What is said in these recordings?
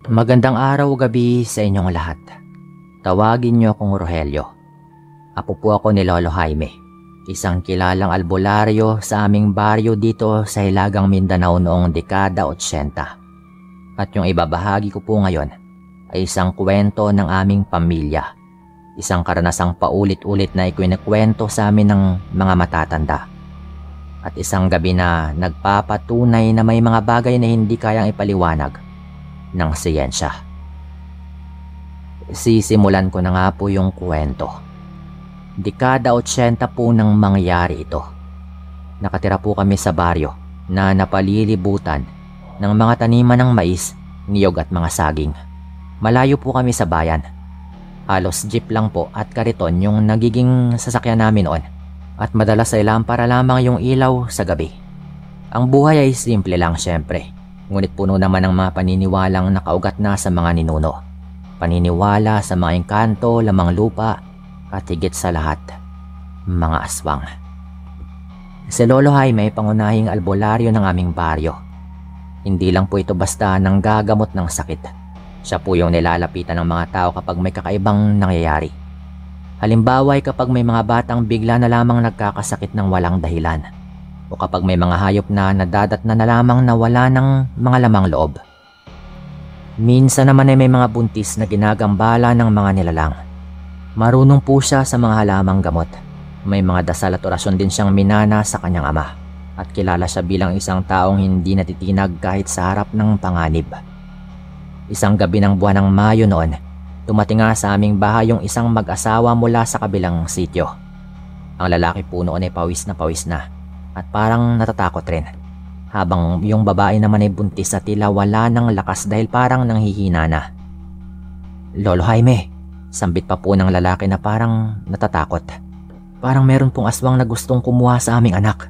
Magandang araw o gabi sa inyong lahat. Tawagin niyo akong Rogelio. Apo po ako ni Lolo Jaime, isang kilalang albularyo sa aming baryo dito sa Hilagang Mindanao noong dekada 80. At yung ibabahagi ko po ngayon ay isang kwento ng aming pamilya. Isang karanasang paulit-ulit na ikwento sa amin ng mga matatanda. At isang gabi na nagpapatunay na may mga bagay na hindi kayang ipaliwanag ng siyensya. Sisimulan ko na nga po yung kwento. Dekada 80 po nang mangyari ito. Nakatira po kami sa baryo na napalilibutan ng mga taniman ng mais, niyog at mga saging. Malayo po kami sa bayan. Halos jeep lang po at kariton yung nagiging sasakyan namin noon. At madalas ay lampara lamang yung ilaw sa gabi. Ang buhay ay simple lang syempre. Ngunit puno naman ng mga paniniwalang nakaugat na sa mga ninuno. Paniniwala sa mga engkanto, lamang lupa, at higit sa lahat, mga aswang. Si Lolo Jaime ay pangunahing albularyo ng aming baryo. Hindi lang po ito basta nanggagamot ng sakit. Siya po yung nilalapitan ng mga tao kapag may kakaibang nangyayari. Halimbawa ay kapag may mga batang bigla na lamang nagkakasakit ng walang dahilan. O kapag may mga hayop na nadadatna na lamang na wala ng mga lamang loob. Minsan naman ay may mga buntis na ginagambala ng mga nilalang. Marunong po siya sa mga halamang gamot. May mga dasal at orasyon din siyang minana sa kanyang ama. At kilala siya bilang isang taong hindi natitinag kahit sa harap ng panganib. Isang gabi ng buwan ng Mayo noon, tumating nga sa aming bahay yung isang mag-asawa mula sa kabilang sityo. Ang lalaki po noon ay pawis na at parang natatakot rin. Habang yung babae naman ay buntis at tila wala ng lakas dahil parang nanghihina na. Lolo Jaime, sambit pa po ng lalaki na parang natatakot. Parang meron pong aswang na gustong kumuha sa aming anak.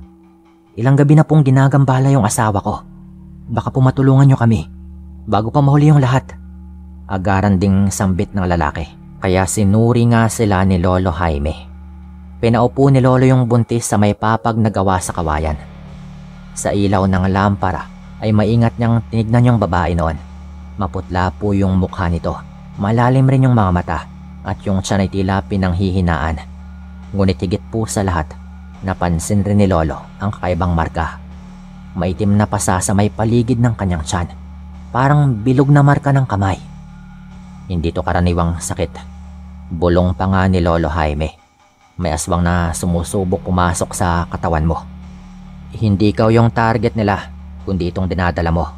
Ilang gabi na pong ginagambala yung asawa ko. Baka po matulungan nyo kami bago pa mahuli yung lahat. Agaran ding sambit ng lalaki. Kaya sinuri nga sila ni Lolo Jaime. Pinaupo ni Lolo yung buntis sa may papag na gawa sa kawayan. Sa ilaw ng lampara ay maingat niyang tinignan yung babae noon. Maputla po yung mukha nito. Malalim rin yung mga mata at yung tiyan ay tila pinanghihinaan. Ngunit higit po sa lahat, napansin rin ni Lolo ang kakaibang marka. Maitim na pasa sa may paligid ng kanyang tiyan. Parang bilog na marka ng kamay. Hindi to karaniwang sakit. Bulong pa nga ni Lolo Jaime. May aswang na sumusubok pumasok sa katawan mo. Hindi ikaw yung target nila, kundi itong dinadala mo.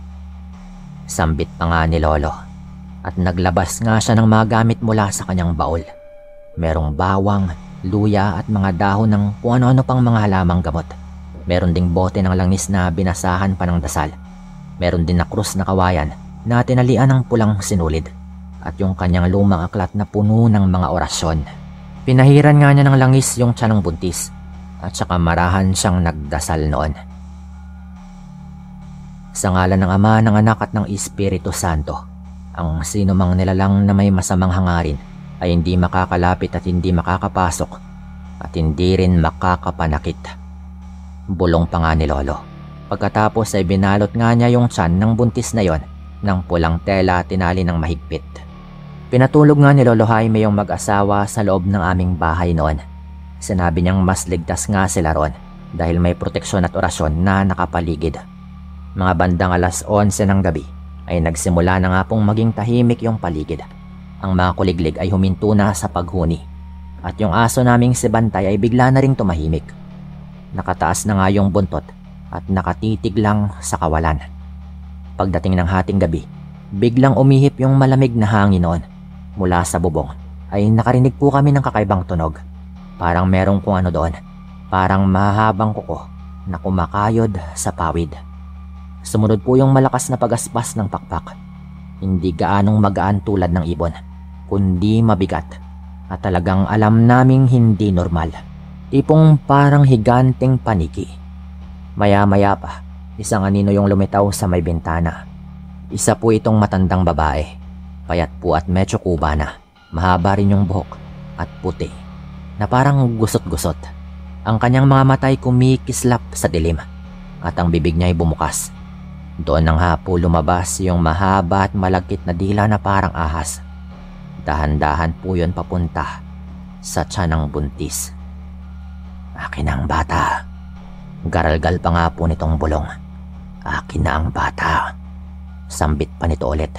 Sambit pa nga ni Lolo. At naglabas nga siya ng mga gamit mula sa kanyang baul. Merong bawang, luya at mga dahon ng kung ano-ano pang mga halamang gamot. Meron ding bote ng langis na binasahan pa ng dasal. Meron din na krus na kawayan na tinalian ng pulang sinulid. At yung kanyang lumang aklat na puno ng mga orasyon. Pinahiran nga niya ng langis yung tiyan ng buntis at saka marahan siyang nagdasal noon. Sa ngalan ng Ama, ng Anak at ng Espiritu Santo, ang sino mang nilalang na may masamang hangarin ay hindi makakalapit at hindi makakapasok at hindi rin makakapanakit. Bulong pa nga ni Lolo. Pagkatapos ay binalot nga niya yung tiyan ng buntis na yon ng pulang tela at tinali ng mahigpit. Pinatulog nga ni Lolo Jaime yung mag-asawa sa loob ng aming bahay noon. Sinabi niyang mas ligtas nga sila ron dahil may proteksyon at orasyon na nakapaligid. Mga bandang 11:00 ng gabi ay nagsimula na nga pong maging tahimik yung paligid. Ang mga kuliglig ay huminto na sa paghuni at yung aso naming si Bantay ay bigla na ring tumahimik. Nakataas na nga yung buntot at nakatitig lang sa kawalan. Pagdating ng hating gabi, biglang umihip yung malamig na hangin noon. Mula sa bubong ay nakarinig po kami ng kakaibang tunog. Parang merong kung ano doon. Parang mahabang kuko na kumakayod sa pawid. Sumunod po yung malakas na pagaspas ng pakpak. Hindi gaanong magaan tulad ng ibon, kundi mabigat. At talagang alam naming hindi normal. Tipong parang higanteng paniki. Maya-maya pa, isang anino yung lumitaw sa may bintana. Isa po itong matandang babae. Payat po at medyo kubana. Mahaba rin yung buhok at puti na parang gusot-gusot. Ang kanyang mga mata ay kumikislap sa dilim at ang bibig niya ay bumukas. Doon na nga po lumabas yung mahaba at malagkit na dila na parang ahas. Dahan-dahan po yun papunta sa tiyan ng buntis. Akin na ang bata. Garalgal pa nga po nitong bulong. Akin na ang bata. Sambit pa nito ulit.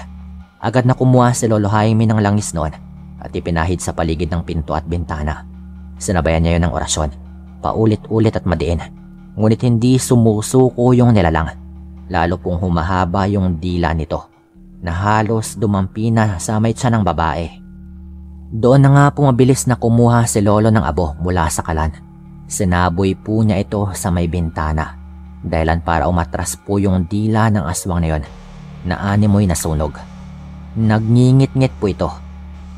Agad na kumuha si Lolo Jaime ng langis noon at ipinahid sa paligid ng pinto at bintana. Sinabayan niya yun ng orasyon, paulit-ulit at madiin. Ngunit hindi sumusuko yung nilalang. Lalo pong humahaba yung dila nito na halos dumampi na sa may tiyan ng babae. Doon na nga po mabilis na kumuha si Lolo ng abo mula sa kalan. Sinaboy po niya ito sa may bintana dahilan para umatras po yung dila ng aswang na yon na animoy nasunog. Nagngingit-ngit po ito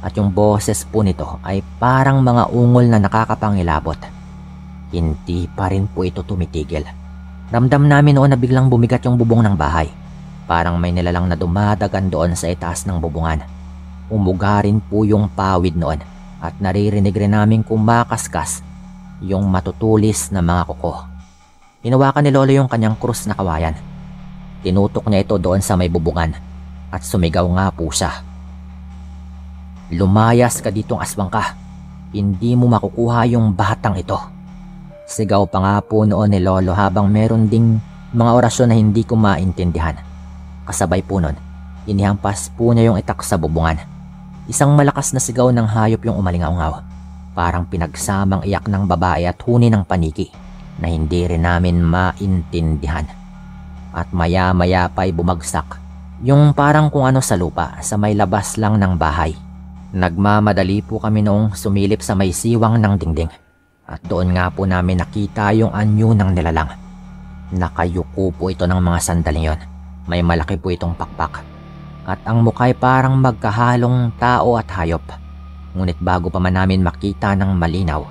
at yung boses po nito ay parang mga ungol na nakakapangilabot. Hindi pa rin po ito tumitigil. Ramdam namin noon na biglang bumigat yung bubong ng bahay. Parang may nilalang na dumadagan doon sa itaas ng bubungan. Umuga rin po yung pawid noon at naririnig rin namin kumakaskas yung matutulis na mga kuko. Hinawakan ni Lolo yung kanyang krus na kawayan. Tinutok niya ito doon sa may bubungan at sumigaw nga po siya. Lumayas ka ditong aswang ka. Hindi mo makukuha yung batang ito. Sigaw pa nga po noon ni Lolo habang meron ding mga orasyon na hindi ko maintindihan. Kasabay po noon, inihampas po niya yung itak sa bubungan. Isang malakas na sigaw ng hayop yung umalingaw-ngaw. Parang pinagsamang iyak ng babae at huni ng paniki na hindi rin namin maintindihan. At maya-maya pa'y bumagsak yung parang kung ano sa lupa sa may labas lang ng bahay. Nagmamadali po kami noong sumilip sa may siwang ng dingding. At doon nga po namin nakita yung anyo ng nilalang. Nakayuko po ito ng mga sandaling yon. May malaki po itong pakpak. At ang mukha ay parang magkahalong tao at hayop. Ngunit bago pa man namin makita ng malinaw,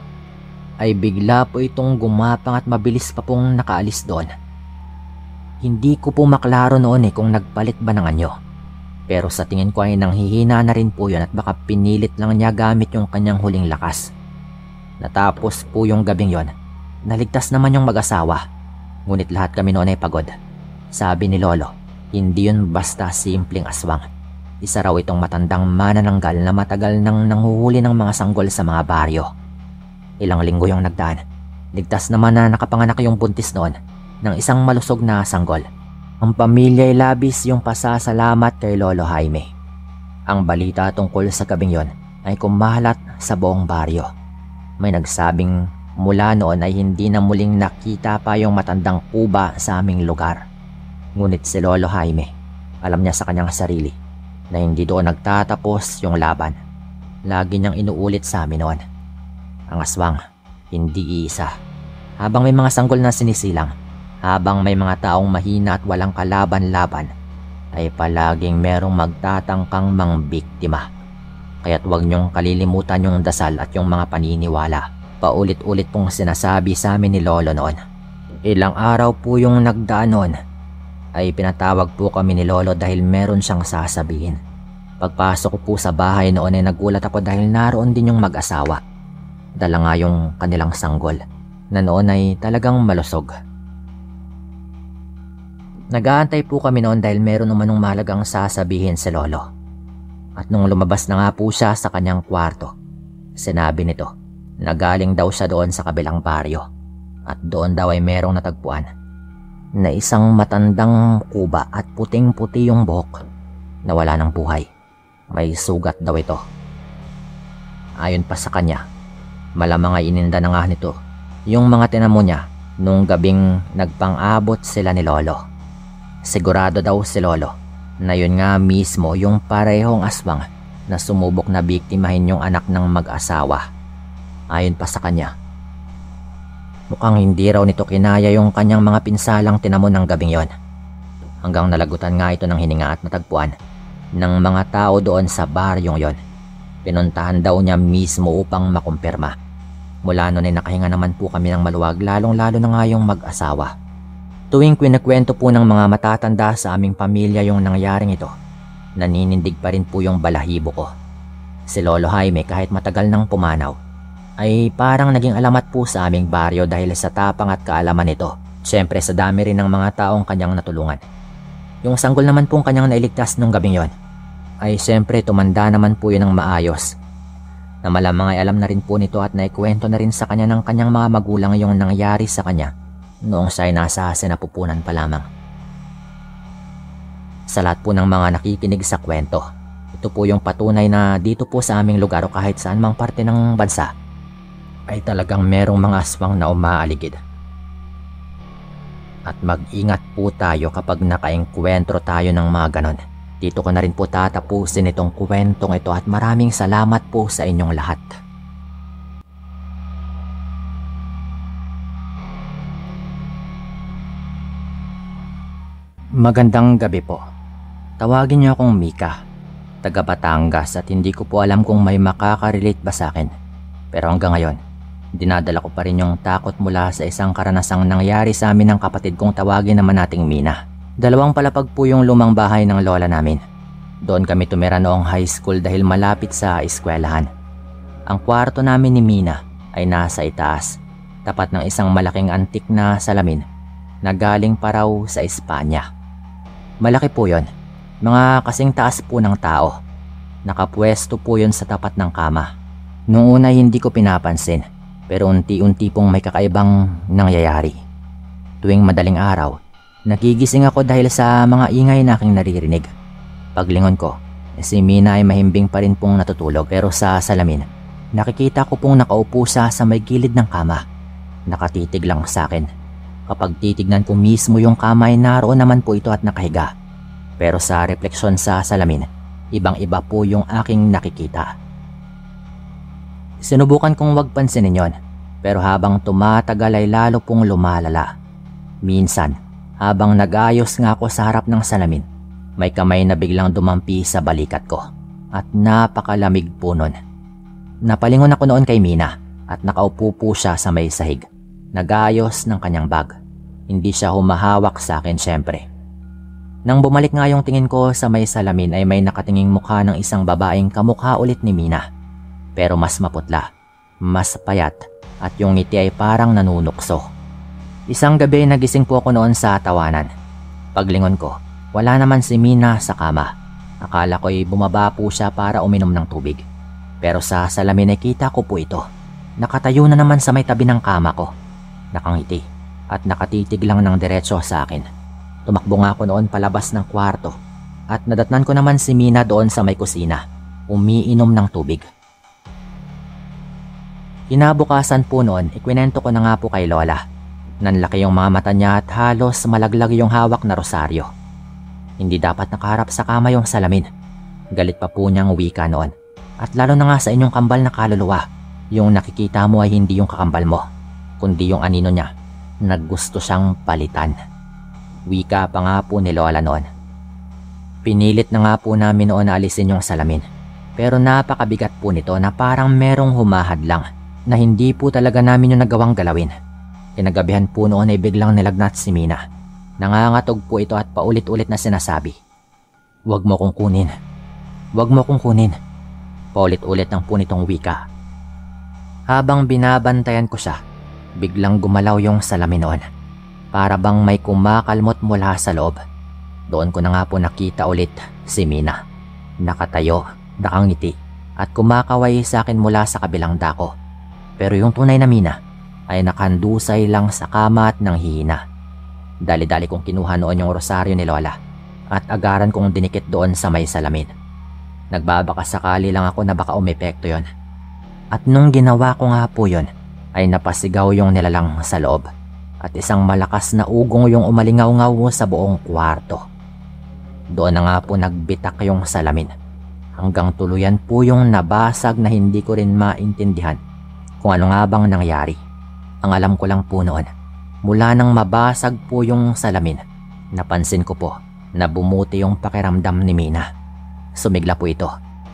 ay bigla po itong gumapang at mabilis pa pong nakaalis doon. Hindi ko po maklaro noon kung nagpalit ba ng anyo. Pero sa tingin ko ay nanghihina na rin po yun at baka pinilit lang niya gamit yung kanyang huling lakas. Natapos po yung gabing yon. Naligtas naman yung mag-asawa. Ngunit lahat kami noon ay pagod. Sabi ni Lolo, hindi yun basta simpleng aswang. Isa raw itong matandang manananggal na matagal nang nanghuhuli ng mga sanggol sa mga baryo. Ilang linggo yung nagdaan. Ligtas naman na nakapanganak yung buntis noon ng isang malusog na sanggol. Ang pamilya ay labis yung pasasalamat kay Lolo Jaime. Ang balita tungkol sa gabing yon ay kumalat sa buong baryo. May nagsabing mula noon ay hindi na muling nakita pa yung matandang kuba sa aming lugar. Ngunit si Lolo Jaime, alam niya sa kanyang sarili na hindi doon nagtatapos yung laban. Lagi niyang inuulit sa amin noon. Ang aswang, hindi iisa. Habang may mga sanggol na sinisilang, habang may mga taong mahina at walang kalaban-laban, ay palaging merong magtatangkang mangbiktima. Kaya't huwag niyong kalilimutan yung dasal at yung mga paniniwala. Paulit-ulit pong sinasabi sa amin ni Lolo noon. Ilang araw po yung nagdaan noon, ay pinatawag po kami ni Lolo dahil meron siyang sasabihin. Pagpasok ko po sa bahay noon ay nagulat ako dahil naroon din yung mag-asawa. Dala nga yung kanilang sanggol na noon ay talagang malusog. Nag-aantay po kami noon dahil meron namanong mahalagang sasabihin si Lolo. At nung lumabas na nga po siya sa kanyang kwarto, sinabi nito na galing daw siya doon sa kabilang baryo at doon daw ay merong natagpuan na isang matandang kuba at puting-puti yung buhok na wala ng buhay. May sugat daw ito. Ayon pa sa kanya, malamang ay ininda na nga nito yung mga tinamo niya nung gabing nagpang-abot sila ni Lolo. Sigurado daw si Lolo na yun nga mismo yung parehong aswang na sumubok na biktimahin yung anak ng mag-asawa. Ayon pa sa kanya, mukhang hindi raw nito kinaya yung kanyang mga pinsalang tinamo ng gabing yon. Hanggang nalagutan nga ito ng hininga at natagpuan ng mga tao doon sa baryong yon. Pinuntahan daw niya mismo upang makumpirma. Mula noon ay nakahinga naman po kami ng maluwag, lalong-lalo na nga yung mag-asawa. Tuwing kwento po ng mga matatanda sa aming pamilya yung nangyaring ito, naninindig pa rin po yung balahibo ko. Si Lolo Jaime kahit matagal nang pumanaw, ay parang naging alamat po sa aming baryo dahil sa tapang at kaalaman nito. Siyempre sa dami rin ng mga taong kanyang natulungan. Yung sanggol naman pong kanyang nailigtas nung gabing yon ay siyempre tumanda naman po yun ng maayos. Na malamang ay alam na rin po nito at naikwento na rin sa kanya ng kanyang mga magulang yung nangyari sa kanya noong siya ay nasa sinapupunan pa lamang. Sa lahat po ng mga nakikinig sa kwento, ito po yung patunay na dito po sa aming lugar o kahit saan mang parte ng bansa ay talagang merong mga aswang na umaaligid. At mag-ingat po tayo kapag nakaengkwentro tayo ng mga ganon. Dito ko na rin po tatapusin itong kwentong ito at maraming salamat po sa inyong lahat. Magandang gabi po. Tawagin niyo akong Mika, taga Batangas, at hindi ko po alam kung may makaka-relate ba sa akin. Pero hanggang ngayon, dinadala ko pa rin yung takot mula sa isang karanasang nangyari sa amin ng kapatid kong tawagin naman nating Mina. 2 palapag po yung lumang bahay ng lola namin. Doon kami tumira noong high school dahil malapit sa eskwelahan. Ang kwarto namin ni Mina ay nasa itaas, tapat ng isang malaking antik na salamin na galing pa raw sa Espanya. Malaki po yon, mga kasing taas po ng tao. Nakapwesto po yon sa tapat ng kama. Noong una hindi ko pinapansin, pero unti-unti pong may kakaibang nangyayari. Tuwing madaling araw, nagigising ako dahil sa mga ingay na aking naririnig. Paglingon ko, si Mina ay mahimbing pa rin pong natutulog, pero sa salamin, nakikita ko pong nakaupo sa may gilid ng kama. Nakatitig lang sa akin. Kapag titignan ko mismo yung kama ay naroon naman po ito at nakahiga. Pero sa refleksyon sa salamin, ibang-iba po yung aking nakikita. Sinubukan kong wag pansinin yon, pero habang tumatagal ay lalo pong lumalala. Minsan, habang nag-ayos nga ako sa harap ng salamin, may kamay na biglang dumampi sa balikat ko at napakalamig po nun. Napalingon ako noon kay Mina at nakaupo po siya sa may sahig, nag-ayos ng kanyang bag. Hindi siya humahawak sa akin syempre. Nang bumalik nga yung tingin ko sa may salamin ay may nakatinging mukha ng isang babaeng kamukha ulit ni Mina. Pero mas maputla, mas payat at yung ngiti ay parang nanunukso. Isang gabi nagising po ako noon sa tawanan. Paglingon ko, wala naman si Mina sa kama. Akala ko'y bumaba po siya para uminom ng tubig. Pero sa salamin ay kita ko po ito. Nakatayo na naman sa may tabi ng kama ko. Nakangiti at nakatitig lang ng diretso sa akin. Tumakbo nga ako noon palabas ng kwarto at nadatnan ko naman si Mina doon sa may kusina, umiinom ng tubig. Kinabukasan po noon, ikwinento ko na nga po kay Lola. Nanlaki yung mga mata niya at halos malaglag yung hawak na rosaryo. Hindi dapat nakaharap sa kama yung salamin. Galit pa po niyang wika noon. At lalo na nga sa inyong kambal na kaluluwa, yung nakikita mo ay hindi yung kakambal mo, kundi yung anino niya. Naggusto siyang palitan. Wika pa nga po ni Lola noon. Pinilit na nga po namin noon na alisin yung salamin. Pero napakabigat po nito na parang merong humahadlang na hindi po talaga namin yung nagawang galawin. Kinagabihan po noon ay biglang nilagnat si Mina. Nangangatog po ito at paulit-ulit na sinasabi, "Huwag mo kong kunin. Huwag mo kong kunin." Paulit-ulit ang po nitong wika. Habang binabantayan ko siya, biglang gumalaw yung salamin noon. Para bang may kumakalmot mula sa loob. Doon ko na nga po nakita ulit si Mina. Nakatayo, nakangiti at kumakaway sa akin mula sa kabilang dako. Pero yung tunay na Mina ay nakandusay lang sa kama at nanghihina. Dali-dali kong kinuha noon yung rosaryo ni Lola at agaran kong dinikit doon sa may salamin. Nagbabaka sakali lang ako na baka umepekto yon. At nung ginawa ko nga po yon, ay napasigaw yung nilalang sa loob at isang malakas na ugong yung umalingaw-ngaw sa buong kwarto. Doon na nga po nagbitak yung salamin. Hanggang tuluyan po yung nabasag na hindi ko rin maintindihan kung ano nga bang nangyari. Ang alam ko lang po noon, mula nang mabasag po yung salamin, napansin ko po na bumuti yung pakiramdam ni Mina. Sumigla po ito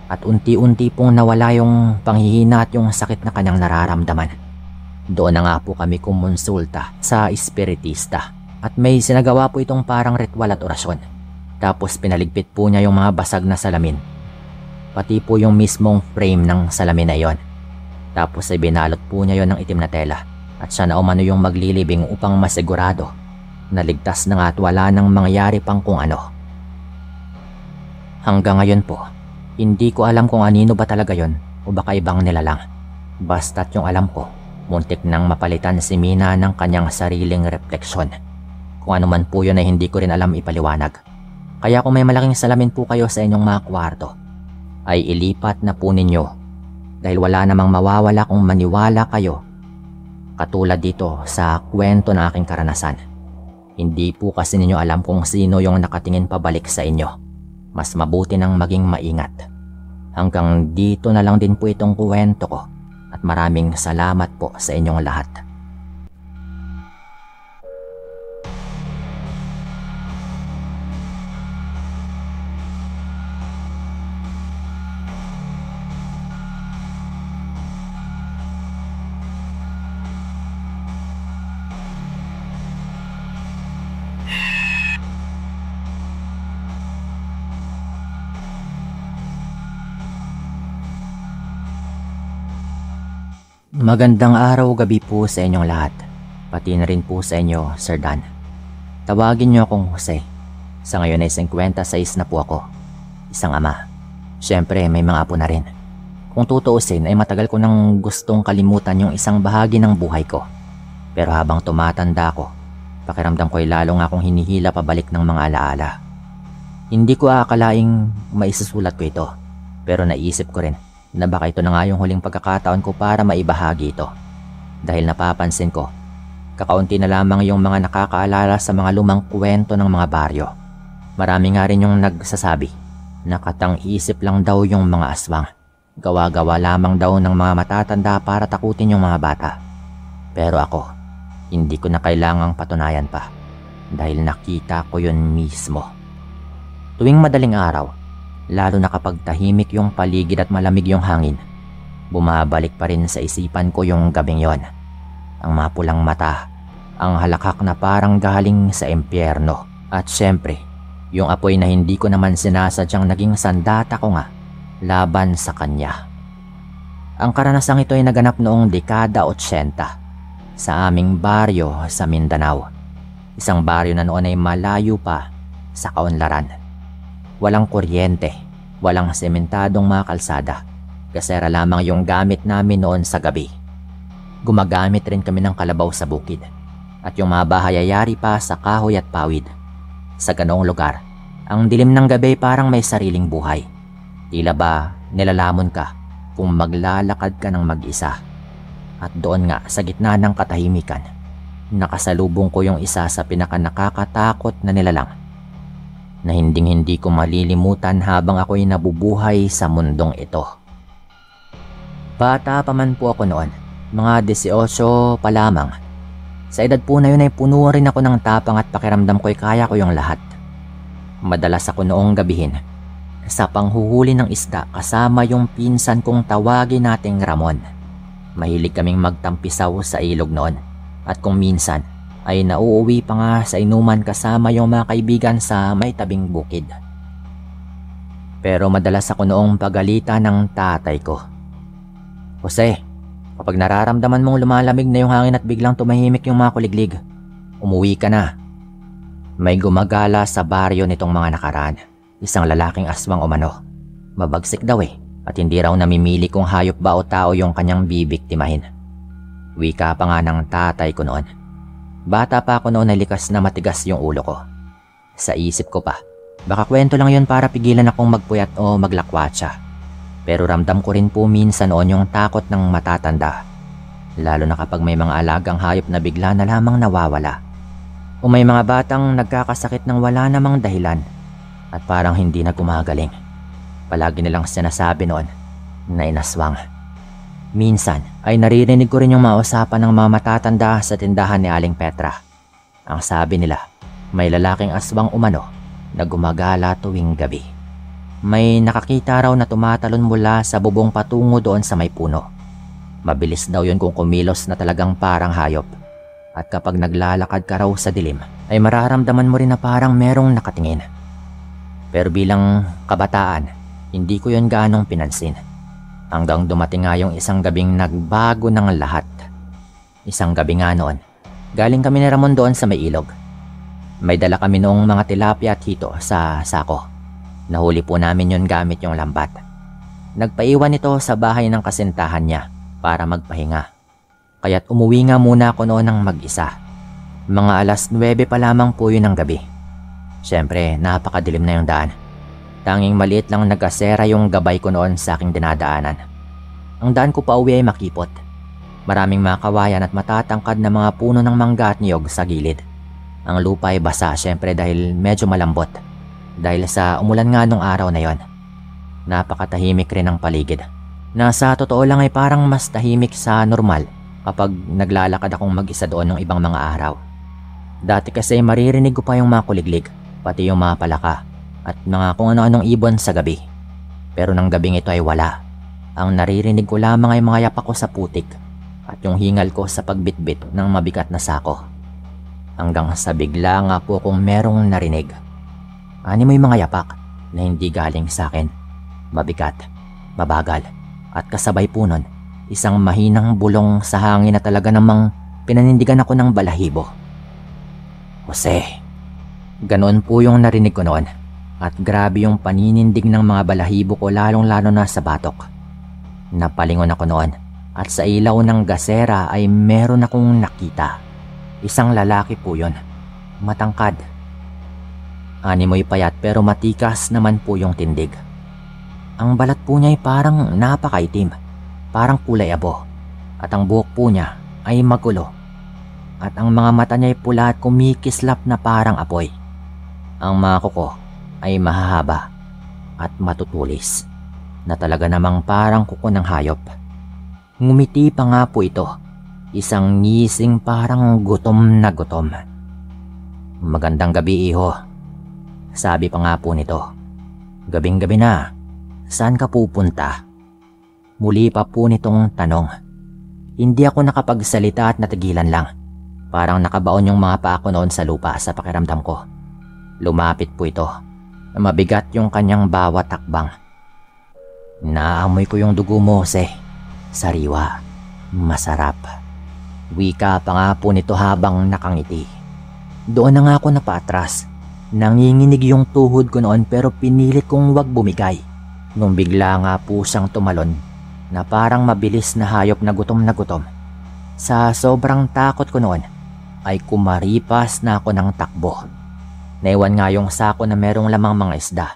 at unti-unti pong nawala yung panghihina at yung sakit na kanyang nararamdaman. Doon na nga po kami kumonsulta sa espiritista at may sinagawa po itong parang ritual at orasyon. Tapos pinaligpit po niya yung mga basag na salamin, pati po yung mismong frame ng salamin na yon. Tapos ay binalot po niya yon ng itim na tela at siya na umano yung maglilibing upang masigurado na ligtas na nga at wala nang mangyari pang kung ano. Hanggang ngayon po, hindi ko alam kung anino ba talaga yon o baka ibang nilalang. Basta't yung alam ko, muntik nang mapalitan si Mina ng kanyang sariling refleksyon. Kung ano man po yun ay hindi ko rin alam ipaliwanag. Kaya kung may malaking salamin po kayo sa inyong mga kwarto, ay ilipat na po ninyo dahil wala namang mawawala kung maniwala kayo. Katulad dito sa kwento ng aking karanasan. Hindi po kasi ninyo alam kung sino yung nakatingin pabalik sa inyo. Mas mabuti nang maging maingat. Hanggang dito na lang din po itong kwento ko at maraming salamat po sa inyong lahat. Magandang araw gabi po sa inyong lahat. Pati na rin po sa inyo, Sir Dan. Tawagin niyo akong Jose. Sa ngayon ay 56 na po ako. Isang ama. Siyempre may mga apo na rin. Kung tutuusin ay matagal ko nang gustong kalimutan yung isang bahagi ng buhay ko. Pero habang tumatanda ako, pakiramdam ko ay lalo nga akong hinihila pabalik ng mga alaala. Hindi ko aakalaing maisusulat ko ito. Pero naisip ko rin na baka ito na nga yung huling pagkakataon ko para maibahagi ito. Dahil napapansin ko, kakaunti na lamang yung mga nakakaalala sa mga lumang kwento ng mga baryo. Marami nga rin yung nagsasabi na katang-isip lang daw yung mga aswang. Gawa-gawa lamang daw ng mga matatanda para takutin yung mga bata. Pero ako, hindi ko na kailangang patunayan pa dahil nakita ko yun mismo. Tuwing madaling araw, lalo na kapag tahimik yung paligid at malamig yung hangin, bumabalik pa rin sa isipan ko yung gabing yon. Ang mapulang mata, ang halakhak na parang galing sa impyerno. At syempre, yung apoy na hindi ko naman sinasadyang naging sandata ko nga laban sa kanya. Ang karanasang ito ay naganap noong dekada 80 sa aming baryo sa Mindanao. Isang baryo na noon ay malayo pa sa kaunlaran. Walang kuryente, walang sementadong mga kalsada. Gasera lamang yung gamit namin noon sa gabi. Gumagamit rin kami ng kalabaw sa bukid. At yung mga bahay ay yari pa sa kahoy at pawid. Sa ganoong lugar, ang dilim ng gabi parang may sariling buhay. Tila ba nilalamon ka kung maglalakad ka ng mag-isa. At doon nga sa gitna ng katahimikan, nakasalubong ko yung isa sa pinakanakakatakot na nilalang na hinding-hindi ko malilimutan habang ako'y nabubuhay sa mundong ito. Bata pa man po ako noon, mga 18 pa lamang. Sa edad po na yun ay puno rin ako ng tapang at pakiramdam ko'y kaya ko yung lahat. Madalas ako noong gabihin sa panghuhuli ng isda kasama yung pinsan kong tawagin nating Ramon. Mahilig kaming magtampisaw sa ilog noon at kung minsan ay nauuwi pa nga sa inuman kasama yung mga kaibigan sa may tabing bukid. Pero madalas ako noong pagalitan ng tatay ko. Jose, kapag nararamdaman mong lumalamig na yung hangin at biglang tumahimik yung mga kuliglig, umuwi ka na. May gumagala sa baryo nitong mga nakaraan. Isang lalaking aswang umano. Mabagsik daw at hindi raw namimili kung hayop ba o tao yung kanyang bibiktimahin. Wika pa nga ng tatay ko noon. Bata pa ako noon ay likas na matigas yung ulo ko. Sa isip ko pa, baka kwento lang yun para pigilan akong magpuyat o maglakwatsa. Pero ramdam ko rin po minsan noon yung takot ng matatanda. Lalo na kapag may mga alagang hayop na bigla na lamang nawawala. O may mga batang nagkakasakit ng wala namang dahilan at parang hindi na gumagaling. Palagi nilang sinasabi noon na inaswang. Minsan ay naririnig ko rin yung mga usapan ng mga matatanda sa tindahan ni Aling Petra. Ang sabi nila, may lalaking aswang umano na gumagala tuwing gabi. May nakakita raw na tumatalon mula sa bubong patungo doon sa may puno. Mabilis daw yun kung kumilos na talagang parang hayop. At kapag naglalakad ka raw sa dilim, ay mararamdaman mo rin na parang merong nakatingin. Pero bilang kabataan, hindi ko yun gaanong pinansin. Hanggang dumating nga yung isang gabing nagbago ng lahat. Isang gabi nga noon, galing kami ni Ramon doon sa may ilog. May dala kami noong mga tilapia at hito sa sako. Nahuli po namin yon gamit yung lambat. Nagpaiwan ito sa bahay ng kasintahan niya para magpahinga. Kaya't umuwi nga muna ako noon ng mag-isa. Mga alas 9 pa lamang po yun ng gabi. Siyempre, napakadilim na yung daan. Tanging maliit lang nagkasera yung gabay ko noon sa aking dinadaanan. Ang daan ko pa uwi ay makipot. Maraming mga kawayan at matatangkad na mga puno ng mangga at niyog sa gilid. Ang lupa ay basa siyempre dahil medyo malambot. Dahil sa umulan nga nung araw na yon. Napakatahimik rin ang paligid. Na sa totoo lang ay parang mas tahimik sa normal kapag naglalakad akong mag-isa doon ng ibang mga araw. Dati kasi maririnig ko pa yung mga kuliglig, pati yung mga palaka, at mga kung ano-anong ibon sa gabi. Pero nang gabing ito ay wala. Ang naririnig ko lamang ay mga yapak ko sa putik at yung hingal ko sa pagbitbit ng mabigat na sako. Hanggang sa bigla nga po kung merong narinig. Animoy mga yapak na hindi galing sa akin. Mabigat, mabagal, at kasabay po nun, isang mahinang bulong sa hangin na talaga namang pinanindigan ako ng balahibo. Jose. Ganoon po yung narinig ko noon. At grabe yung paninindig ng mga balahibo ko lalong-lalo na sa batok. Napalingon ako noon at sa ilaw ng gasera ay meron akong nakita. Isang lalaki po yun. Matangkad. Animoy payat pero matikas naman po yung tindig. Ang balat po niya ay parang napakaitim. Parang kulay abo. At ang buhok po niya ay magulo. At ang mga mata niya ay pula at kumikislap na parang apoy. Ang mga kuko ay mahahaba at matutulis na talaga namang parang kuko ng hayop. Ngumiti pa nga po ito. Isang ngising parang gutom na gutom. Magandang gabi, iho. Sabi pa nga po nito. Gabing-gabi na. Saan ka pupunta? Muli pa po nitong tanong. Hindi ako nakapagsalita at natigilan lang. Parang nakabaon yung mga paa ko noon sa lupa sa pakiramdam ko. Lumapit po ito. Mabigat yung kanyang bawat takbang. Naamoy ko yung dugo mo, Jose. Sariwa. Masarap. Wika pa nga po nito habang nakangiti. Doon na nga ako napaatras. Nanginginig yung tuhod ko noon pero pinilit kong wag bumigay. Nung bigla nga po siyang tumalon na parang mabilis na hayop na gutom. Sa sobrang takot ko noon ay kumaripas na ako ng takbo. Naiwan nga yung sako na merong lamang mga isda.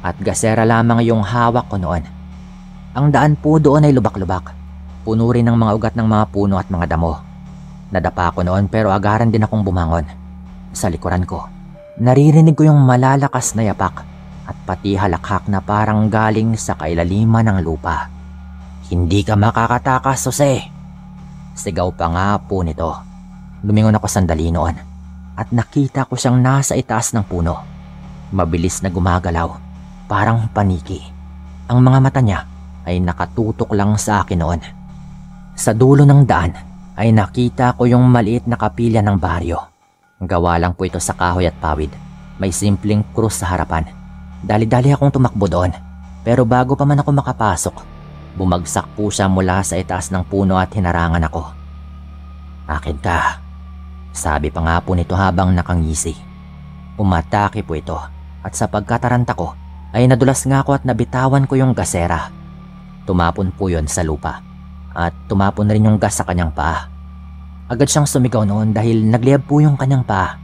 At gasera lamang yung hawak ko noon. Ang daan po doon ay lubak-lubak. Puno rin ng mga ugat ng mga puno at mga damo. Nadapa ko noon pero agaran din akong bumangon. Sa likuran ko, naririnig ko yung malalakas na yapak at pati halakhak na parang galing sa kailaliman ng lupa. Hindi ka makakatakas, Jose! Sigaw pa nga po nito. Lumingon ako sandali noon at nakita ko siyang nasa itaas ng puno. Mabilis na gumagalaw, parang paniki. Ang mga mata niya ay nakatutok lang sa akin noon. Sa dulo ng daan ay nakita ko yung maliit na kapilya ng baryo. Gawa lang po ito sa kahoy at pawid. May simpleng krus sa harapan. Dali-dali akong tumakbo doon. Pero bago pa man ako makapasok, bumagsak po siya mula sa itaas ng puno at hinarangan ako. Akin ka. Sabi pa nga po nito habang nakangisi. Umatake po ito at sa pagkataranta ko ay nadulas nga ako at nabitawan ko yung gasera. Tumapon po yon sa lupa at tumapon rin yung gas sa kanyang paa. Agad siyang sumigaw noon dahil nagliyab po yung kanyang paa.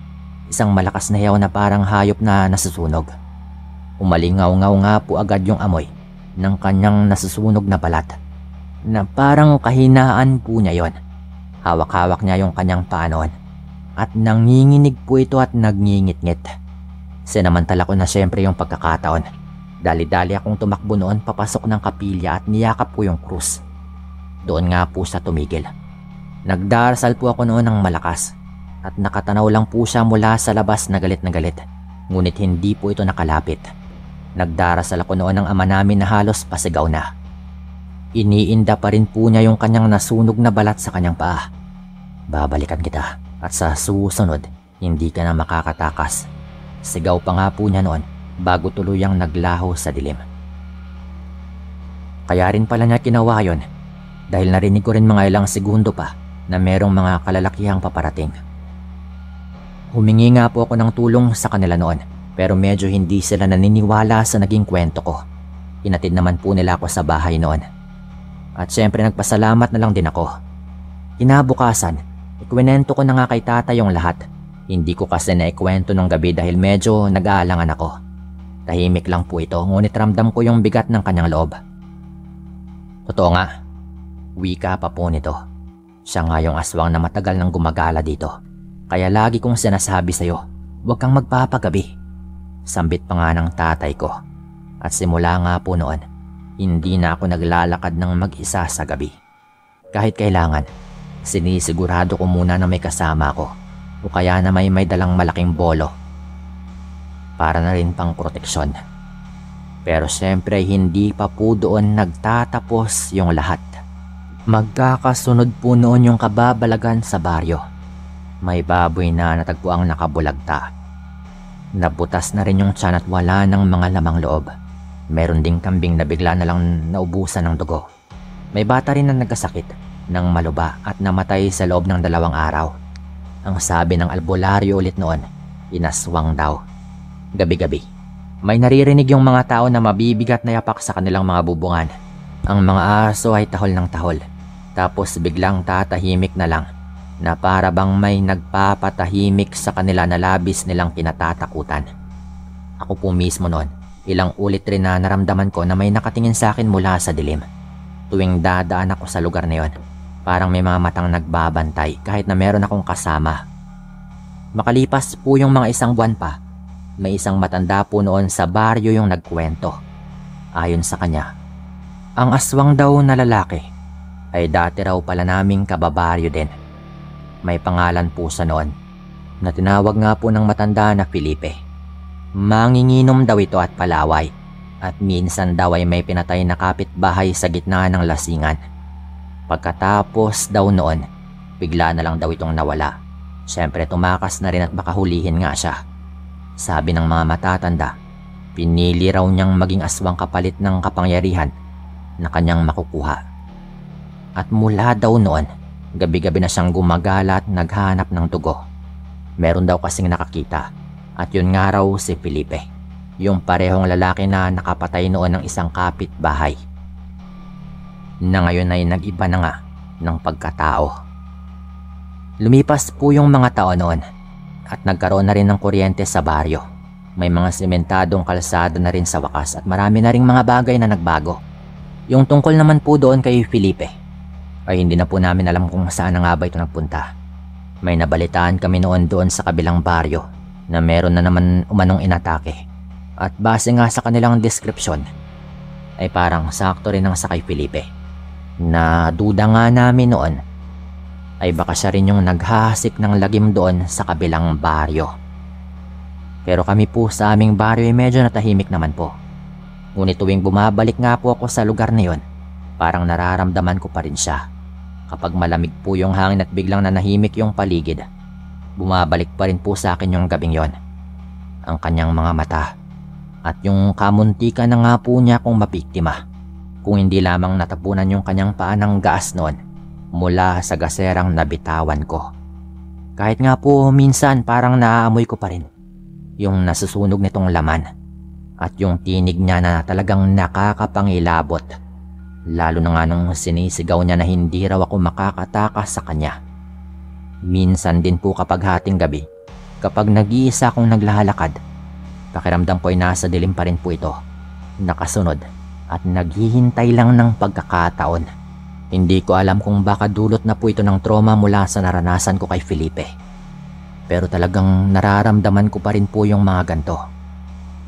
Isang malakas na hiyaw na parang hayop na nasusunog. Umalingaw-ngaw nga po agad yung amoy ng kanyang nasusunog na balat na parang kahinaan po niya yon. Hawak-hawak niya yung kanyang paa noon at nanginginig po ito at nagngingit-ngit. Sinamantala ko na syempre yung pagkakataon. Dali-dali akong tumakbo noon papasok ng kapilya at niyakap ko yung krus. Doon nga po siya tumigil. Nagdarasal po ako noon ng malakas at nakatanaw lang po siya mula sa labas na galit. Ngunit hindi po ito nakalapit. Nagdarasal ako noon ng ama namin na halos pasigaw na. Iniinda pa rin po niya yung kanyang nasunog na balat sa kanyang paa. Babalikan kita at sa susunod hindi ka na makakatakas. Sigaw pa nga po niya noon bago tuluyang naglaho sa dilim. Kaya rin pala niya ginawa yun dahil narinig ko rin mga ilang segundo pa na merong mga kalalakihang paparating. Humingi nga po ako ng tulong sa kanila noon Pero medyo hindi sila naniniwala sa naging kwento ko. Hinatid naman po nila ako sa bahay noon. At syempre nagpasalamat na lang din ako. Kinabukasan, ikwento ko na nga kay tata yung lahat. Hindi ko kasi naikwento nung gabi dahil medyo nag-aalangan ako. Tahimik lang po ito, ngunit ramdam ko yung bigat ng kanyang loob. Totoo nga, wika pa po nito. Siya nga yung aswang na matagal nang gumagala dito. Kaya lagi kong sinasabi sa'yo, huwag kang magpapagabi. Sambit pa nga ng tatay ko. At simula nga po noon, hindi na ako naglalakad ng mag-isa sa gabi. Kahit kailangan, sinisigurado ko muna na may kasama ko o kaya na may dalang malaking bolo para na rin pang proteksyon. Pero syempre hindi pa po doon nagtatapos yung lahat. Magkakasunod po noon yung kababalagan sa baryo. May baboy na natagpuang nakabulagta. Nabutas na rin yung tiyan at wala ng mga lamang loob. Meron ding kambing na bigla na lang naubusan ng dugo. May bata rin na nagkasakit ng maluba at namatay sa loob ng 2 araw. Ang sabi ng albularyo ulit noon, inaswang daw. Gabi-gabi, may naririnig yung mga tao na mabibigat na yapak sa kanilang mga bubungan. Ang mga aso ay tahol ng tahol. Tapos biglang tatahimik na lang na para bang may nagpapatahimik sa kanila na labis nilang kinatatakutan. Ako po mismo noon, ilang ulit rin na naramdaman ko na may nakatingin sa akin mula sa dilim. Tuwing dadaan ako sa lugar na yon, parang may mga matang nagbabantay kahit na meron akong kasama. Makalipas po yung mga 1 buwan pa, may isang matanda po noon sa baryo yung nagkwento. Ayon sa kanya, ang aswang daw na lalaki ay dati raw pala naming kababaryo din. May pangalan po sa noon na tinawag nga po ng matanda na Felipe. Manginginom daw ito at palaway at minsan daw ay may pinatay na kapitbahay sa gitna ng lasingan. Pagkatapos daw noon, bigla na lang daw itong nawala. Siyempre tumakas na rin at baka hulihin nga siya. Sabi ng mga matatanda, pinili raw niyang maging aswang kapalit ng kapangyarihan na kanyang makukuha. At mula daw noon, gabi-gabi na siyang gumagala at naghanap ng dugo. Meron daw kasing nakakita at yun nga raw si Felipe, yung parehong lalaki na nakapatay noon ng isang kapitbahay, na ngayon ay nag-iba na nga ng pagkatao. Lumipas po yung mga taon noon at nagkaroon na rin ng kuryente sa baryo. May mga sementadong kalsada na rin sa wakas at marami na ring mga bagay na nagbago. Yung tungkol naman po doon kay Felipe, ay hindi na po namin alam kung saan na nga ba ito nagpunta. May nabalitaan kami noon doon sa kabilang baryo na meron na naman umanong inatake. At base nga sa kanilang deskripsyon, ay parang sakto rin ang sakay Felipe. Na duda nga namin noon, ay baka siya rin yung naghahasik ng lagim doon sa kabilang baryo. Pero kami po sa aming baryo ay medyo natahimik naman po. Ngunit tuwing bumabalik nga po ako sa lugar na yon, parang nararamdaman ko pa rin siya. Kapag malamig po yung hangin at biglang nanahimik yung paligid, bumabalik pa rin po sa akin yung gabing yon. Ang kanyang mga mata at yung kamuntika na nga po niya kung mabiktima. Kung hindi lamang natapunan yung kanyang paa ng gaas noon mula sa gaserang nabitawan ko. Kahit nga po minsan parang naaamoy ko pa rin yung nasusunog nitong laman at yung tinig niya na talagang nakakapangilabot. Lalo na nga nung sinisigaw niya na hindi raw ako makakatakas sa kanya. Minsan din po kapag hating gabi, kapag nag-iisa akong naglalakad, pakiramdam ko ay nasa dilim pa rin po ito, nakasunod at naghihintay lang ng pagkakataon. Hindi ko alam kung baka dulot na po ito ng trauma mula sa naranasan ko kay Felipe. Pero talagang nararamdaman ko pa rin po yung mga ganito.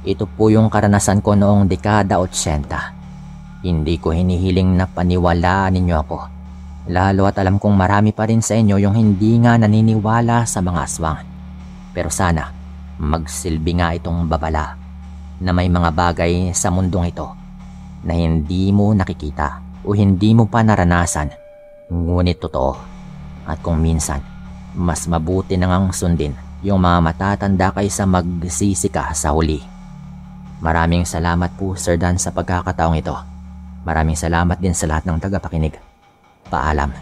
Ito po yung karanasan ko noong dekada 80. Hindi ko hinihiling na paniwalaan ninyo ako. Lalo at alam kong marami pa rin sa inyo yung hindi nga naniniwala sa mga aswang. Pero sana, magsilbi nga itong babala na may mga bagay sa mundong ito na hindi mo nakikita o hindi mo pa naranasan, ngunit totoo. At kung minsan, mas mabuti na ngang sundin yung mga matatanda kaysa magsisika sa huli. Maraming salamat po Sir Dan sa pagkakataong ito. Maraming salamat din sa lahat ng tagapakinig. Paalam.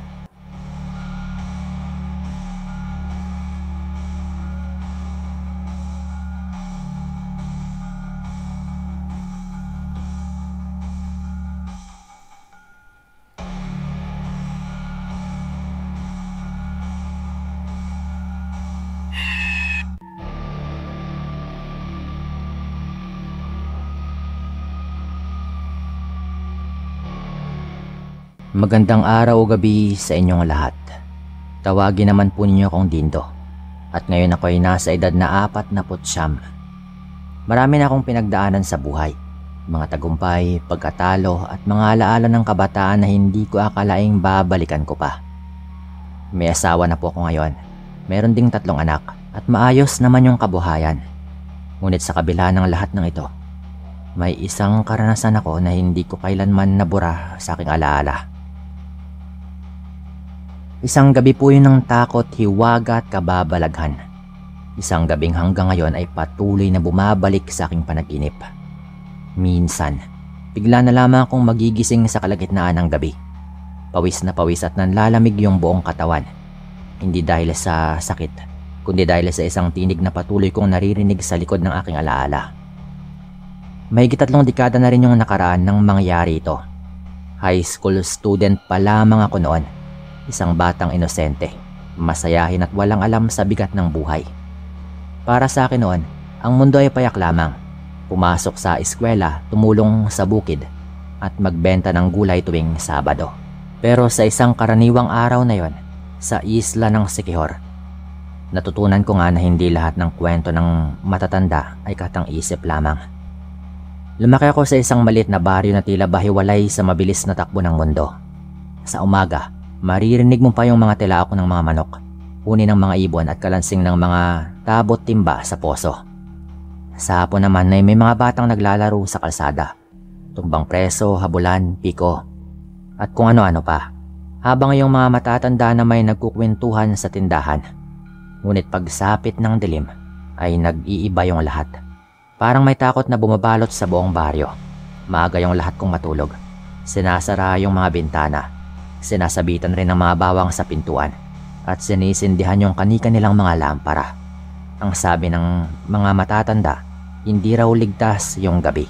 Magandang araw o gabi sa inyong lahat. Tawagin naman po ninyo akong Dindo. At ngayon ako ay nasa edad na 49. Marami na akong pinagdaanan sa buhay. Mga tagumpay, pagkatalo at mga alaala ng kabataan na hindi ko akalaing babalikan ko pa. May asawa na po ako ngayon. Meron ding 3 anak at maayos naman yung kabuhayan. Ngunit sa kabila ng lahat ng ito, may isang karanasan ako na hindi ko kailanman nabura sa aking alaala. Isang gabi po yun ng takot, hiwaga at kababalaghan. Isang gabing hanggang ngayon ay patuloy na bumabalik sa aking panaginip. Minsan, bigla na lamang akong magigising sa kalagitnaan ng gabi. Pawis na pawis at nanlalamig yung buong katawan. Hindi dahil sa sakit, kundi dahil sa isang tinig na patuloy kong naririnig sa likod ng aking alaala. Mahigit 3 dekada na rin yung nakaraan nang mangyari ito. High school student pa lamang ako noon. Isang batang inosente, masayahin at walang alam sa bigat ng buhay. Para sa akin noon, ang mundo ay payak lamang. Pumasok sa eskwela, tumulong sa bukid, at magbenta ng gulay tuwing Sabado. Pero sa isang karaniwang araw na yon, sa isla ng Siquijor, natutunan ko nga na hindi lahat ng kwento ng matatanda ay katang-isip lamang. Lumaki ako sa isang maliit na baryo na tila bahiwalay sa mabilis na takbo ng mundo. Sa umaga, maririnig mo pa yung mga tilaok ng mga manok, huni ng mga ibon at kalansing ng mga tabot timba sa poso. Sa hapon naman ay may mga batang naglalaro sa kalsada, tumbang preso, habulan, piko, at kung ano-ano pa. Habang yung mga matatanda na may nagkukwentuhan sa tindahan. Ngunit pagsapit ng dilim ay nag-iiba yung lahat. Parang may takot na bumabalot sa buong baryo. Maaga yung lahat kong matulog. Sinasara yung mga bintana. Sinasabitan rin ng mga bawang sa pintuan. At sinisindihan yung kani-kanilang mga lampara. Ang sabi ng mga matatanda, hindi raw ligtas yung gabi.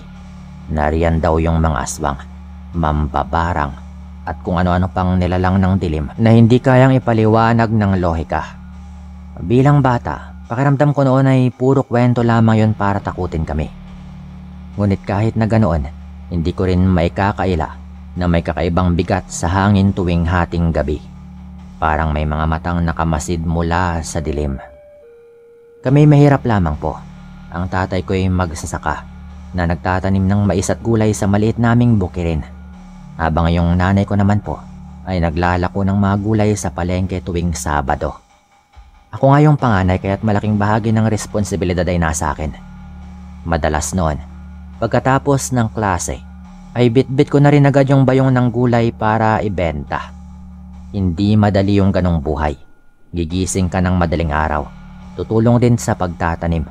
Nariyan daw yung mga aswang, mambabarang, at kung ano-ano pang nilalang ng dilim na hindi kayang ipaliwanag ng lohika. Bilang bata, pakiramdam ko noon ay puro kwento lamang yon para takutin kami. Ngunit kahit na ganoon, hindi ko rin maikakaila na may kakaibang bigat sa hangin tuwing hating gabi. Parang may mga matang nakamasid mula sa dilim. Kami mahirap lamang po. Ang tatay ko ay magsasaka na nagtatanim ng mais at gulay sa maliit naming bukirin. Habang yung nanay ko naman po ay naglalako ng mga gulay sa palengke tuwing Sabado. Ako nga yung panganay kaya't malaking bahagi ng responsibilidad ay nasa akin. Madalas noon, pagkatapos ng klase, ay bitbit ko na rin agad yung bayong ng gulay para ibenta. Hindi madali yung ganong buhay. Gigising ka ng madaling araw, tutulong din sa pagtatanim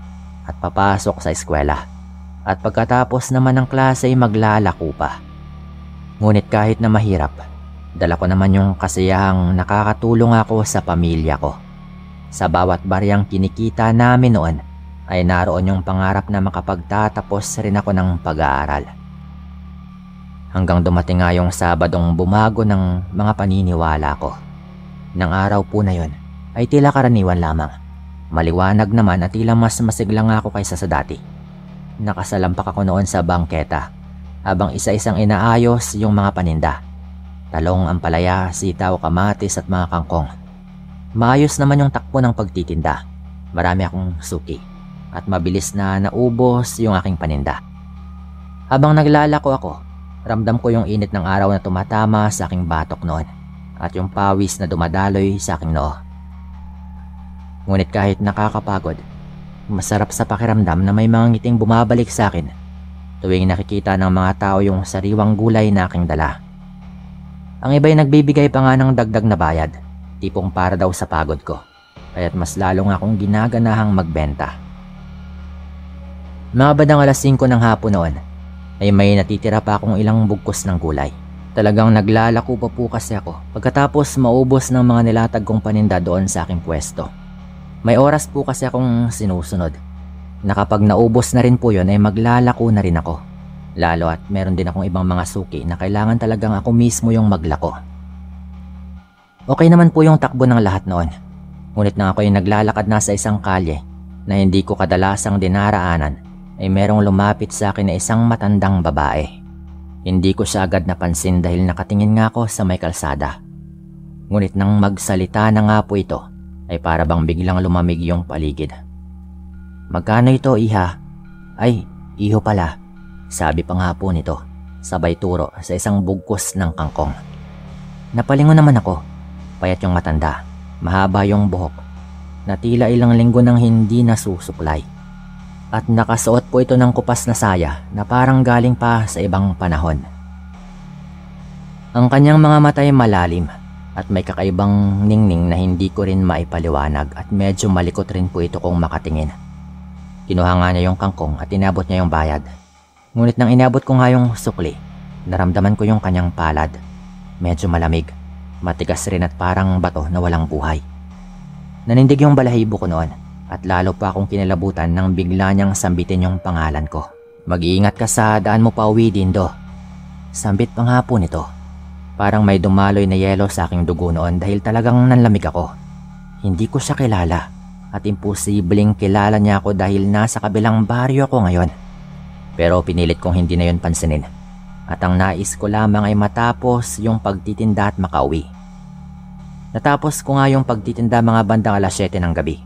at papasok sa eskwela. At pagkatapos naman ng klase ay maglalako pa. Ngunit kahit na mahirap, dala ko naman yung kasiyahang nakakatulong ako sa pamilya ko. Sa bawat baryang kinikita namin noon ay naroon yung pangarap na makapagtatapos rin ako ng pag-aaral. Hanggang dumating nga yung Sabadong bumago ng mga paniniwala ko. Nang araw po na yon ay tila karaniwan lamang. Maliwanag naman at tila mas masiglang ako kaysa sa dati. Nakasalampak ako noon sa bangketa habang isa-isang inaayos yung mga paninda. Talong, ampalaya, sitaw, kamatis at mga kangkong. Maayos naman yung takbo ng pagtitinda. Marami akong suki at mabilis na naubos yung aking paninda. Habang naglalako ako, ramdam ko yung init ng araw na tumatama sa aking batok noon at yung pawis na dumadaloy sa aking noo. Ngunit kahit nakakapagod, masarap sa pakiramdam na may mga ngiting bumabalik sa akin tuwing nakikita ng mga tao yung sariwang gulay na aking dala. Ang iba'y nagbibigay pa nga ng dagdag na bayad, tipong para daw sa pagod ko, kaya't mas lalo nga akong ginaganahang magbenta. Mga bandang 5:00 ng hapon noon, ay may natitira pa akong ilang bugkos ng gulay. Talagang naglalako pa po kasi ako pagkatapos maubos ng mga nilatag kong paninda doon sa aking pwesto. May oras po kasi akong sinusunod na kapag naubos na rin po yun ay maglalako na rin ako. Lalo at meron din akong ibang mga suki na kailangan talagang ako mismo yung maglako. Okay naman po yung takbo ng lahat noon. Ngunit nang ako ay naglalakad na sa isang kalye na hindi ko kadalasang dinaraanan, ay merong lumapit sa akin na isang matandang babae. Hindi ko siya agad napansin dahil nakatingin nga ako sa may kalsada. Ngunit nang magsalita na nga po ito, ay para bang biglang lumamig yung paligid. "Magkano ito, iha?" "Ay, iho pala," sabi pa nga po nito, sabay turo sa isang bugkos ng kangkong. Napalingon naman ako. Payat yung matanda, mahaba yung buhok, na tila ilang linggo nang hindi nasusuklay. At nakasuot po ito ng kupas na saya na parang galing pa sa ibang panahon. Ang kanyang mga mata ay malalim at may kakaibang ningning na hindi ko rin maipaliwanag at medyo malikot rin po ito kung makatingin. Kinuha nga niya yung kangkong at inabot niya yung bayad. Ngunit nang inabot ko nga yung sukli, naramdaman ko yung kanyang palad. Medyo malamig, matigas rin at parang bato na walang buhay. Nanindig yung balahibo ko noon at lalo pa akong kinilabutan nang bigla niyang sambitin yung pangalan ko. "Mag-iingat ka sa daan mo pa uwi, Dindo." Sambit pa nga po nito. Parang may dumaloy na yelo sa aking dugo noon dahil talagang nanlamig ako. Hindi ko siya kilala at imposibleng kilala niya ako dahil nasa kabilang baryo ako ngayon. Pero pinilit kong hindi na yun pansinin at ang nais ko lamang ay matapos yung pagtitinda at makauwi. Natapos ko nga yung pagtitinda mga bandang 7:00 ng gabi.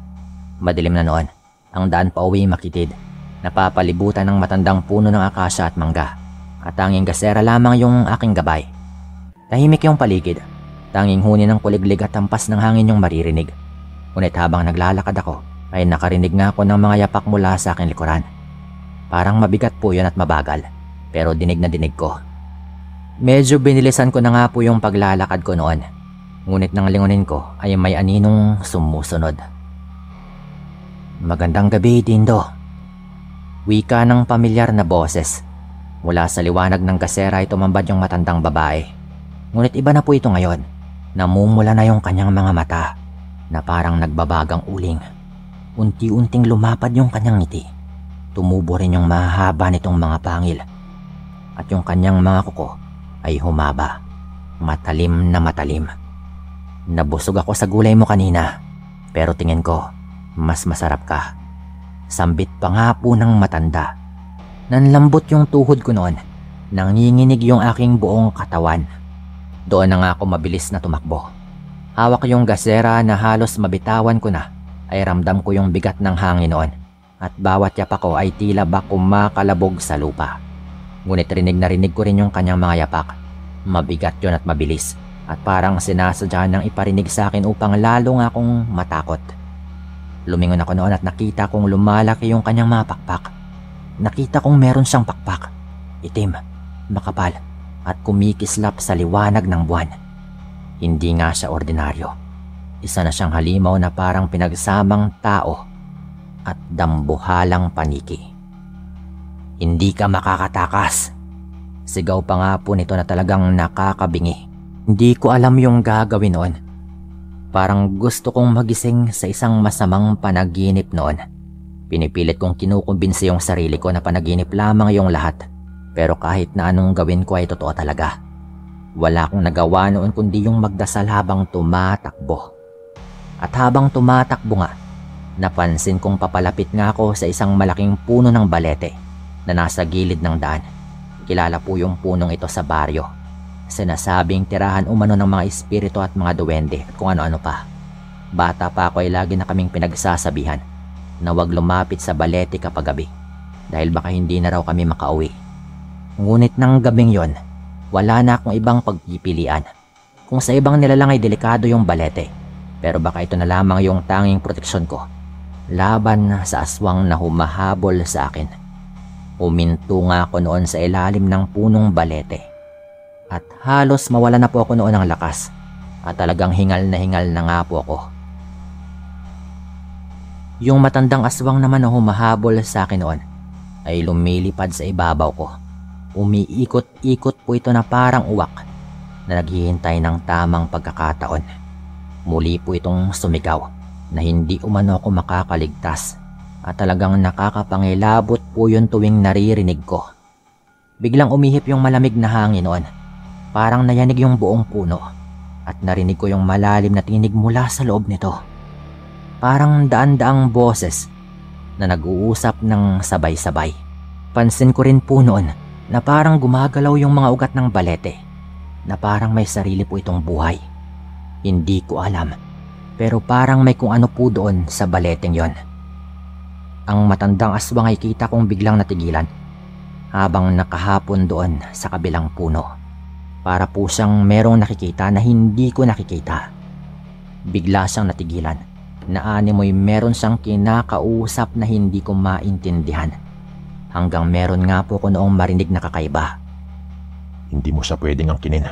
Madilim na noon, ang daan pa uwi makitid, napapalibutan ng matandang puno ng akasya at mangga, at tanging gasera lamang yung aking gabay. Tahimik yung paligid, tanging huni ng kuliglig at tampas ng hangin yung maririnig. Ngunit habang naglalakad ako, ay nakarinig nga ako ng mga yapak mula sa aking likuran. Parang mabigat po yun at mabagal, pero dinig na dinig ko. Medyo binilisan ko na nga po yung paglalakad ko noon, ngunit nang lingunin ko ay may aninong sumusunod. "Magandang gabi, Dindo." Wika ng pamilyar na boses. Mula sa liwanag ng gasera ay tumambad yung matandang babae. Ngunit iba na po ito ngayon. Namumula na yung kanyang mga mata na parang nagbabagang uling. Unti-unting lumapad yung kanyang ngiti. Tumubo rin yung mahaba nitong mga pangil. At yung kanyang mga kuko ay humaba. Matalim na matalim. "Nabusog ako sa gulay mo kanina, pero tingin ko mas masarap ka." Sambit pa nga po ng matanda. Nanlambot yung tuhod ko noon. Nanginginig yung aking buong katawan. Doon na nga ako mabilis na tumakbo. Hawak yung gasera na halos mabitawan ko na, ay ramdam ko yung bigat ng hangin noon. At bawat yapak ko ay tila ba kumakalabog sa lupa. Ngunit rinig na rinig ko rin yung kanyang mga yapak. Mabigat yun at mabilis. At parang sinasadya nang iparinig sa akin upang lalo nga akong matakot. Lumingon ako noon at nakita kong lumalaki yung kanyang mga pakpak. Nakita kong meron siyang pakpak. Itim, makapal, at kumikislap sa liwanag ng buwan. Hindi nga siya ordinaryo. Isa na siyang halimaw na parang pinagsamang tao at dambuhalang paniki. "Hindi ka makakatakas." Sigaw pa nga po nito na talagang nakakabingi. Hindi ko alam yung gagawin noon. Parang gusto kong magising sa isang masamang panaginip noon. Pinipilit kong kinukumbinsi yung sarili ko na panaginip lamang yung lahat. Pero kahit na anong gawin ko ay totoo talaga. Wala akong nagawa noon kundi yung magdasal habang tumatakbo. At habang tumatakbo nga, napansin kong papalapit nga ako sa isang malaking puno ng balete na nasa gilid ng daan. Kilala po yung punong ito sa baryo. Sinasabing tirahan umano ng mga espiritu at mga duwende at kung ano-ano pa. Bata pa ako ay lagi na kaming pinagsasabihan na huwag lumapit sa balete kapag gabi dahil baka hindi na raw kami makauwi. Ngunit ng gabing yon, wala na akong ibang pagpipilian. Kung sa ibang nilalang ay delikado yung balete, pero baka ito na lamang yung tanging proteksyon ko laban sa aswang na humahabol sa akin. Huminto nga ako noon sa ilalim ng punong balete. At halos mawala na po ako noon ng lakas at talagang hingal na nga po ako. Yung matandang aswang naman na humahabol sa akin noon ay lumilipad sa ibabaw ko. Umiikot-ikot po ito na parang uwak na naghihintay ng tamang pagkakataon. Muli po itong sumigaw na hindi umano ako makakaligtas at talagang nakakapangilabot po yun tuwing naririnig ko. Biglang umihip yung malamig na hangin noon. Parang nayanig yung buong puno at narinig ko yung malalim na tinig mula sa loob nito. Parang daan-daang boses na nag-uusap ng sabay-sabay. Pansin ko rin po noon na parang gumagalaw yung mga ugat ng balete, na parang may sarili po itong buhay. Hindi ko alam, pero parang may kung ano po doon sa baleteng yon. Ang matandang aswang ay kita kong biglang natigilan habang nakahapon doon sa kabilang puno. Para po siyang merong nakikita na hindi ko nakikita. Bigla siyang natigilan na animoy meron siyang kinakausap na hindi ko maintindihan. Hanggang meron nga po ko noong marinig na kakaiba. Hindi mo siya pwedeng angkinin.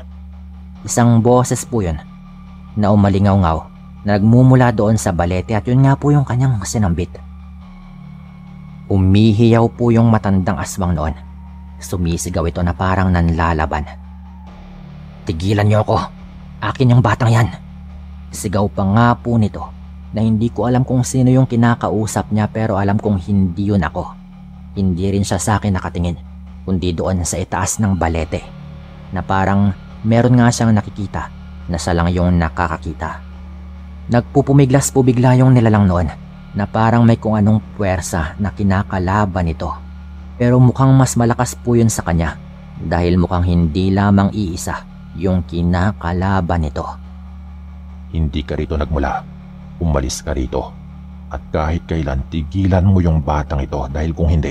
Isang boses po yun na umalingaw-ngaw na nagmumula doon sa balete at yun nga po yung kanyang sinambit. Umihiyaw po yung matandang aswang noon. Sumisigaw ito na parang nanlalaban. Tigilan niyo ako! Akin yung batang yan! Sigaw pa nga po nito na hindi ko alam kung sino yung kinakausap niya pero alam kong hindi yun ako. Hindi rin siya sa akin nakatingin, kundi doon sa itaas ng balete na parang meron nga siyang nakikita na siya lang yung nakakakita. Nagpupumiglas po bigla yung nilalang noon na parang may kung anong puwersa na kinakalaban nito. Pero mukhang mas malakas po yun sa kanya dahil mukhang hindi lamang iisa yung kinakalaban nito. Hindi ka rito nagmula. Umalis ka rito. At kahit kailan, tigilan mo yung batang ito dahil kung hindi,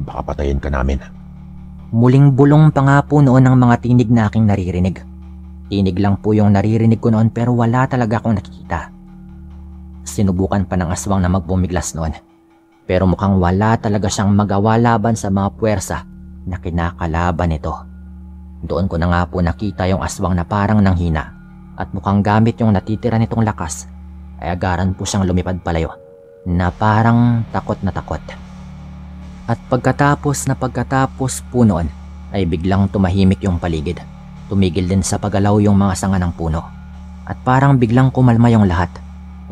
baka patayin ka namin. Muling bulong pa nga po noon ang mga tinig na aking naririnig. Tinig lang po yung naririnig ko noon pero wala talaga akong nakikita. Sinubukan pa ng aswang na magpumiglas noon. Pero mukhang wala talaga siyang magawa laban sa mga puwersa na kinakalaban nito. Doon ko na nga po nakita yung aswang na parang nanghina at mukhang gamit yung natitira nitong lakas ay agaran po siyang lumipad palayo na parang takot na takot. At pagkatapos po noon ay biglang tumahimik yung paligid. Tumigil din sa paggalaw yung mga sanga ng puno at parang biglang kumalma yung lahat.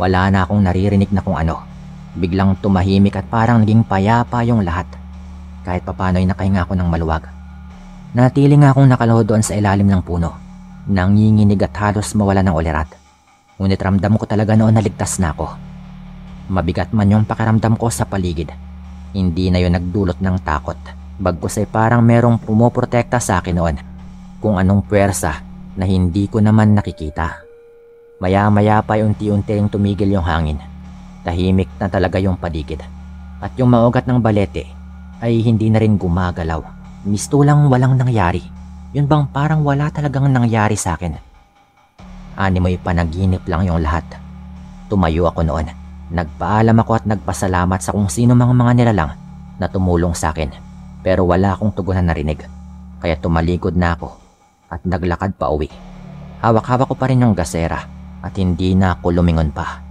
Wala na akong naririnig na kung ano. Biglang tumahimik at parang naging payapa yung lahat. Kahit papano'y nakahinga ako ng maluwag. Natili nga akong nakaluhod doon sa ilalim ng puno. Nanginginig at halos mawala ng ulirat. Ngunit ramdam ko talaga noon na ligtas na ako. Mabigat man yung pakiramdam ko sa paligid. Hindi na yun nagdulot ng takot. Bagkus ay parang merong pumoprotekta sa akin noon. Kung anong puwersa na hindi ko naman nakikita. Maya-maya pa unti-unti ring tumigil yung hangin. Tahimik na talaga yung paligid. At yung mga ugat ng balete ay hindi na rin gumagalaw. Mistulang walang nangyari. Yun bang parang wala talagang nangyari sa akin. Animoy panaginip lang yung lahat. Tumayo ako noon. Nagpaalam ako at nagpasalamat sa kung sino mga nilalang na tumulong sa akin. Pero wala akong tugunan na rinig. Kaya tumalikod na ako at naglakad pa uwi. Hawak-hawak ko pa rin yung gasera at hindi na ako lumingon pa.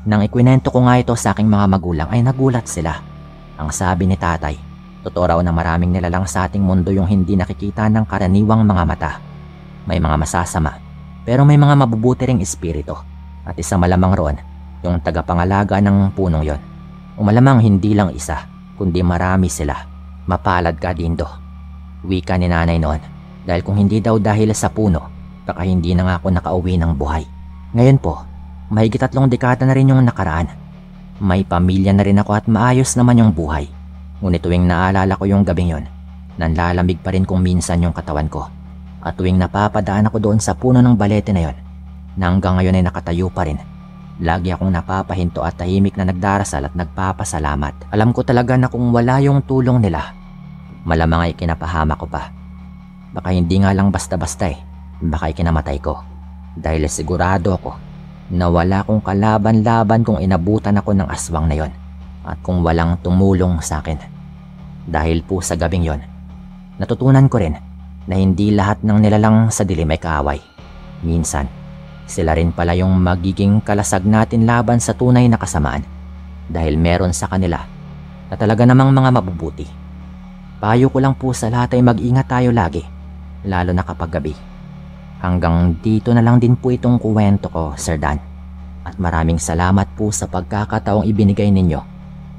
Nang ikwinento ko nga ito sa aking mga magulang ay nagulat sila. Ang sabi ni tatay, totoo raw na maraming nilalang sa ating mundo yung hindi nakikita ng karaniwang mga mata. May mga masasama, pero may mga mabubuti ring espiritu. At isa malamang roon, yung tagapangalaga ng punong yon. Malamang hindi lang isa, kundi marami sila. Mapalad ka, Dindo. Wika ni nanay noon, dahil kung hindi daw dahil sa puno, baka hindi na nga ako nakauwi ng buhay. Ngayon po, mahigit 3 dekada na rin yung nakaraan. May pamilya na rin ako at maayos naman yung buhay. Ngunit tuwing naalala ko yung gabing yon, nanlalamig pa rin kung minsan yung katawan ko. At tuwing napapadaan ako doon sa puno ng balete na yon, na hanggang ngayon ay nakatayo pa rin, lagi akong napapahinto at tahimik na nagdarasal at nagpapasalamat. Alam ko talaga na kung wala yung tulong nila, malamang ay kinapahama ko pa. Baka hindi nga lang basta-basta baka ikinamatay ko. Dahil sigurado ako na wala akong kalaban-laban kung inabutan ako ng aswang na yon at kung walang tumulong sa akin. Dahil po sa gabing yon, natutunan ko rin na hindi lahat ng nilalang sa dilim ay kaaway. Minsan, sila rin pala yung magiging kalasag natin laban sa tunay na kasamaan dahil meron sa kanila na talaga namang mga mabubuti. Payo ko lang po sa lahat ay mag-ingat tayo lagi, lalo na kapag gabi. Hanggang dito na lang din po itong kuwento ko, Sir Dan. At maraming salamat po sa pagkakataong ibinigay ninyo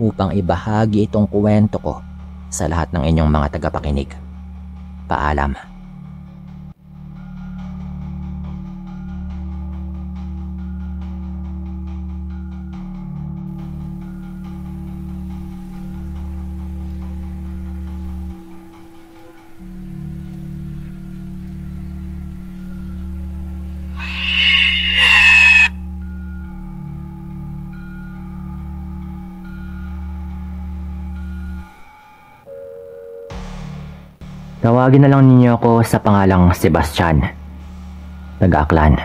upang ibahagi itong kuwento ko sa lahat ng inyong mga tagapakinig. Paalam. Tawagin na lang ninyo ako sa pangalang Sebastian, taga-Aklan.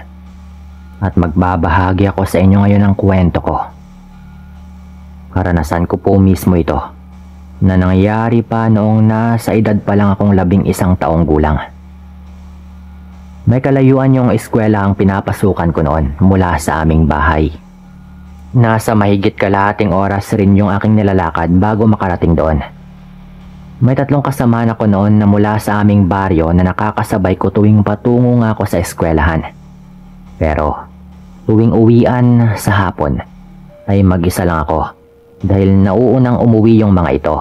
At magbabahagi ako sa inyo ngayon ng kwento ko. Karanasan ko po mismo ito na nangyari pa noong nasa edad pa lang akong 11 taong gulang. May kalayuan yung eskwela ang pinapasukan ko noon mula sa aming bahay. Nasa mahigit kalahating oras rin yung aking nilalakad bago makarating doon. May 3 kasamahan ako noon na mula sa aming baryo na nakakasabay ko tuwing patungo nga ako sa eskwelahan. Pero tuwing uwian sa hapon ay mag-isa lang ako dahil nauunang umuwi yung mga ito.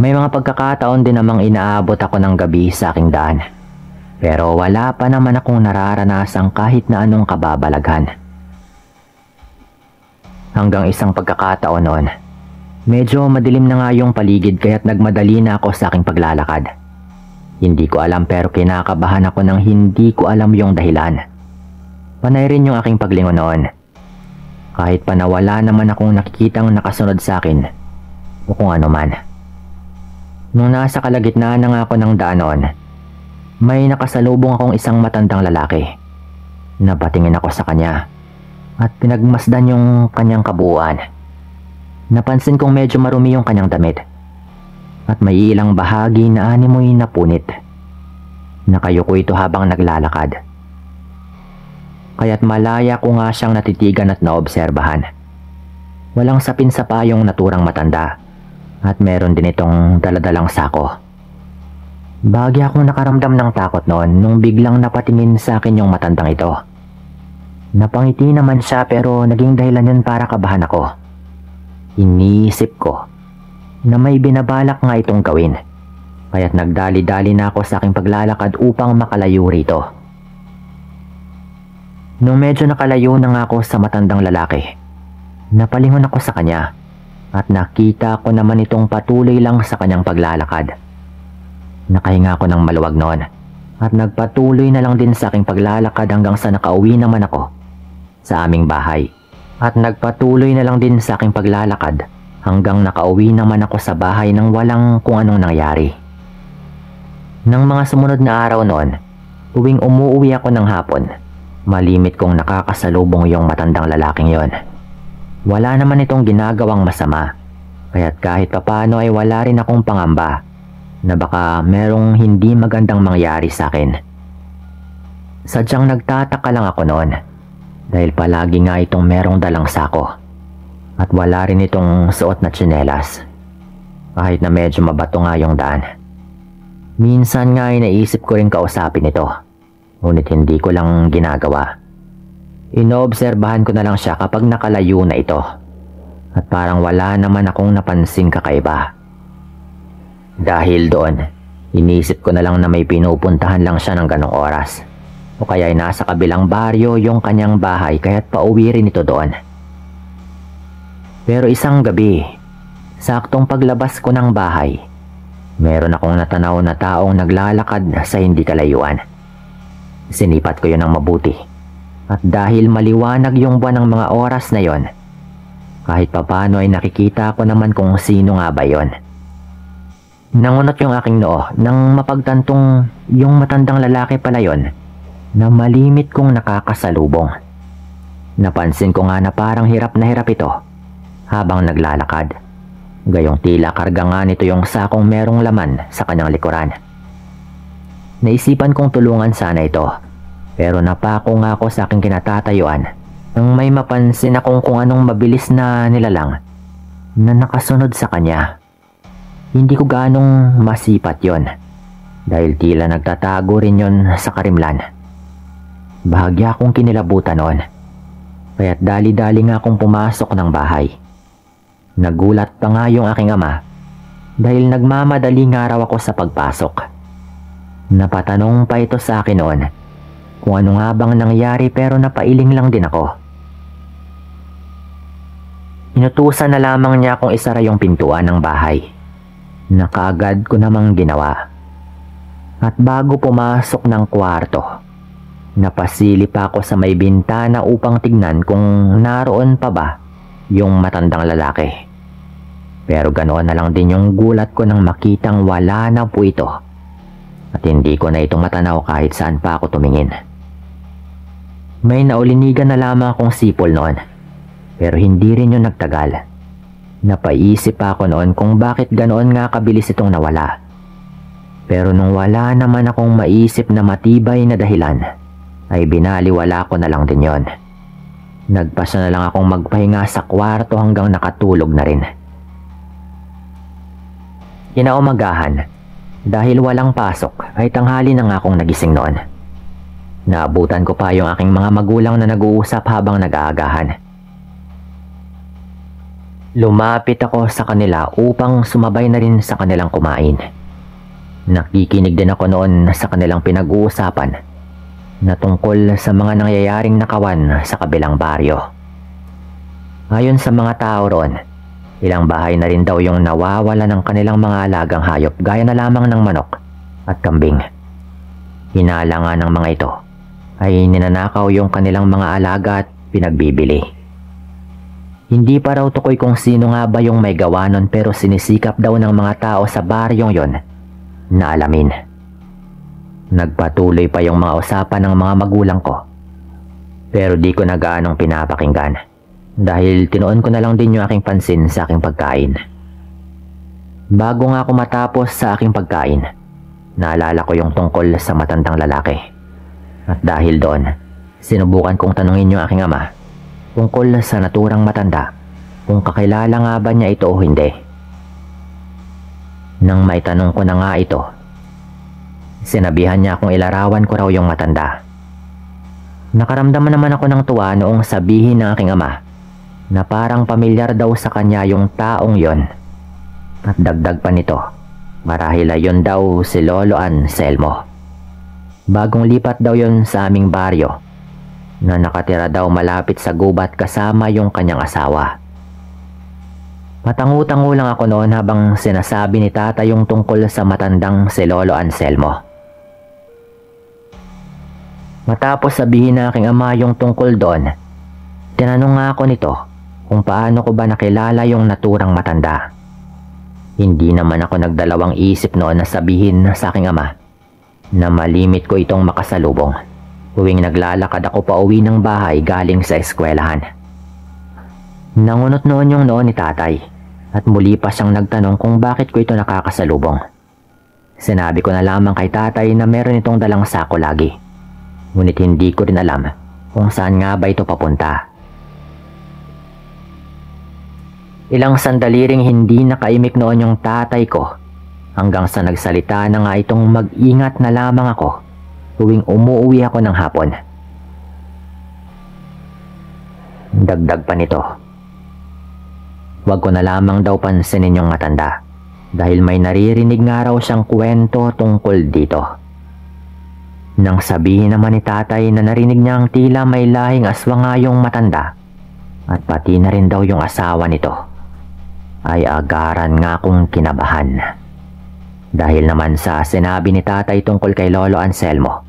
May mga pagkakataon din namang inaabot ako ng gabi sa aking daan. Pero wala pa naman akong nararanasang kahit na anong kababalaghan. Hanggang isang pagkakataon noon, medyo madilim na nga yung paligid kaya't nagmadali na ako sa aking paglalakad. Hindi ko alam pero kinakabahan ako nang hindi ko alam yung dahilan. Panay rin yung aking paglingon noon. Kahit pa na wala naman akong nakikitang nakasunod sa akin o kung ano man. Nung nasa kalagitnaan na nga ako ng daan noon, may nakasalubong akong isang matandang lalaki. Napatingin ako sa kanya at pinagmasdan yung kanyang kabuuan. Napansin kong medyo marumi yung kanyang damit at may ilang bahagi na animoy napunit. Nakayuko ito habang naglalakad. Kaya't malaya ko nga siyang natitigan at naobserbahan. Walang sapin sa payong naturang matanda at meron din itong daladalang sako. Bahagi akong nakaramdam ng takot noon nung biglang napatingin sa akin yung matandang ito. Napangiti naman siya pero naging dahilan yun para kabahan ako. Iniisip ko na may binabalak nga itong gawin. Kaya't nagdali-dali na ako sa aking paglalakad upang makalayo rito. Nung medyo nakalayo na nga ako sa matandang lalaki, napalingon ako sa kanya at nakita ko naman itong patuloy lang sa kanyang paglalakad. Nakahinga ako ng maluwag noon at nagpatuloy na lang din sa aking paglalakad hanggang sa nakauwi naman ako sa aming bahay. At nagpatuloy na lang din sa aking paglalakad hanggang nakauwi naman ako sa bahay nang walang kung anong nangyari. Nang mga sumunod na araw noon, tuwing umuwi ako ng hapon, malimit kong nakakasalubong yung matandang lalaking yon. Wala naman itong ginagawang masama, kaya't kahit papano ay wala rin akong pangamba na baka merong hindi magandang mangyari sa akin. Sadyang nagtataka lang ako noon dahil palagi nga itong merong dalang sako at wala rin itong suot na tsinelas kahit na medyo mabato nga yung daan. Minsan nga ay naisip ko rin kausapin ito, ngunit hindi ko lang ginagawa. Inoobserbahan ko na lang siya kapag nakalayo na ito at parang wala naman akong napansing kakaiba. Dahil doon, inisip ko na lang na may pinupuntahan lang siya ng ganong oras o kaya ay nasa kabilang baryo yung kanyang bahay kaya't pauwi rin ito doon. Pero isang gabi, saktong paglabas ko ng bahay, meron akong natanaw na taong naglalakad sa hindi kalayuan. Sinipat ko yun ng mabuti at dahil maliwanag yung buwan ng mga oras na yon, kahit papano ay nakikita ko naman kung sino nga ba yon. Nangunot yung aking noo nang mapagtantong yung matandang lalaki pala yon na malimit kong nakakasalubong. Napansin ko nga na parang hirap na hirap ito habang naglalakad. Gayong tila karga nga nito yung sakong merong laman sa kanyang likuran. Naisipan kong tulungan sana ito pero napako nga ako sa aking kinatatayuan nang may mapansin akong kung anong mabilis na nilalang na nakasunod sa kanya. Hindi ko ganong masipat yon dahil tila nagtatago rin yon sa karimlan. Bahagya akong kinilabutan noon, kaya't dali-dali nga akong pumasok ng bahay. Nagulat pa nga yung aking ama dahil nagmamadali nga raw ako sa pagpasok. Napatanong pa ito sa akin noon kung ano nga bang nangyari pero napailing lang din ako. Inutusan na lamang niya akong isara yung pintuan ng bahay na kaagad ko namang ginawa. At bago pumasok ng kwarto, napasili pa ako sa may bintana upang tignan kung naroon pa ba yung matandang lalaki. Pero ganoon na lang din yung gulat ko nang makitang wala na po ito. At hindi ko na ito matanaw kahit saan pa ako tumingin. May naulinigan na lamang akong sipol noon. Pero hindi rin yun nagtagal. Napaisip pa ako noon kung bakit ganoon nga kabilis itong nawala. Pero nung wala naman akong maisip na matibay na dahilan, ay binaliwala ko na lang din yon. Nagpasya na lang akong magpahinga sa kwarto hanggang nakatulog na rin. Kinaumagahan, dahil walang pasok ay tanghali na nga akong nagising noon. Naabutan ko pa yung aking mga magulang na nag-uusap habang nag-aagahan. Lumapit ako sa kanila upang sumabay na rin sa kanilang kumain. Nakikinig din ako noon sa kanilang pinag-uusapan na tungkol sa mga nangyayaring nakawan sa kabilang baryo. Ayon sa mga tao roon, ilang bahay na rin daw yung nawawala ng kanilang mga alagang hayop gaya na lamang ng manok at kambing. Hinala nga ng mga ito ay ninanakaw yung kanilang mga alaga at pinagbibili. Hindi pa raw tukoy kung sino nga ba yung may gawa nun, pero sinisikap daw ng mga tao sa baryong yon na alamin. Nagpatuloy pa yung mga usapan ng mga magulang ko, pero di ko na gaanong pinapakinggan dahil tinuon ko na lang din yung aking pansin sa aking pagkain. Bago nga ako matapos sa aking pagkain, naalala ko yung tungkol sa matandang lalaki. At dahil doon, sinubukan kong tanungin yung aking ama tungkol sa naturang matanda kung kakilala nga ba niya ito o hindi. Nang maitanong ko na nga ito, sinabihan niya akong ilarawan ko raw yung matanda. Nakaramdaman naman ako ng tuwa noong sabihin ng aking ama na parang pamilyar daw sa kanya yung taong yon. At dagdag pa nito, marahil ay yun daw si Lolo Anselmo. Bagong lipat daw yon sa aming baryo na nakatira daw malapit sa gubat kasama yung kanyang asawa. Matangu-tangu lang ako noon habang sinasabi ni tata yung tungkol sa matandang si Lolo Anselmo. Matapos sabihin na aking ama yung tungkol doon, tinanong nga ako nito kung paano ko ba nakilala yung naturang matanda. Hindi naman ako nagdalawang isip noon na sabihin sa aking ama na malimit ko itong makasalubong tuwing naglalakad ako pa uwi ng bahay galing sa eskwelahan. Nangunot noon yung noon ni tatay at muli pa siyang nagtanong kung bakit ko ito nakakasalubong. Sinabi ko na lamang kay tatay na meron itong dalang sako lagi, ngunit hindi ko rin alam kung saan nga ba ito papunta. Ilang sandali ring hindi nakaimik noon yung tatay ko hanggang sa nagsalita na nga itong mag-ingat na lamang ako tuwing umuwi ako ng hapon. Dagdag pa nito, wag ko na lamang daw pansinin yung matanda dahil may naririnig nga raw siyang kwento tungkol dito. Nang sabihin naman ni tatay na narinig niyang tila may lahing aswang nga yung matanda at pati na rin daw yung asawa nito, ay agaran nga akong kinabahan. Dahil naman sa sinabi ni tatay tungkol kay Lolo Anselmo,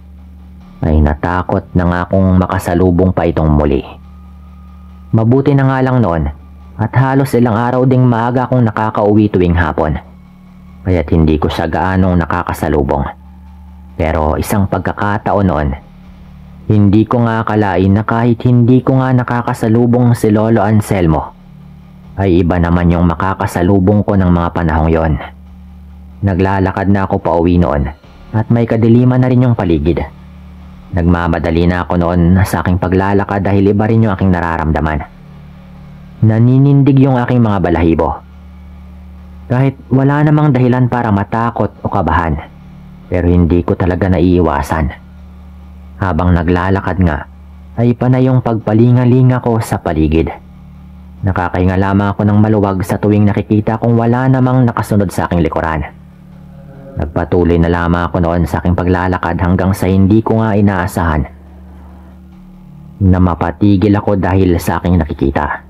ay natakot na nga akong makasalubong pa itong muli. Mabuti na nga lang noon at halos ilang araw ding maaga akong nakakauwi tuwing hapon, kaya't hindi ko siya gaanong nakakasalubong. Pero isang pagkakataon noon, hindi ko nga akalain na kahit hindi ko nga nakakasalubong si Lolo Anselmo, ay iba naman yung makakasalubong ko ng mga panahong yon. Naglalakad na ako pa uwi noon at may kadiliman na rin yung paligid. Nagmamadali na ako noon sa aking paglalakad dahil iba rin yung aking nararamdaman. Naninindig yung aking mga balahibo. Kahit wala namang dahilan para matakot o kabahan, pero hindi ko talaga naiiwasan. Habang naglalakad nga, ay panay yung pagpalingalinga ko sa paligid. Nakakahinga lamang ako ng maluwag sa tuwing nakikita kong wala namang nakasunod sa aking likuran. Nagpatuloy na lamang ako noon sa aking paglalakad hanggang sa hindi ko nga inaasahan na mapatigil ako dahil sa aking nakikita.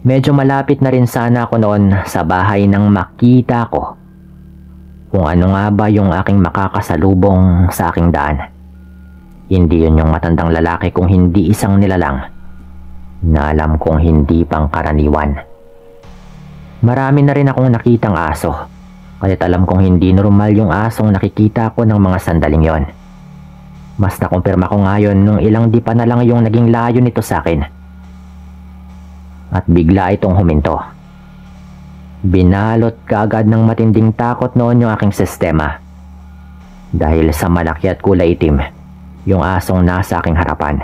Medyo malapit na rin sana ako noon sa bahay nang makita ko kung ano nga ba yung aking makakasalubong sa aking daan. Hindi yun yung matandang lalaki kung hindi isang nilalang na alam kong hindi pangkaraniwan. Marami na rin akong nakitang aso, kaya't alam kong hindi normal yung asong nakikita ko ng mga sandaling yon. Mas nakumpirma ko ngayon nung ilang di pa na lang yung naging layo nito sa akin. At bigla itong huminto. Binalot kaagad ng matinding takot noon yung aking sistema. Dahil sa malaki at kulay itim, yung asong nasa aking harapan.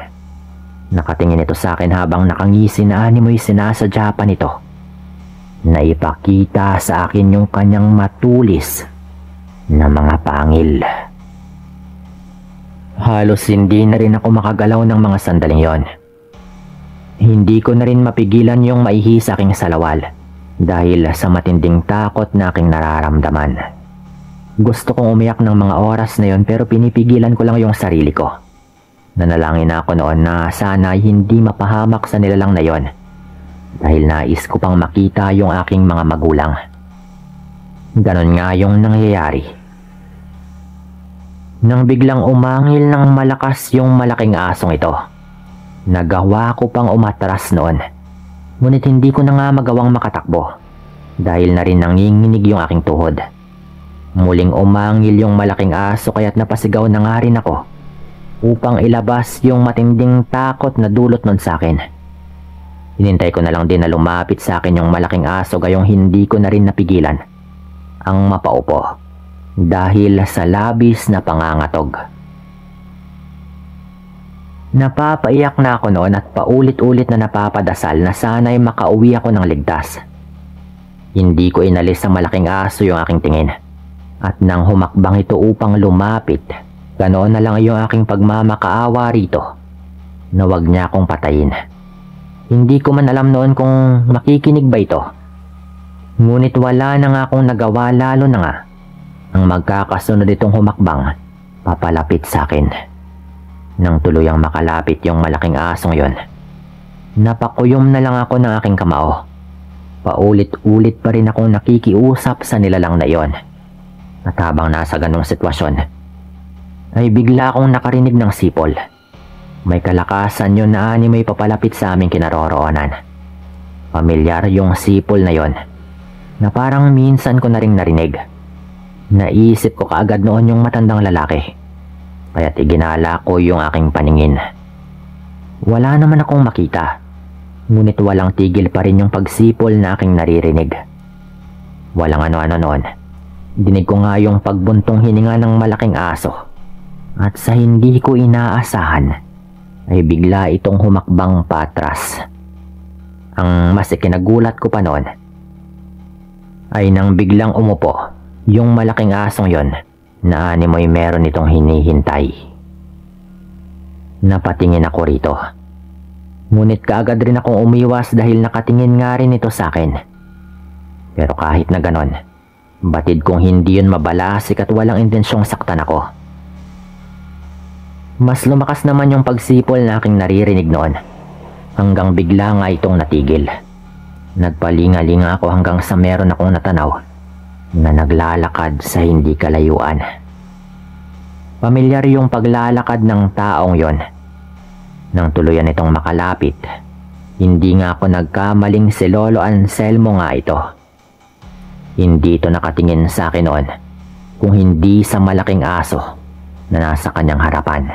Nakatingin ito sa akin habang nakangisi na animoy sinasadya pa nito. Naipakita sa akin yung kanyang matulis na mga pangil. Halos hindi na rin ako makagalaw ng mga sandaling yon. Hindi ko na rin mapigilan yung maihi sa aking salawal dahil sa matinding takot na aking nararamdaman. Gusto kong umiyak ng mga oras na yon pero pinipigilan ko lang yung sarili ko. Nanalangin ako noon na sana hindi mapahamak sa nilalang na yon dahil nais ko pang makita yung aking mga magulang. Ganon nga yung nangyayari. Nang biglang umangil ng malakas yung malaking asong ito, nagawa ko pang umatras noon. Ngunit hindi ko na nga magawang makatakbo dahil na rin nanginginig yung aking tuhod. Muling umangil yung malaking aso kaya't napasigaw na nga rin ako upang ilabas yung matinding takot na dulot nun sa akin. Hinintay ko na lang din na lumapit sa akin yung malaking aso gayong hindi ko na rin napigilan ang mapaupo dahil sa labis na pangangatog. Napapaiyak na ako noon at paulit-ulit na napapadasal na sana'y makauwi ako ng ligtas. Hindi ko inalis ang malaking aso yung aking tingin. At nang humakbang ito upang lumapit, ganoon na lang yung aking pagmamakaawa rito na wag niya akong patayin. Hindi ko man alam noon kung makikinig ba ito. Ngunit wala na nga akong nagawa lalo na nga ang magkakasunod itong humakbang papalapit sa akin. Nang tuluyang makalapit yung malaking asong yon, napakuyom na lang ako ng aking kamao. Paulit-ulit pa rin akong nakikiusap sa nilalang na yon. At habang nasa ganong sitwasyon, ay bigla akong nakarinig ng sipol. May kalakasan yun na animoy papalapit sa aming kinaroroonan. Pamilyar yung sipol na yon, na parang minsan ko na ring narinig. Naisip ko kaagad noon yung matandang lalaki, kaya't iginala ko yung aking paningin. Wala naman akong makita, ngunit walang tigil pa rin yung pagsipol na aking naririnig. Walang ano-ano noon. Dinig ko nga yung pagbuntong hininga ng malaking aso at sa hindi ko inaasahan ay bigla itong humakbang patras. Ang mas ikinagulat ko pa noon ay nang biglang umupo yung malaking asong yon na animoy meron itong hinihintay. Napatingin ako rito. Ngunit kaagad rin akong umiwas dahil nakatingin nga rin ito sa akin. Pero kahit na ganon, batid kong hindi yun mabalasik at walang intensyong saktan ako. Mas lumakas naman yung pagsipol na aking naririnig noon hanggang bigla nga itong natigil. Nagpalinga-linga ako hanggang sa meron akong natanaw na naglalakad sa hindi kalayuan. Pamilyar yung paglalakad ng taong yon. Nang tuluyan itong makalapit, hindi nga ako nagkamaling si Lolo Anselmo nga ito. Hindi ito nakatingin sa akin noon kung hindi sa malaking aso na nasa kanyang harapan.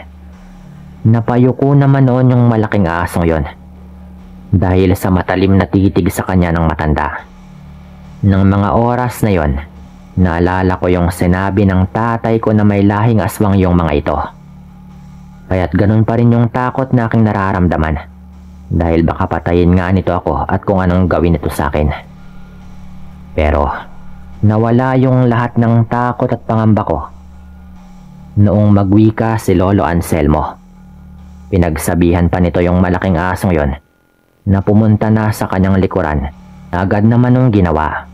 Napayuko naman noon yung malaking asong yon dahil sa matalim na titig sa kanya ng matanda. Nang mga oras na yon, naalala ko yung sinabi ng tatay ko na may lahing aswang yung mga ito. Kaya't ganun pa rin yung takot na aking nararamdaman dahil baka patayin nga nito ako at kung anong gawin nito sa akin. Pero nawala yung lahat ng takot at pangamba ko noong magwika si Lolo Anselmo. Pinagsabihan pa nito yung malaking asong yon na pumunta na sa kanyang likuran. Agad naman nung ginawa.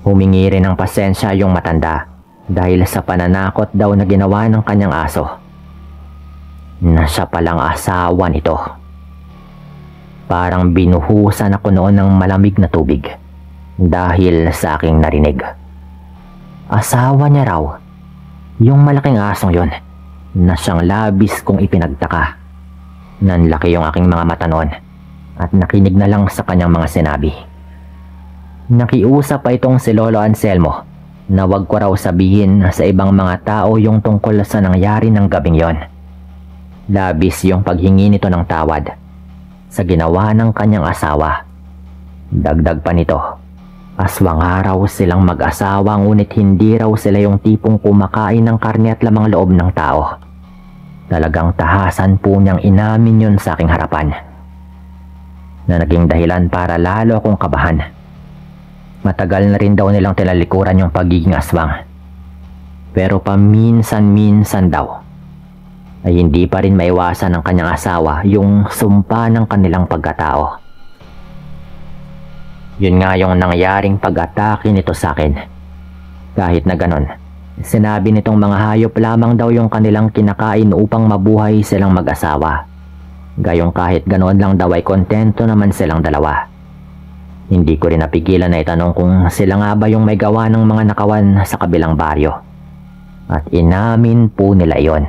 Humingi rin ng pasensya yung matanda dahil sa pananakot daw na ginawa ng kanyang aso na siya palang asawa nito. Parang binuhusan ako noon ng malamig na tubig dahil sa aking narinig. Asawa niya raw yung malaking asong yon na siyang labis kong ipinagtaka. Nanlaki yung aking mga mata noon at nakinig na lang sa kanyang mga sinabi. Nakiusap pa itong si Lolo Anselmo na wag ko raw sabihin sa ibang mga tao yung tungkol sa nangyari ng gabing yon. Labis yung paghingi nito ng tawad sa ginawa ng kanyang asawa. Dagdag pa nito, aswang araw silang mag-asawa ngunit hindi raw sila yung tipong kumakain ng karne at lamang loob ng tao. Talagang tahasan po niyang inamin yun sa aking harapan, na naging dahilan para lalo akong kabahan. Matagal na rin daw nilang tinalikuran yung pagiging aswang. Pero paminsan-minsan daw ay hindi pa rin maiwasan ng kanyang asawa yung sumpa ng kanilang pagkatao. Yun nga yung nangyaring pag-atake nito sa akin. Kahit na ganon, sinabi nitong mga hayop lamang daw yung kanilang kinakain upang mabuhay silang mag-asawa. Gayong kahit ganon lang daw ay kontento naman silang dalawa. Hindi ko rin napigilan na itanong kung sila nga ba yung may gawa ng mga nakawan sa kabilang baryo. At inamin po nila iyon.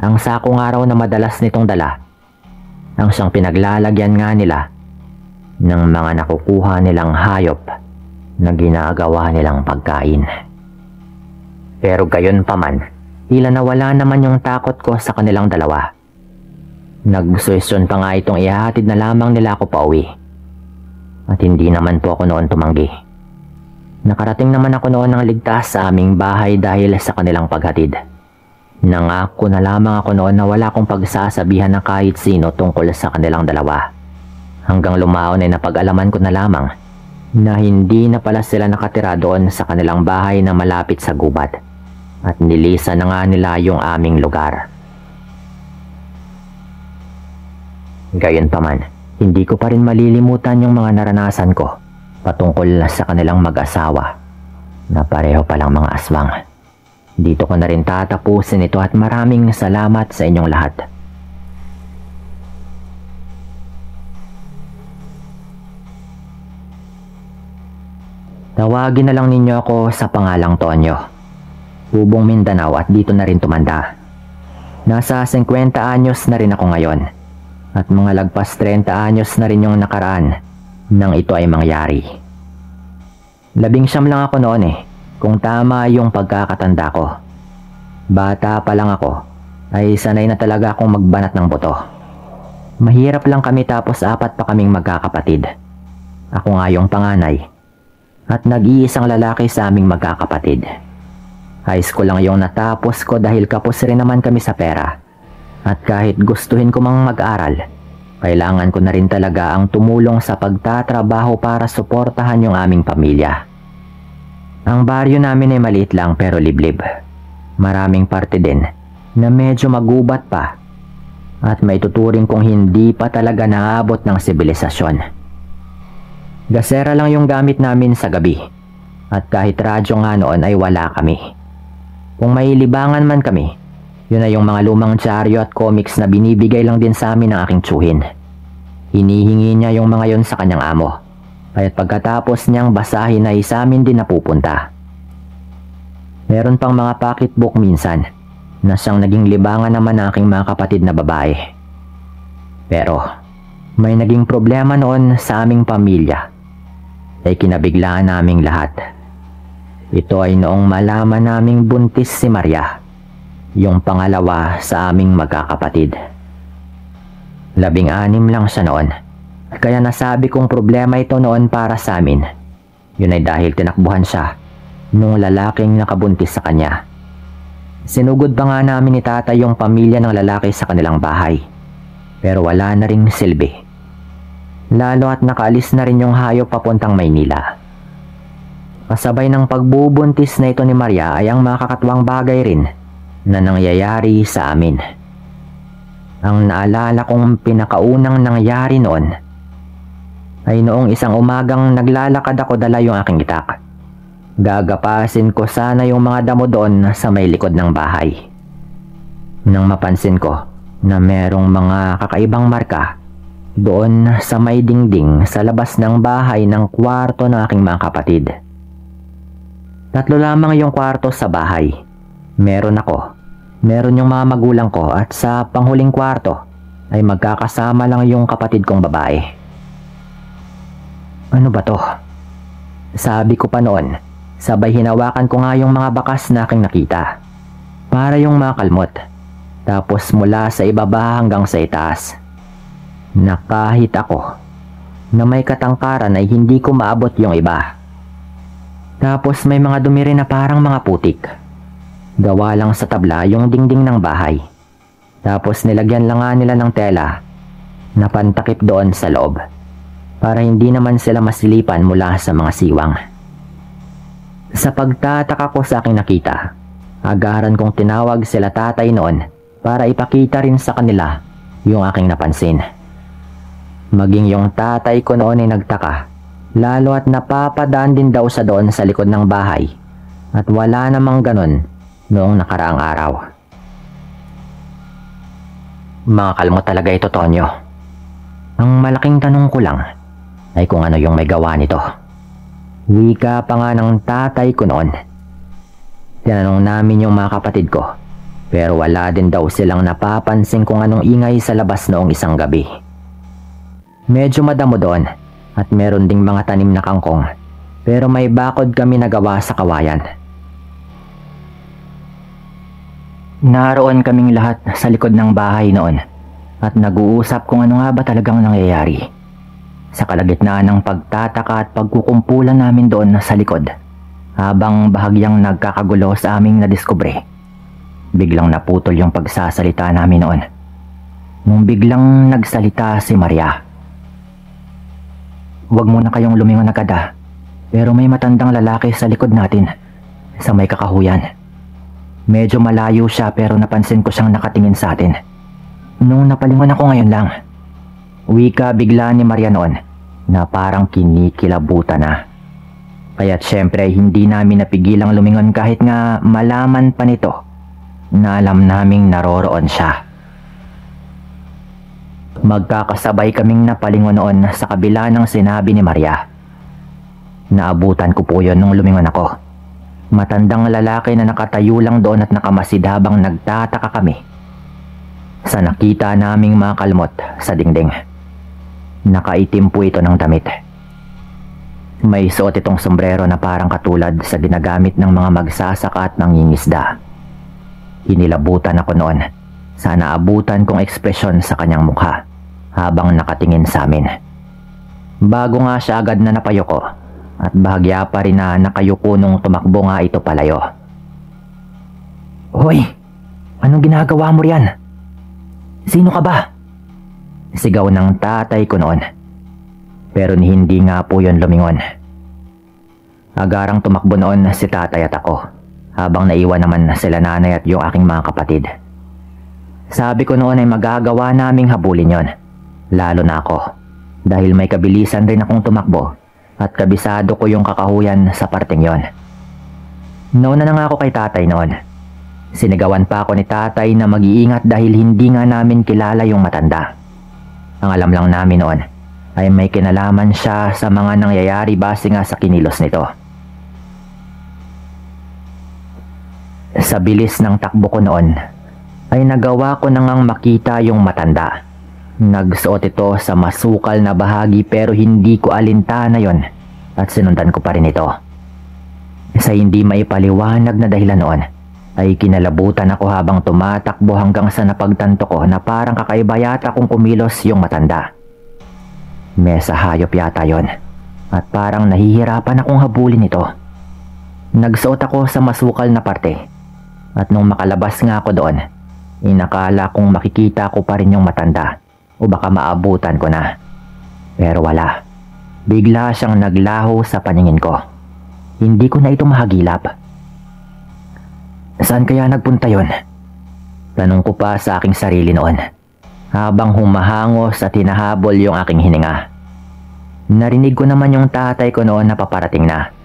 Ang sakong araw na madalas nitong dala, ang siyang pinaglalagyan nga nila ng mga nakukuha nilang hayop na ginagawa nilang pagkain. Pero gayon pa man, tila nawala naman yung takot ko sa kanilang dalawa. Nagsuwestyon pa nga itong ihahatid na lamang nila ako pauwi. At hindi naman po ako noon tumanggi. Nakarating naman ako noon ng ligtas sa aming bahay dahil sa kanilang paghatid. Nangako na lamang ako noon na wala akong pagsasabihan na kahit sino tungkol sa kanilang dalawa. Hanggang lumaon ay napag-alaman ko na lamang na hindi na pala sila nakatira doon sa kanilang bahay na malapit sa gubat. At nilisan na nga nila yung aming lugar. Gayunpaman, hindi ko pa rin malilimutan yung mga naranasan ko patungkol sa kanilang mag-asawa na pareho palang mga aswang. Dito ko na rin tatapusin ito at maraming salamat sa inyong lahat. Tawagin na lang ninyo ako sa pangalang Tonyo. Hubong Mindanao at dito na rin tumanda. Nasa 50 anyos na rin ako ngayon. At mga lagpas 30 anyos na rin yung nakaraan nang ito ay mangyari. 19 lang ako noon kung tama yung pagkakatanda ko. Bata pa lang ako ay sanay na talaga akong magbanat ng buto. Mahirap lang kami tapos 4 pa kaming magkakapatid. Ako nga yung panganay at nag-iisang lalaki sa aming magkakapatid. High school lang yung natapos ko dahil kapos rin naman kami sa pera. At kahit gustuhin ko mang mag-aral, kailangan ko na rin talaga ang tumulong sa pagtatrabaho para suportahan yung aming pamilya. Ang baryo namin ay maliit lang pero liblib. Maraming parte din na medyo magubat pa at may tuturing kong hindi pa talaga naabot ng sibilisasyon. Gasera lang yung gamit namin sa gabi at kahit radyo nga noon ay wala kami. Kung may libangan man kami, yun ay yung mga lumang dyaryo at comics na binibigay lang din sa amin ng aking tsuhin. Hinihingi niya yung mga yon sa kanyang amo. Kaya't pagkatapos niyang basahin ay sa amin din napupunta. Meron pang mga pocketbook minsan na siyang naging libangan naman ng aking mga kapatid na babae. Pero may naging problema noon sa aming pamilya ay kinabiglaan naming lahat. Ito ay noong malaman naming buntis si Maria, yung pangalawa sa aming magkakapatid. 16 lang siya noon. Kaya nasabi kong problema ito noon para sa amin. Yun ay dahil tinakbuhan siya nung lalaking nakabuntis sa kanya. Sinugod pa nga namin ni tatay yung pamilya ng lalaki sa kanilang bahay. Pero wala na ring silbi. Lalo at nakaalis na rin yung hayop papuntang Maynila. Kasabay ng pagbubuntis na ito ni Maria ay ang makakatuwang bagay rin na nangyayari sa amin. Ang naalala kong pinakaunang nangyari noon ay noong isang umagang naglalakad ako dala yung aking itak. Gagapasin ko sana yung mga damo doon sa may likod ng bahay. Nang mapansin ko na merong mga kakaibang marka doon sa may dingding sa labas ng bahay ng kwarto ng aking mga kapatid. 3 lamang yung kwarto sa bahay. Meron ako, meron yung mga magulang ko at sa panghuling kwarto ay magkakasama lang yung kapatid kong babae. Ano ba to? Sabi ko pa noon, sabay hinawakan ko nga yung mga bakas na aking nakita. Para yung makalmot. Tapos mula sa ibaba hanggang sa itaas. Na kahit ako, na may katangkaran ay hindi ko maabot yung iba. Tapos may mga dumi rin na parang mga putik. Gawa lang sa tabla yung dingding ng bahay. Tapos nilagyan lang nga nila ng tela na pantakip doon sa loob para hindi naman sila masilipan mula sa mga siwang. Sa pagtataka ko sa aking nakita, agaran kong tinawag sila tatay noon para ipakita rin sa kanila yung aking napansin. Maging yung tatay ko noon ay nagtaka, lalo at napapadaan din daw sa doon sa likod ng bahay at wala namang ganon noong nakaraang araw. Mga kalmo talaga ito, Tonyo. Ang malaking tanong ko lang ay kung ano yung may gawa nito. Wika pa nga ng tatay ko noon. Tinanong namin yung mga kapatid ko, pero wala din daw silang napapansin kung anong ingay sa labas noong isang gabi. Medyo madamo doon at meron ding mga tanim na kangkong, pero may bakod kami nagawa sa kawayan. Naroon kaming lahat sa likod ng bahay noon at nag-uusap kung ano nga ba talagang nangyayari. Sa kalagitnaan ng pagtataka at pagkukumpulan namin doon sa likod, habang bahagyang nagkakagulo sa aming nadiskubre, biglang naputol yung pagsasalita namin noon. Nung biglang nagsalita si Maria. "Huwag muna kayong lumingon agad pero may matandang lalaki sa likod natin, sa may kakahuyan. Medyo malayo siya pero napansin ko siyang nakatingin sa atin. Nung napalingon ako ngayon lang." Wika bigla ni Maria noon na parang kinikilabutan na. Kaya't syempre hindi namin napigilang lumingon kahit nga malaman pa nito na alam naming naroroon siya. Magkakasabay kaming napalingon noon sa kabila ng sinabi ni Maria. Naabutan ko po yun nung lumingon ako. Matandang lalaki na nakatayo lang doon at nakamasid habang nagtataka kami sa nakita naming mga kalmot sa dingding. Nakaitim po ito ng damit. May suot itong sombrero na parang katulad sa ginagamit ng mga magsasaka at mangingisda. Inilabutan ako noon sa naabutan kong ekspresyon sa kanyang mukha habang nakatingin sa amin. Bago nga siya agad na napayoko at bahagya pa rin na nakayuko nung tumakbo nga ito palayo. "Hoy! Anong ginagawa mo riyan? Sino ka ba?" Sigaw ng tatay ko noon. Pero hindi nga po yun lumingon. Agarang tumakbo noon si tatay at ako, habang naiwan naman sila nanay at yung aking mga kapatid. Sabi ko noon ay magagawa naming habulin yon, lalo na ako, dahil may kabilisan rin akong tumakbo at kabisado ko yung kakahuyan sa parteng yon. Nauna na nga ako kay tatay noon. Sinigawan pa ako ni tatay na mag-iingat dahil hindi nga namin kilala yung matanda. Ang alam lang namin noon ay may kinalaman siya sa mga nangyayari base nga sa kinilos nito. Sa bilis ng takbo ko noon ay nagawa ko na ngang makita yung matanda. Nagsuot ito sa masukal na bahagi pero hindi ko alintana yon at sinundan ko pa rin ito. Sa hindi maipaliwanag na dahilan noon ay kinalabutan ako habang tumatakbo hanggang sa napagtanto ko na parang kakaiba yata kung kumilos yung matanda. Mesa hayop yata yon at parang nahihirapan akong habulin ito. Nagsuot ako sa masukal na parte at nung makalabas nga ako doon, inakala kong makikita ko pa rin yung matanda o baka maabutan ko na. Pero wala. Bigla siyang naglaho sa paningin ko. Hindi ko na ito mahagilap. Saan kaya nagpunta yon? Tanong ko pa sa aking sarili noon, habang humahangos at hinahabol yung aking hininga. Narinig ko naman yung tatay ko noon na paparating na,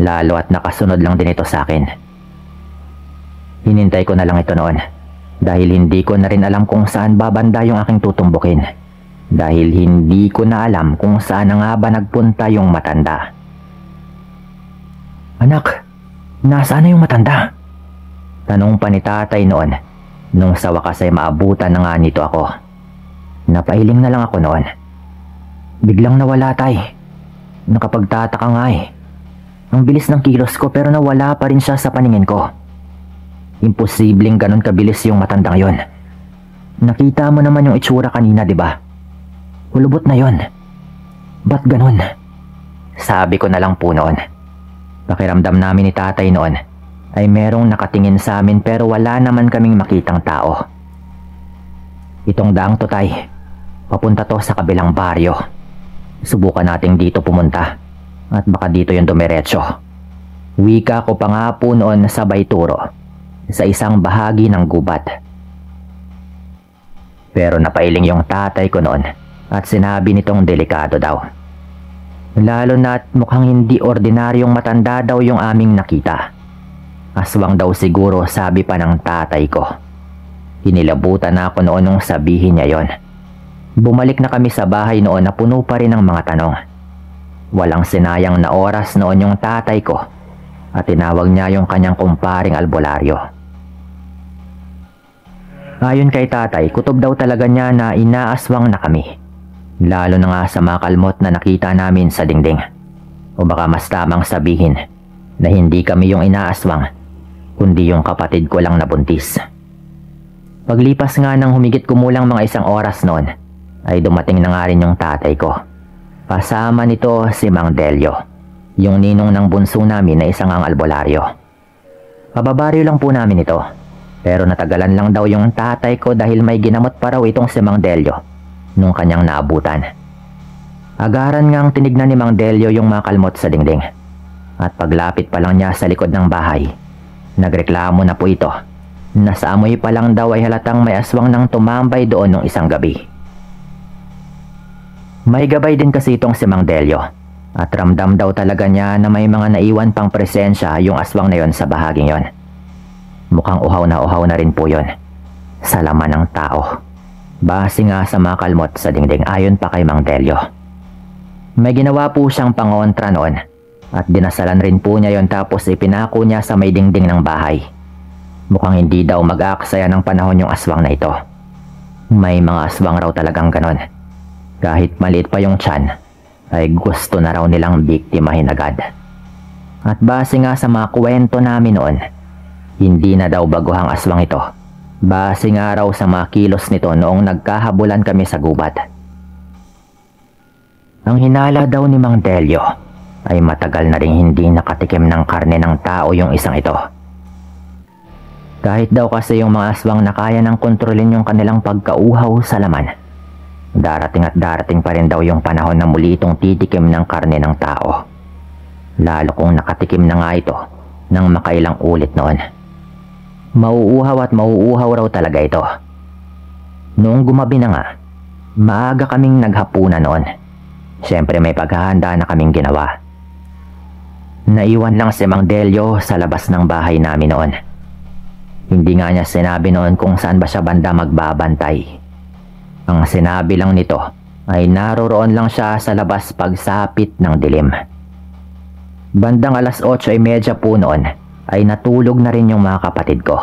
lalo at nakasunod lang din ito sa akin. Hinintay ko na lang ito noon, dahil hindi ko na rin alam kung saan babanda yung aking tutumbukin. Dahil hindi ko na alam kung saan na nga ba nagpunta yung matanda. "Anak, nasaan na yung matanda?" Tanong pa ni tatay noon, nung sa wakas ay maabutan na nga nito ako. Napailing na lang ako noon. Biglang nawala tay. Nakapagtataka nga Ang bilis ng kilos ko pero nawala pa rin siya sa paningin ko. Imposibleng ganun kabilis yung matandang yon. Nakita mo naman yung itsura kanina, di ba? Hulubot na yon. Ba't ganun? Sabi ko na lang po noon. Pakiramdam namin ni tatay noon ay merong nakatingin sa amin pero wala naman kaming makitang tao. Itong daang to, tay. Papunta to sa kabilang baryo. Subukan nating dito pumunta. At baka dito yung dumiretso. Wika ko pa nga po noon sabay turo sa isang bahagi ng gubat. Pero napailing yung tatay ko noon at sinabi nitong delikado daw. Lalo na't mukhang hindi ordinaryong matanda daw yung aming nakita. Aswang daw siguro, sabi pa ng tatay ko. Hinilabutan na ako noon nung sabihin niya yon. Bumalik na kami sa bahay noon na puno pa rin ng mga tanong. Walang sinayang na oras noon yung tatay ko at tinawag niya yung kanyang kumparing albularyo. Ayon kay tatay, kutob daw talaga niya na inaaswang na kami. Lalo na nga sa mga kalmot na nakita namin sa dingding. O baka mas tamang sabihin na hindi kami yung inaaswang, kundi yung kapatid ko lang na buntis. Paglipas nga ng humigit kumulang mga 1 oras noon, ay dumating na nga rin yung tatay ko. Kasama nito si Mang Delio, yung ninong ng bunso namin na isang ang albularyo. Kababaryo lang po namin ito, pero natagalan lang daw yung tatay ko dahil may ginamot pa raw itong si Mang Delio nung kanyang naabutan. Agaran ngang tinignan ni Mang Delio yung mga kalmot sa dingding. At paglapit pa lang niya sa likod ng bahay, nagreklamo na po ito na sa amoy pa lang daw ay halatang may aswang nang tumambay doon nung isang gabi. May gabay din kasi itong si Mang Delio at ramdam daw talaga niya na may mga naiwan pang presensya yung aswang na yon sa bahaging yon. Mukhang uhaw na rin po yon sa laman ng tao. Base nga sa mga kalmot sa dingding ayon pa kay Mang Delio. May ginawa po siyang pangontra noon at dinasalan rin po niya yon tapos ipinako niya sa may dingding ng bahay. Mukhang hindi daw mag-aaksaya ng panahon yung aswang na ito. May mga aswang raw talagang ganon. Kahit maliit pa yung tiyan, ay gusto na raw nilang biktimahin agad. At base nga sa mga kwento namin noon, hindi na daw baguhang aswang ito. Base nga raw sa mga kilos nito noong nagkahabulan kami sa gubat. Ang hinala daw ni Mang Delio ay matagal na ring hindi nakatikim ng karne ng tao yung isang ito. Kahit daw kasi yung mga aswang na kaya nang kontrolin yung kanilang pagkauhaw sa laman, darating at darating pa rin daw yung panahon na muli itong titikim ng karne ng tao. Lalo kung nakatikim na nga ito ng makailang ulit noon. Mauuhaw at mauuhaw raw talaga ito. Noong gumabi na nga, maaga kaming naghapunan noon. Siyempre may paghahanda na kaming ginawa. Naiwan lang si Mang Delio sa labas ng bahay namin noon. Hindi nga niya sinabi noon kung saan ba siya banda magbabantay. Ang sinabi lang nito ay naroroon lang siya sa labas pagsapit ng dilim. Bandang 8:30 po noon ay natulog na rin yung mga kapatid ko.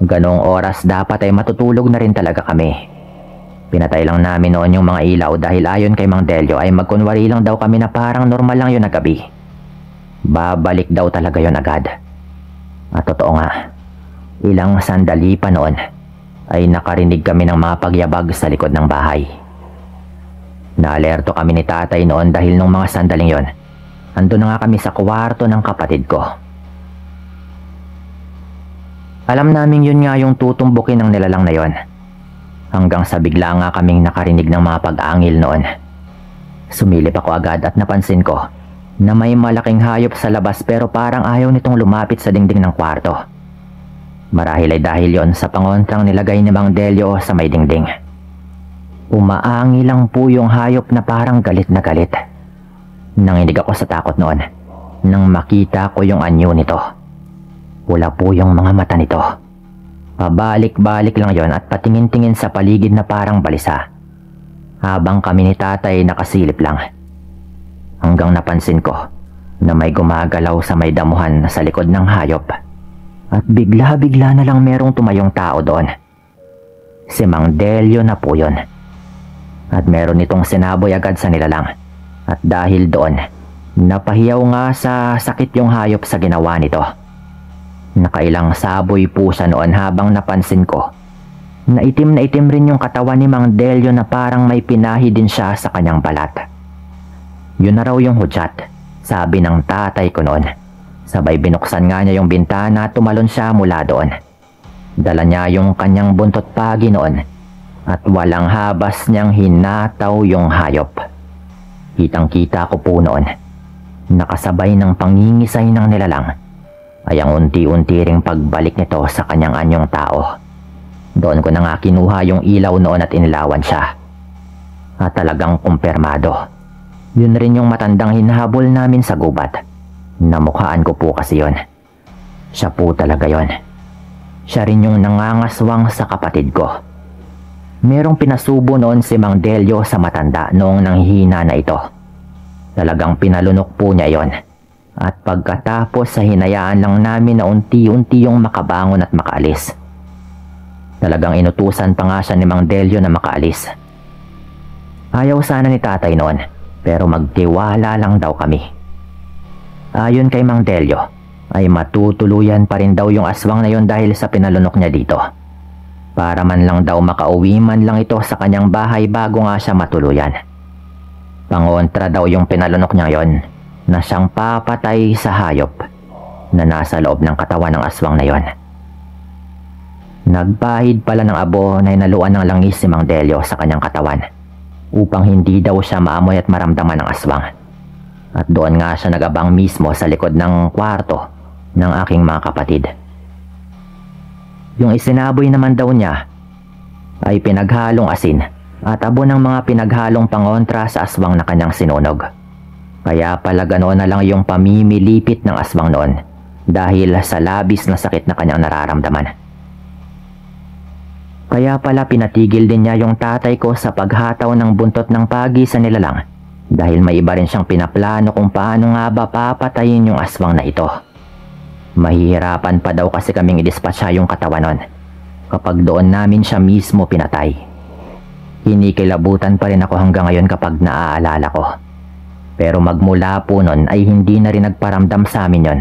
Ganong oras dapat ay matutulog na rin talaga kami. Pinatay lang namin noon yung mga ilaw dahil ayon kay Mang Delio ay magkunwari lang daw kami na parang normal lang yun na gabi. Babalik daw talaga yun agad. At totoo nga, ilang sandali pa noon ay nakarinig kami ng mga pagyabag sa likod ng bahay. Naalerto kami ni tatay noon dahil nung mga sandaling yon, andun na nga kami sa kwarto ng kapatid ko. Alam namin yun nga yung tutumbukin ng nilalang na yon. Hanggang sa bigla nga kaming nakarinig ng mga pag-aangil noon. Sumilip ako agad at napansin ko na may malaking hayop sa labas pero parang ayaw nitong lumapit sa dingding ng kwarto. Marahil ay dahil yon sa pangontrang nilagay ni Mang Delio sa may dingding. Umaangi lang po yung hayop na parang galit na galit. Nanginig ako sa takot noon nang makita ko yung anyo nito. Pula po yung mga mata nito. Pabalik-balik lang yon at patingin-tingin sa paligid na parang balisa. Habang kami ni tatay nakasilip lang. Hanggang napansin ko na may gumagalaw sa may damuhan sa likod ng hayop. At bigla-bigla na lang merong tumayong tao doon. Si Mang Delio na po yun. At meron itong sinaboy agad sa nilalang. At dahil doon, Napahiyaw nga sa sakit yung hayop sa ginawa nito. Nakailang saboy po siya noon habang napansin ko na itim rin yung katawan ni Mang Delio na parang may pinahi din siya sa kanyang balat. Yun na raw yung hudyat, sabi ng tatay ko noon. Sabay binuksan nga niya yung bintana at tumalon siya mula doon. Dala niya yung kanyang buntot pagi noon at walang habas niyang hinataw yung hayop. Kitang-kita ko po noon, nakasabay ng pangingisay ng nilalang ay ang unti-unti ring pagbalik nito sa kanyang anyong tao. Doon ko na nga kinuha yung ilaw noon at inilawan siya. At talagang kumpirmado. Yun rin yung matandang hinahabol namin sa gubat. Namukhaan ko po kasi yun. Siya po talaga yun. Siya rin yung nangangaswang sa kapatid ko. Merong pinasubo noon si Mang Delio sa matanda noong nanghihina na ito. Talagang pinalunok po niya yon. At pagkatapos sa hinayaan lang namin na unti-unti yung makabangon at makaalis. Talagang inutusan pa nga siya ni Mang Delio na makaalis. Ayaw sana ni tatay noon, pero magtiwala lang daw kami. Ayon kay Mang Delio, ay matutuluyan pa rin daw yung aswang na yon dahil sa pinalunok niya dito. Para man lang daw makauwi man lang ito sa kanyang bahay bago nga siya matuluyan. Pangontra daw yung pinalunok niya yon na siyang papatay sa hayop na nasa loob ng katawan ng aswang na yon. Nagpahid pala ng abo na inaluan ng langis si Mang Delio sa kanyang katawan upang hindi daw siya maamoy at maramdaman ng aswang. At doon nga siya nagabang mismo sa likod ng kwarto ng aking mga kapatid. Yung isinaboy naman daw niya ay pinaghalong asin at abo ng mga pinaghalong pangontra sa aswang na kanyang sinunog. Kaya pala ganoon na lang yung pamimilipit ng aswang noon dahil sa labis na sakit na kanyang nararamdaman. Kaya pala pinatigil din niya yung tatay ko sa paghataw ng buntot ng pagi sa nilalang dahil may iba rin siyang pinaplano kung paano nga ba papatayin yung aswang na ito. Mahihirapan pa daw kasi kaming idispatcha yung katawan nun kapag doon namin siya mismo pinatay. Kinikilabutan pa rin ako hanggang ngayon kapag naaalala ko. Pero magmula po nun ay hindi na rin nagparamdam sa amin yon.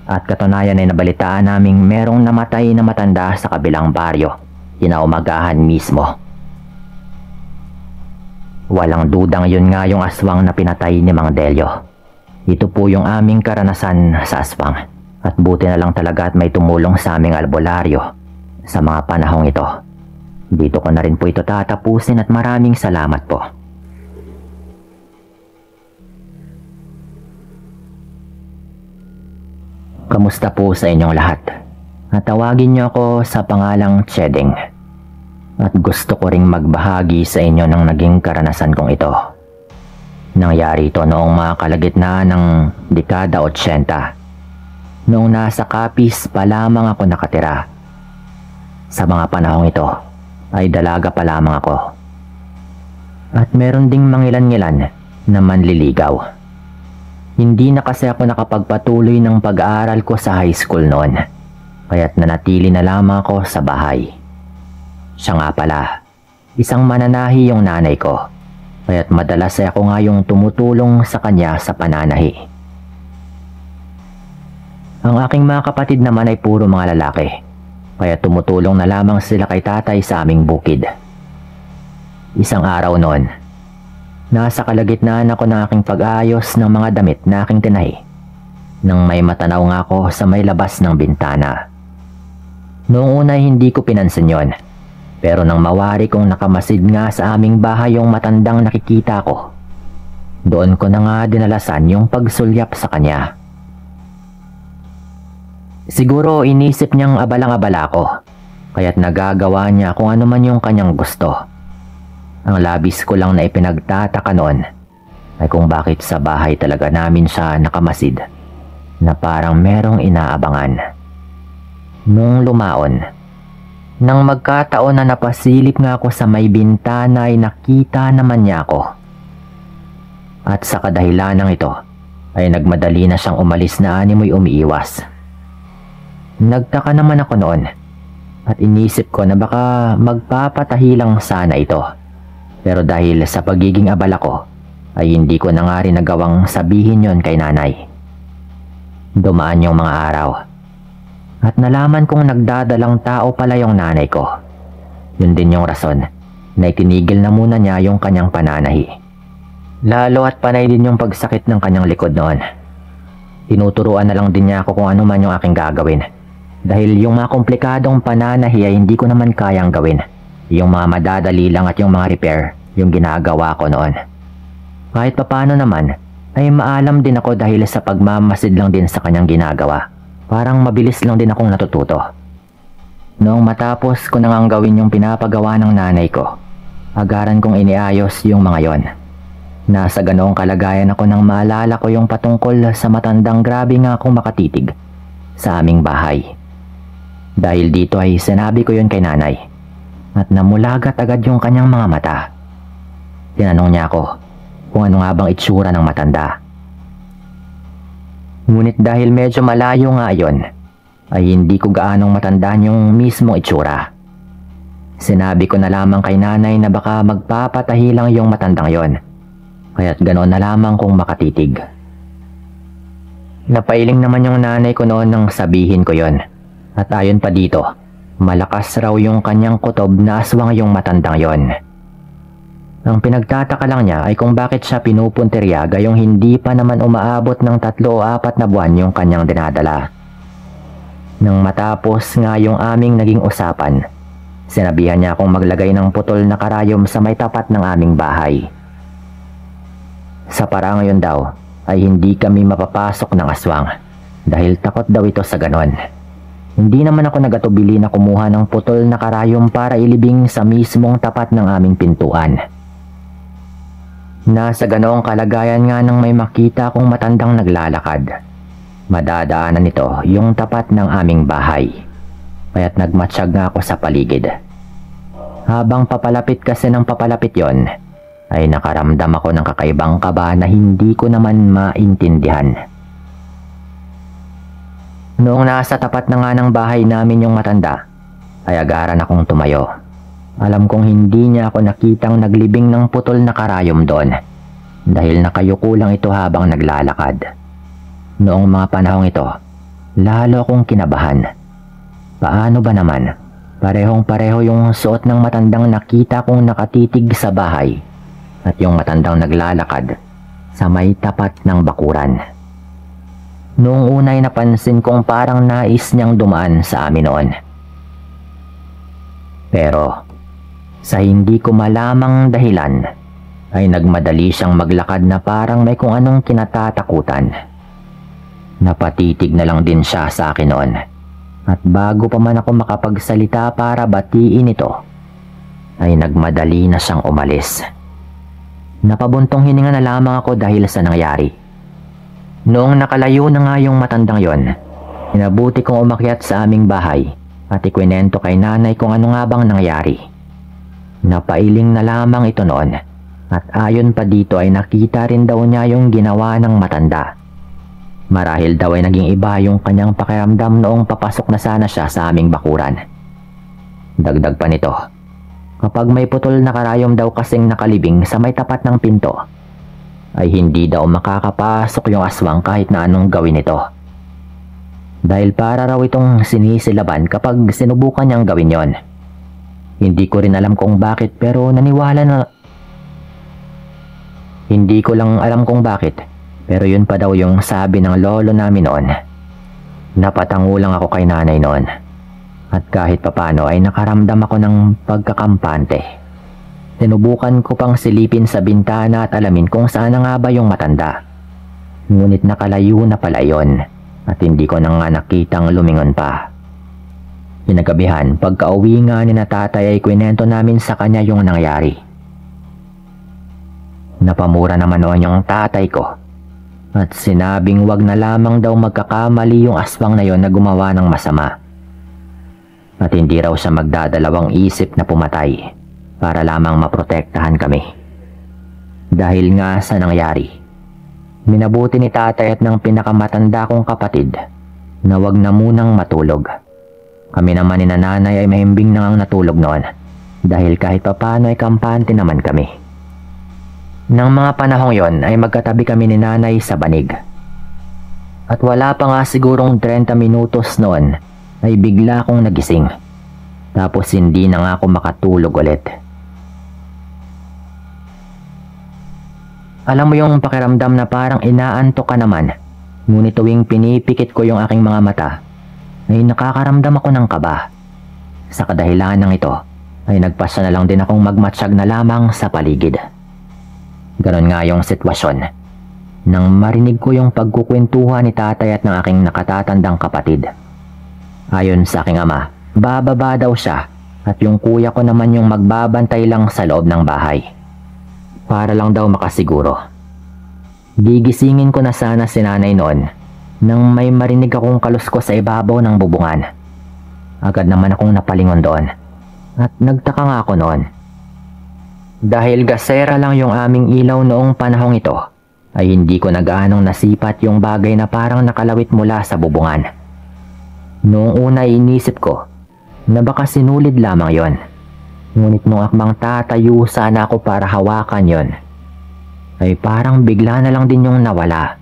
At katunayan ay nabalitaan naming merong namatay na matanda sa kabilang baryo, kinaumagahan mismo. Walang dudang yun nga yung aswang na pinatay ni Mang Delio. Ito po yung aming karanasan sa aswang. At buti na lang talaga at may tumulong sa aming albularyo sa mga panahong ito. Dito ko na rin po ito tatapusin at maraming salamat po. Kamusta po sa inyong lahat? At tawagin niyo ako sa pangalang Chedeng. At gusto ko ring magbahagi sa inyo ng naging karanasan kong ito. Nangyari ito noong mga kalagitnaan ng dekada 80. Noong nasa Capiz pa lamang ako nakatira. Sa mga panahong ito ay dalaga pa lamang ako. At meron ding mangilan-ngilan na manliligaw. Hindi na kasi ako nakapagpatuloy ng pag-aaral ko sa high school noon. Kaya't nanatili na lamang ako sa bahay. Siya nga pala, isang mananahi yung nanay ko. Kaya't madalas ay ako nga yung tumutulong sa kanya sa pananahi. Ang aking mga kapatid naman ay puro mga lalaki, kaya tumutulong na lamang sila kay tatay sa aming bukid. Isang araw noon, nasa kalagitnaan ako ng aking pag-ayos ng mga damit na aking tinahi, nang may matanaw nga ako sa may labas ng bintana. Noong una hindi ko pinansin yon, pero nang mawari kong nakamasid nga sa aming bahay yung matandang nakikita ko, doon ko na nga dinalasan yung pagsulyap sa kanya. Siguro inisip niyang abalang-abala ko, kaya't nagagawa niya kung ano man yung kanyang gusto. Ang labis ko lang na ipinagtataka noon ay kung bakit sa bahay talaga namin siya nakamasid na parang merong inaabangan. Nung lumaon, nang magkataon na napasilip nga ako sa may bintana ay nakita naman niya ako. At sa kadahilanang ito ay nagmadali na siyang umalis na animoy umiiwas. Nagtaka naman ako noon at inisip ko na baka magpapatahi lang sana ito. Pero dahil sa pagiging abala ko ay hindi ko na nga rin nagawang sabihin yon kay nanay. Dumaan yung mga araw at nalaman kong nagdadalang tao pala yung nanay ko. Yun din yung rason na itinigil na muna niya yung kanyang pananahi. Lalo at panay din yung pagsakit ng kanyang likod noon. Tinuturuan na lang din niya ako kung ano man yung aking gagawin. Dahil yung mga komplikadong pananahi ay hindi ko naman kayang gawin. Yung mga madadali lang at yung mga repair yung ginagawa ko noon. Kahit papano naman ay maalam din ako dahil sa pagmamasid lang din sa kanyang ginagawa. Parang mabilis lang din akong natututo. Noong matapos ko nang gawin yung pinapagawa ng nanay ko, agaran kong iniayos yung mga yon. Nasa ganoong kalagayan ako nang maalala ko yung patungkol sa matandang grabe nga akong makatitig sa aming bahay. Dahil dito ay sinabi ko yun kay nanay at namulagat agad yung kanyang mga mata. Tinanong niya ako kung ano nga bang itsura ng matanda. Ngunit dahil medyo malayo nga yon, ay hindi ko gaanong matandaan yung mismong itsura. Sinabi ko na lamang kay nanay na baka magpapatahi lang yung matandang yon, kaya't ganoon na lamang kong makatitig. Napailing naman yung nanay ko noon nang sabihin ko yon, at ayon pa dito, malakas raw yung kanyang kutob na aswang yung matandang yon. Ang pinagtataka lang niya ay kung bakit siya pinupuntirya gayong hindi pa naman umaabot ng 3 o 4 na buwan yung kanyang dinadala. Nang matapos nga yung aming naging usapan, sinabihan niya akong maglagay ng putol na karayom sa may tapat ng aming bahay. Sa parang yun daw ay hindi kami mapapasok ng aswang dahil takot daw ito sa ganon. Hindi naman ako nagatubili na kumuha ng putol na karayom para ilibing sa mismong tapat ng aming pintuan. Nasa ganoong kalagayan nga nang may makita akong matandang naglalakad. Madadaanan nito yung tapat ng aming bahay. Kaya't nagmatsyag nga ako sa paligid. Habang papalapit kasi ng papalapit yon, ay nakaramdam ako ng kakaibang kaba na hindi ko naman maintindihan. Noong nasa tapat na nga ng bahay namin yung matanda, ay agaran akong tumayo. Alam kong hindi niya ako nakitang naglibing ng putol na karayom doon dahil nakayuko lang ito habang naglalakad. Noong mga panahong ito, lalo akong kinabahan. Paano ba naman? Parehong-pareho yung suot ng matandang nakita kong nakatitig sa bahay at yung matandang naglalakad sa may tapat ng bakuran. Noong unay napansin kong parang nais niyang dumaan sa amin noon. Pero sa hindi ko malamang dahilan, ay nagmadali siyang maglakad na parang may kung anong kinatatakutan. Napatitig na lang din siya sa akin noon. At bago pa man ako makapagsalita para batiin ito, ay nagmadali na siyang umalis. Napabuntong hininga na lamang ako dahil sa nangyari. Noong nakalayo na nga yung matandang yon, inabuti kong umakyat sa aming bahay at ikwinento kay nanay kung ano nga bang nangyari. Napailing na lamang ito noon at ayon pa dito ay nakita rin daw niya yung ginawa ng matanda. Marahil daw ay naging iba yung kanyang pakiramdam noong papasok na sana siya sa aming bakuran. Dagdag pa nito, kapag may putol na karayom daw kasing nakalibing sa may tapat ng pinto, ay hindi daw makakapasok yung aswang kahit na anong gawin ito. Dahil para raw itong sinisilaban kapag sinubukan niyang gawin yon. Hindi ko rin alam kung bakit pero naniwala na... Hindi ko lang alam kung bakit pero yun pa daw yung sabi ng lolo namin noon. Napatango lang ako kay nanay noon. At kahit papano ay nakaramdam ako ng pagkakampante. Sinubukan ko pang silipin sa bintana at alamin kung saan na nga ba yung matanda. Ngunit nakalayo na pala yon at hindi ko na nga nakitang lumingon pa. Pinagabihan, pagka-uwi nga ni na tatay ay kwento namin sa kanya yung nangyari. Napamura naman noon yung tatay ko at sinabing wag na lamang daw magkakamali yung aswang na yon na gumawa ng masama. At hindi raw siya magdadalawang isip na pumatay para lamang maprotektahan kami. Dahil nga sa nangyari, minabuti ni tatay at ng pinakamatanda kong kapatid na wag na munang matulog. Kami naman ni nanay ay mahimbing na ngang natulog noon dahil kahit papano ay kampante naman kami. Nang mga panahong yon ay magkatabi kami ni nanay sa banig. At wala pa nga sigurong 30 minutos noon ay bigla akong nagising. Tapos hindi na nga ako makatulog ulit. Alam mo yung pakiramdam na parang inaantok ka naman, ngunit tuwing pinipikit ko yung aking mga mata, ay nakakaramdam ako ng kaba. Sa kadahilanan ng ito, ay nagpasya na lang din akong magmatsyag na lamang sa paligid. Ganon nga yung sitwasyon nang marinig ko yung pagkukwentuhan ni tatay at ng aking nakatatandang kapatid. Ayon sa aking ama, bababa daw siya at yung kuya ko naman yung magbabantay lang sa loob ng bahay. Para lang daw makasiguro. Gigisingin ko na sana si nanay noon nang may marinig akong kaluskos sa ibabaw ng bubungan. Agad naman akong napalingon doon at nagtaka nga ako noon. Dahil gasera lang yung aming ilaw noong panahong ito, ay hindi ko na gaanong nasipat yung bagay na parang nakalawit mula sa bubungan. Noong una inisip ko na baka sinulid lamang yon. Ngunit nung akmang tatayo sana ako para hawakan yon, ay parang bigla na lang din yung nawala.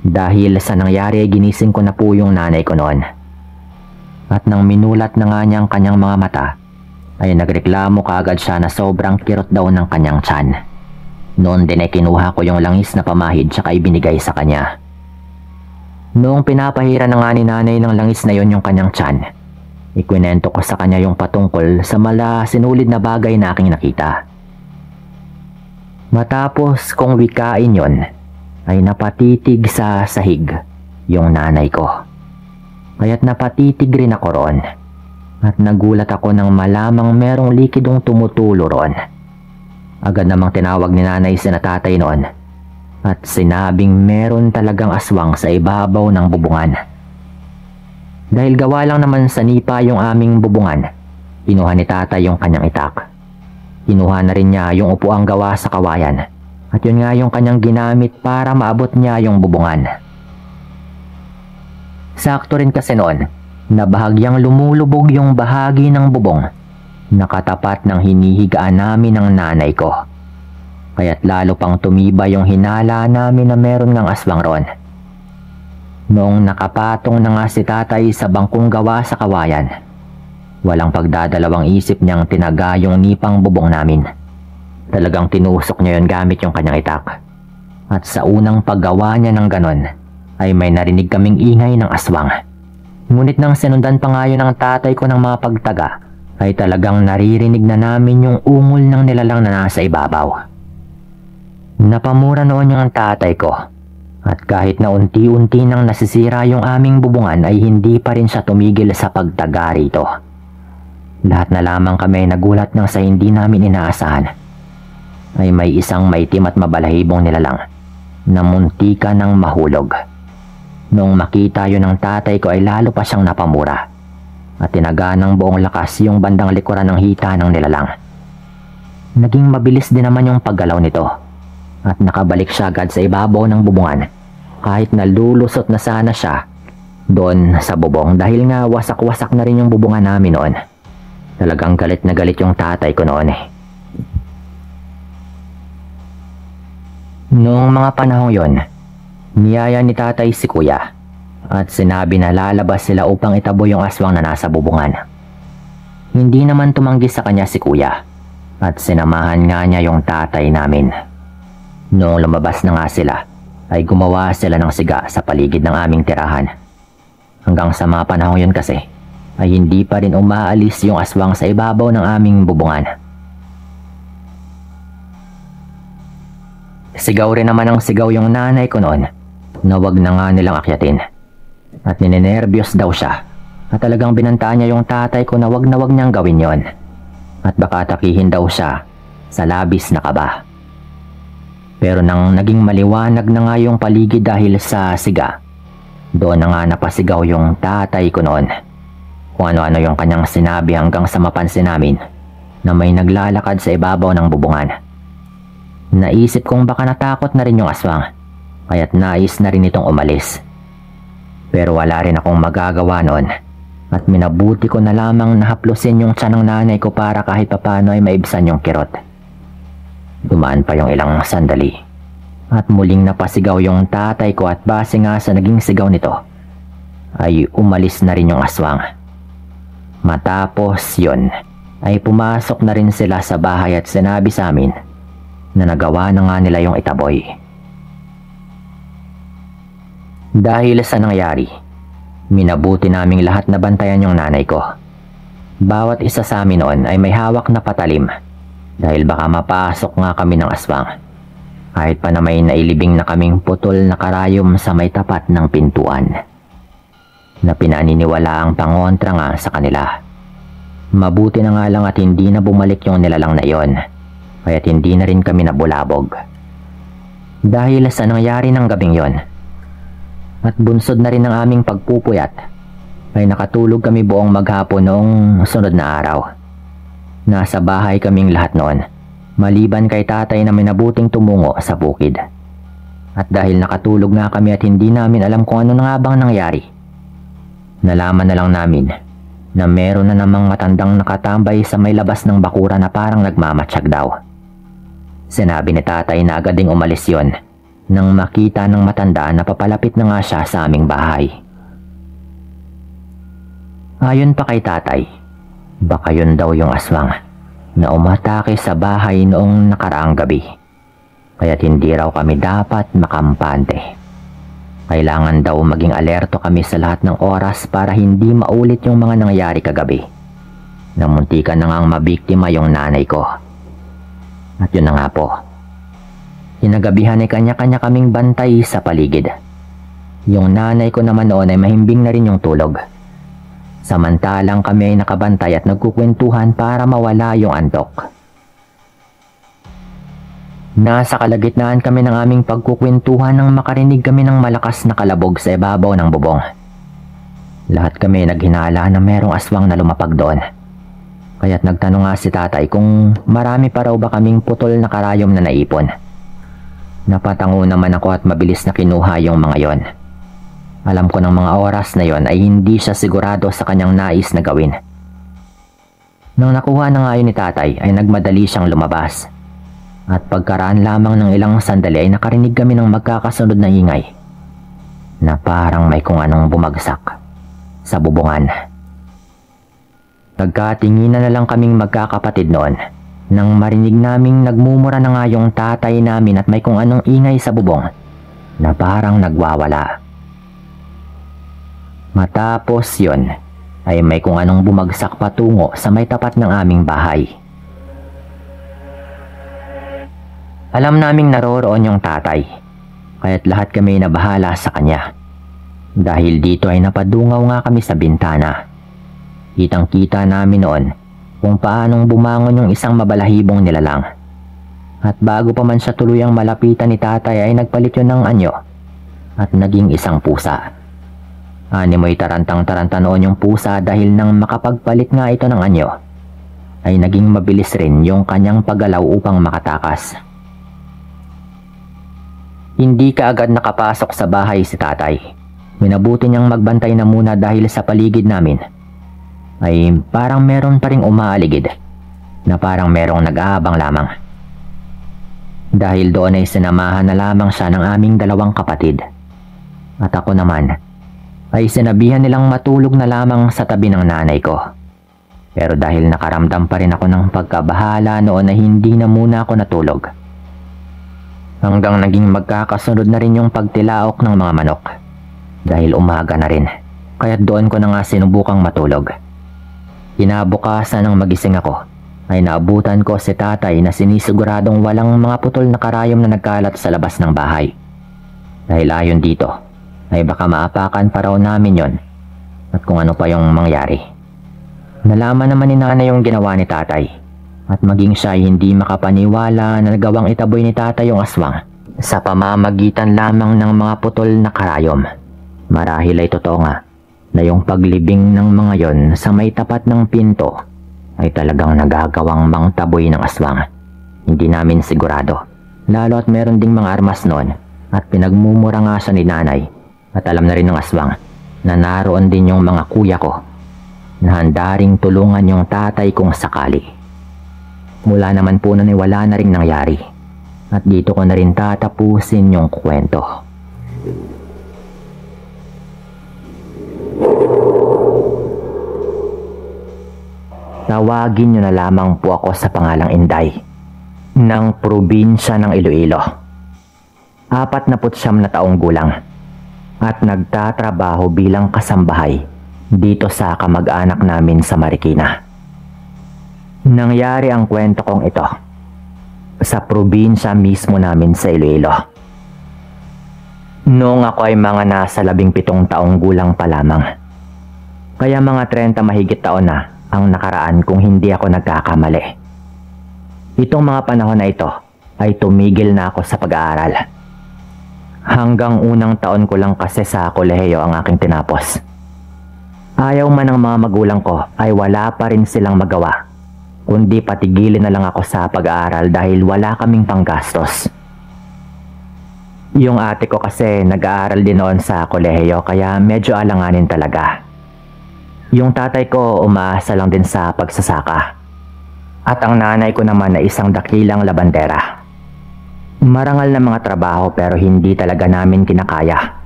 Dahil sa nangyari ay ginising ko na po yung nanay ko noon. At nang minulat na nga niyang kanyang mga mata, ay nagreklamo kaagad siya na sobrang kirot daw ng kanyang tiyan. Noon din ay kinuha ko yung langis na pamahid tsaka ibinigay sa kanya. Noong pinapahira na nga ni nanay ng langis na yon yung kanyang tiyan, ikwinento ko sa kanya yung patungkol sa mala sinulid na bagay na aking nakita. Matapos kong wikain yon, ay napatitig sa sahig yung nanay ko. Kaya't napatitig rin ako roon. At nagulat ako nang malamang merong likidong tumutulo roon. Agad namang tinawag ni nanay si natatay noon at sinabing meron talagang aswang sa ibabaw ng bubungan. Dahil gawa lang naman sa nipa yung aming bubungan, kinuha ni tatay yung kanyang itak. Kinuha na rin niya yung upuang gawa sa kawayan at yun nga yung kanyang ginamit para maabot niya yung bubungan. Sakto rin kasi noon na bahagyang lumulubog yung bahagi ng bubong na katapat ng hinihigaan namin ng nanay ko. Kaya't lalo pang tumiba yung hinala namin na meron ngang aswang ron. Noong nakapatong na nga si tatay sa bangkong gawa sa kawayan, walang pagdadalawang isip niyang tinaga yung nipang bubong namin. Talagang tinusok niya yon gamit yung kanyang itak. At sa unang paggawa niya ng ganon, ay may narinig kaming ingay ng aswang. Ngunit nang sinundan pa nga yun ng tatay ko ng mga pagtaga, ay talagang naririnig na namin yung ungol ng nilalang na nasa ibabaw. Napamura noon yung tatay ko, at kahit na unti-unti nang nasisira yung aming bubungan ay hindi pa rin siya tumigil sa pagtaga rito. Lahat na lamang kami nagulat nang sa hindi namin inaasahan ay may isang maitim at mabalahibong nilalang na muntika ng mahulog. Noong makita yun ng tatay ko ay lalo pa siyang napamura at tinaga ng buong lakas yung bandang likuran ng hita ng nilalang. Naging mabilis din naman yung paggalaw nito at nakabalik siya agad sa ibabaw ng bubungan kahit nalulusot na sana siya doon sa bubong dahil nga wasak-wasak na rin yung bubungan namin noon. Talagang galit na galit yung tatay ko noon eh. Noong mga panahong yon, niyaya ni tatay si kuya at sinabi na lalabas sila upang itabo yung aswang na nasa bubungan. Hindi naman tumanggi sa kanya si kuya at sinamahan nga niya yung tatay namin. Noong lumabas na nga sila ay gumawa sila ng siga sa paligid ng aming tirahan. Hanggang sa mga panahong yun kasi ay hindi pa rin umaalis yung aswang sa ibabaw ng aming bubungan. Sigaw rin naman ang sigaw yung nanay ko noon na wag na nga nilang akyatin. At ninenervyos daw siya at talagang binantaan niya yung tatay ko na wag niyang gawin yon. At baka takihin daw siya sa labis na kaba. Pero nang naging maliwanag na nga yung paligid dahil sa siga, doon na nga napasigaw yung tatay ko noon. Kung ano-ano yung kanyang sinabi hanggang sa mapansin namin na may naglalakad sa ibabaw ng bubungan. Naisip kong baka natakot na rin yung aswang, kaya't nais na rin itong umalis. Pero wala rin akong magagawa noon at minabuti ko na lamang nahaplusin yung tiyan ng nanay ko para kahit papano ay maibsan yung kirot. Dumaan pa yung ilang sandali at muling napasigaw yung tatay ko, at base nga sa naging sigaw nito ay umalis na rin yung aswang. Matapos yon ay pumasok na rin sila sa bahay at sinabi sa amin na nagawa na nga nila yung itaboy. Dahil sa nangyari, minabuti naming lahat na bantayan yung nanay ko. Bawat isa sa amin noon ay may hawak na patalim dahil baka mapasok nga kami ng aswang. Kahit pa na may nailibing na kaming putol na karayom sa may tapat ng pintuan na pinaniniwala ang pangontra nga sa kanila. Mabuti na nga lang at hindi na bumalik yung nilalang na iyon, kaya't hindi na rin kami nabulabog. Dahil sa nangyari ng gabing yon at bunsod na rin ng aming pagpupuyat, ay nakatulog kami buong maghapon noong sunod na araw. Nasa bahay kaming lahat noon, maliban kay tatay na minabuting tumungo sa bukid. At dahil nakatulog nga kami at hindi namin alam kung ano na nga bang nangyari, nalaman na lang namin na meron na namang matandang nakatambay sa may labas ng bakura na parang nagmamatsyag daw. Sinabi ni tatay na agad ding umalis yon nang makita ng matanda na papalapit na nga siya sa aming bahay. Ayon pa kay tatay, baka yun daw yung aswang na umatake sa bahay noong nakaraang gabi. Kaya't hindi raw kami dapat makampante. Kailangan daw maging alerto kami sa lahat ng oras para hindi maulit yung mga nangyari kagabi. Namuntikan na ngang mabiktima yung nanay ko. At yun na nga po. Kinagabihan ay kanya-kanya kaming bantay sa paligid. Yung nanay ko naman noon ay mahimbing na rin yung tulog. Samantalang kami ay nakabantay at nagkukwentuhan para mawala yung antok. Nasa kalagitnaan kami ng aming pagkukwentuhan nang makarinig kami ng malakas na kalabog sa ibabaw ng bubong. Lahat kami naghinala na merong aswang na lumapag doon. Kaya't nagtanong nga si tatay kung marami pa raw ba kaming putol na karayom na naipon. Napatango naman ako at mabilis na kinuha yung mga yon. Alam ko ng mga oras na yon ay hindi siya sigurado sa kanyang nais na gawin. Nang nakuha na nga yun ni tatay ay nagmadali siyang lumabas. At pagkaraan lamang ng ilang sandali ay nakarinig kami ng magkakasunod na ingay na parang may kung anong bumagsak sa bubungan. Nagkatinginan na lang kaming magkakapatid noon nang marinig naming nagmumura na nga yung tatay namin at may kung anong ingay sa bubong na parang nagwawala. Matapos yon ay may kung anong bumagsak patungo sa may tapat ng aming bahay. Alam naming naroroon yung tatay, kaya't lahat kami nabahala sa kanya. Dahil dito ay napadungaw nga kami sa bintana. Kitang-kita namin noon kung paanong bumangon yung isang mabalahibong nilalang. At bago pa man siya tuluyang malapitan ni tatay ay nagpalit yun ng anyo at naging isang pusa. Animoy tarantang-taranta noon yung pusa dahil nang makapagpalit nga ito ng anyo, ay naging mabilis rin yung kanyang paggalaw upang makatakas. Hindi kaagad nakapasok sa bahay si tatay. Minabuti niyang magbantay na muna dahil sa paligid namin ay parang meron pa ring umaaligid na parang merong nag-aabang lamang. Dahil doon ay sinamahan na lamang siya ng aming dalawang kapatid. At ako naman ay sinabihan nilang matulog na lamang sa tabi ng nanay ko. Pero dahil nakaramdam pa rin ako ng pagkabahala noon ay hindi na muna ako natulog. Hanggang naging magkakasunod na rin yung pagtilaok ng mga manok. Dahil umaga na rin, kaya't doon ko na nga sinubukang matulog. Kinabukasan ng magising ako, ay naabutan ko si tatay na sinisiguradong walang mga putol na karayom na nagkalat sa labas ng bahay. Dahil ayon dito, ay baka maapakan pa raw namin yon at kung ano pa yung mangyari. Nalaman naman ni nanay yung ginawa ni tatay. At maging siya ay hindi makapaniwala na nagawang itaboy ni tatay yung aswang sa pamamagitan lamang ng mga putol na karayom. Marahil ay totoo nga na yung paglibing ng mga yon sa may tapat ng pinto ay talagang nagagawang mangtaboy ng aswang. Hindi namin sigurado, lalo at meron ding mga armas noon at pinagmumura nga siya ni nanay at alam na rin ng aswang na naroon din yung mga kuya ko na handa ring tulungan yung tatay kung sakali. Mula naman po nun ay wala na ring nangyari. At dito ko na rin tatapusin yung kwento. Tawagin nyo na lamang po ako sa pangalang Inday ng probinsya ng Iloilo. 49 na taong gulang at nagtatrabaho bilang kasambahay dito sa kamag-anak namin sa Marikina. Nangyari ang kwento kong ito sa probinsya mismo namin sa Iloilo. Noong ako ay mga nasa 17 taong gulang pa lamang. Kaya mga 30 mahigit taon na ang nakaraan kung hindi ako nagkakamali. Itong mga panahon na ito ay tumigil na ako sa pag-aaral. Hanggang unang taon ko lang kasi sa kolehiyo ang aking tinapos. Ayaw man ng mga magulang ko ay wala pa rin silang magawa, kundi patigilin na lang ako sa pag-aaral dahil wala kaming panggastos. Yung ate ko kasi nag-aaral din noon sa kolehiyo kaya medyo alanganin talaga. Yung tatay ko umaasa lang din sa pagsasaka. At ang nanay ko naman ay isang dakilang labandera. Marangal na mga trabaho pero hindi talaga namin kinakaya.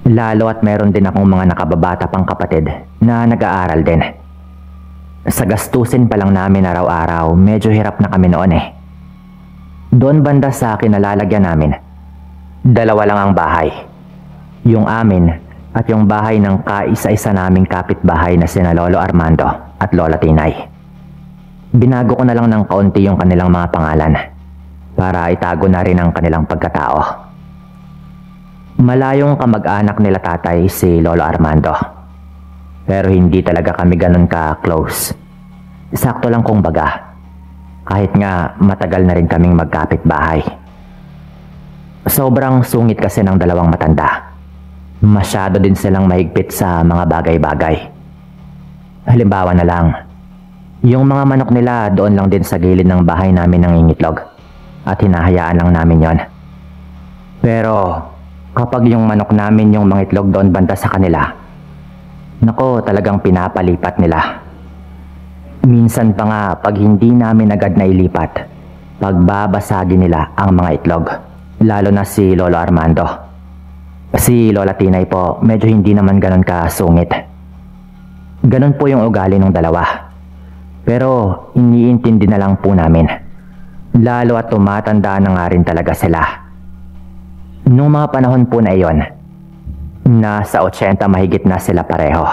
Lalo at meron din akong mga nakababata pang kapatid na nag-aaral din. Sa gastusin pa lang namin araw-araw, medyo hirap na kami noon eh. Doon banda sa akin nalalagyan namin, 2 lang ang bahay. Yung amin at yung bahay ng kaisa-isa naming kapitbahay na sina Lolo Armando at Lola Tinay. Binago ko na lang ng kaunti yung kanilang mga pangalan para itago na rin ang kanilang pagkatao. Malayong kamag-anak nila tatay si Lolo Armando. Pero hindi talaga kami ganun ka-close. Sakto lang kung baga. Kahit nga matagal na rin kaming magkapit-bahay. Sobrang sungit kasi ng dalawang matanda. Masyado din silang mahigpit sa mga bagay-bagay. Halimbawa na lang, yung mga manok nila doon lang din sa gilid ng bahay namin nangingitlog. At hinahayaan lang namin yon. Pero kapag yung manok namin yung mga itlog doon banda sa kanila, nako talagang pinapalipat nila. Minsan pa nga pag hindi namin agad na ilipat, pagbabasagin nila ang mga itlog. Lalo na si Lolo Armando. Si Lola Tinay po medyo hindi naman ganun kasungit. Ganun po yung ugali ng dalawa. Pero iniintindi na lang po namin. Lalo at tumatanda na nga rin talaga sila. Noong mga panahon po na iyon, nasa 80 mahigit na sila pareho.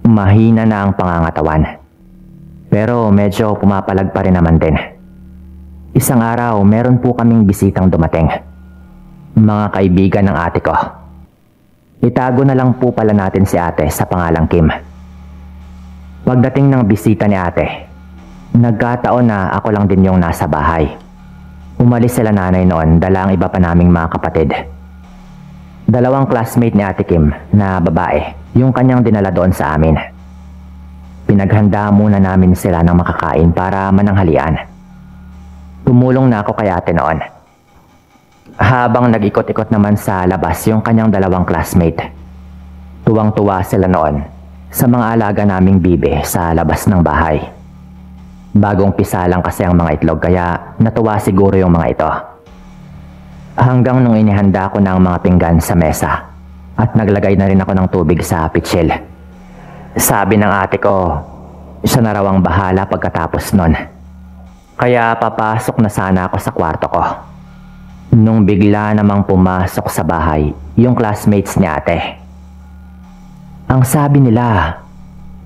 Mahina na ang pangangatawan. Pero medyo pumapalag pa rin naman din. Isang araw, meron po kaming bisitang dumating. Mga kaibigan ng ate ko. Itago na lang po pala natin si ate sa pangalang Kim. Pagdating ng bisita ni ate, nagkataon na ako lang din yung nasa bahay. Umalis sila nanay noon, dala ang iba pa naming mga kapatid. 2 classmate ni Ate Kim na babae, yung kanyang dinala doon sa amin. Pinaghanda muna namin sila ng makakain para mananghalian. Tumulong na ako kay ate noon. Habang nag-ikot-ikot naman sa labas yung kanyang 2 classmate, tuwang-tuwa sila noon sa mga alaga naming bibe sa labas ng bahay. Bagong pisa lang kasi ang mga itlog kaya natuwa siguro yung mga ito. Hanggang nung inihanda ko ng mga pinggan sa mesa at naglagay na rin ako ng tubig sa pitsil. Sabi ng ate ko, siya na raw ang bahala pagkatapos nun. Kaya papasok na sana ako sa kwarto ko. Nung bigla namang pumasok sa bahay yung classmates ni ate. Ang sabi nila,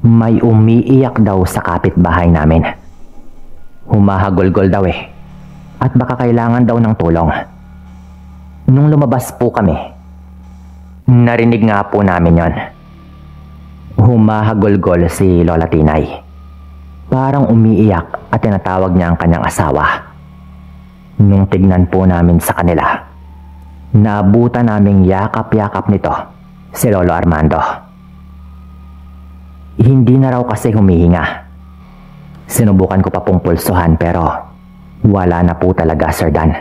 may umiiyak daw sa kapitbahay namin. Humahagulgol daw eh. At baka kailangan daw ng tulong. Nung lumabas po kami, narinig nga po namin yon. Humahagulgol si Lola Tinay. Parang umiiyak at tinatawag niya ang kanyang asawa. Nung tignan po namin sa kanila, naabutan naming yakap-yakap nito si Lolo Armando. Hindi na raw kasi humihinga. Sinubukan ko pa pong pulsuhan pero wala na po talaga, Sir Dan.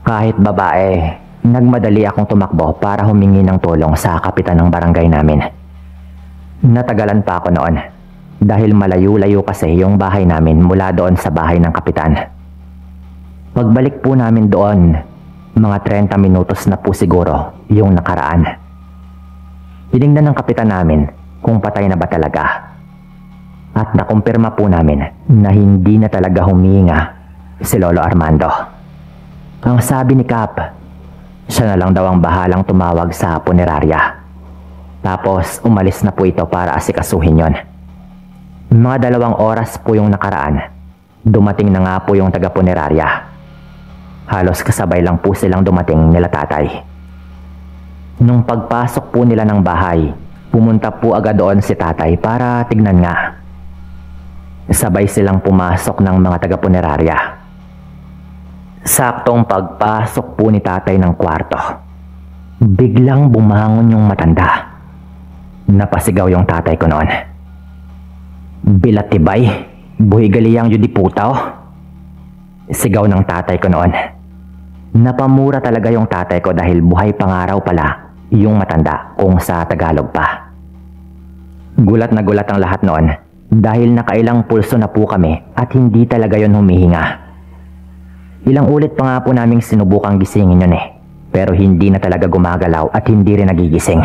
Kahit babae, nagmadali akong tumakbo para humingi ng tulong sa kapitan ng barangay namin. Natagalan pa ako noon dahil malayo-layo kasi yung bahay namin mula doon sa bahay ng kapitan. Pagbalik po namin doon, mga 30 minutos na po siguro yung nakaraan. Tinignan ng kapitan namin kung patay na ba talaga. At nakumpirma po namin na hindi na talaga humihinga si Lolo Armando. Ang sabi ni Kap, siya na lang daw ang bahalang tumawag sa punerarya. Tapos umalis na po ito para asikasuhin yon. Mga 2 oras po yung nakaraan, dumating na nga po yung taga-punerarya. Halos kasabay lang po silang dumating nila tatay. Nung pagpasok po nila ng bahay, pumunta po agad doon si tatay para tignan nga. Sabay silang pumasok ng mga taga-punerarya. Saktong pagpasok po ni tatay ng kwarto, biglang bumangon yung matanda. Napasigaw yung tatay ko noon. "Bilatibay, buhay galiyang yudi putaw." Sigaw ng tatay ko noon. Napamura talaga yung tatay ko dahil buhay pangaraw pala yung matanda kung sa Tagalog pa. Gulat na gulat ang lahat noon dahil nakailang pulso na po kami at hindi talaga yon humihinga. Ilang ulit pa nga po naming sinubukang gisingin yun pero hindi na talaga gumagalaw at hindi rin nagigising.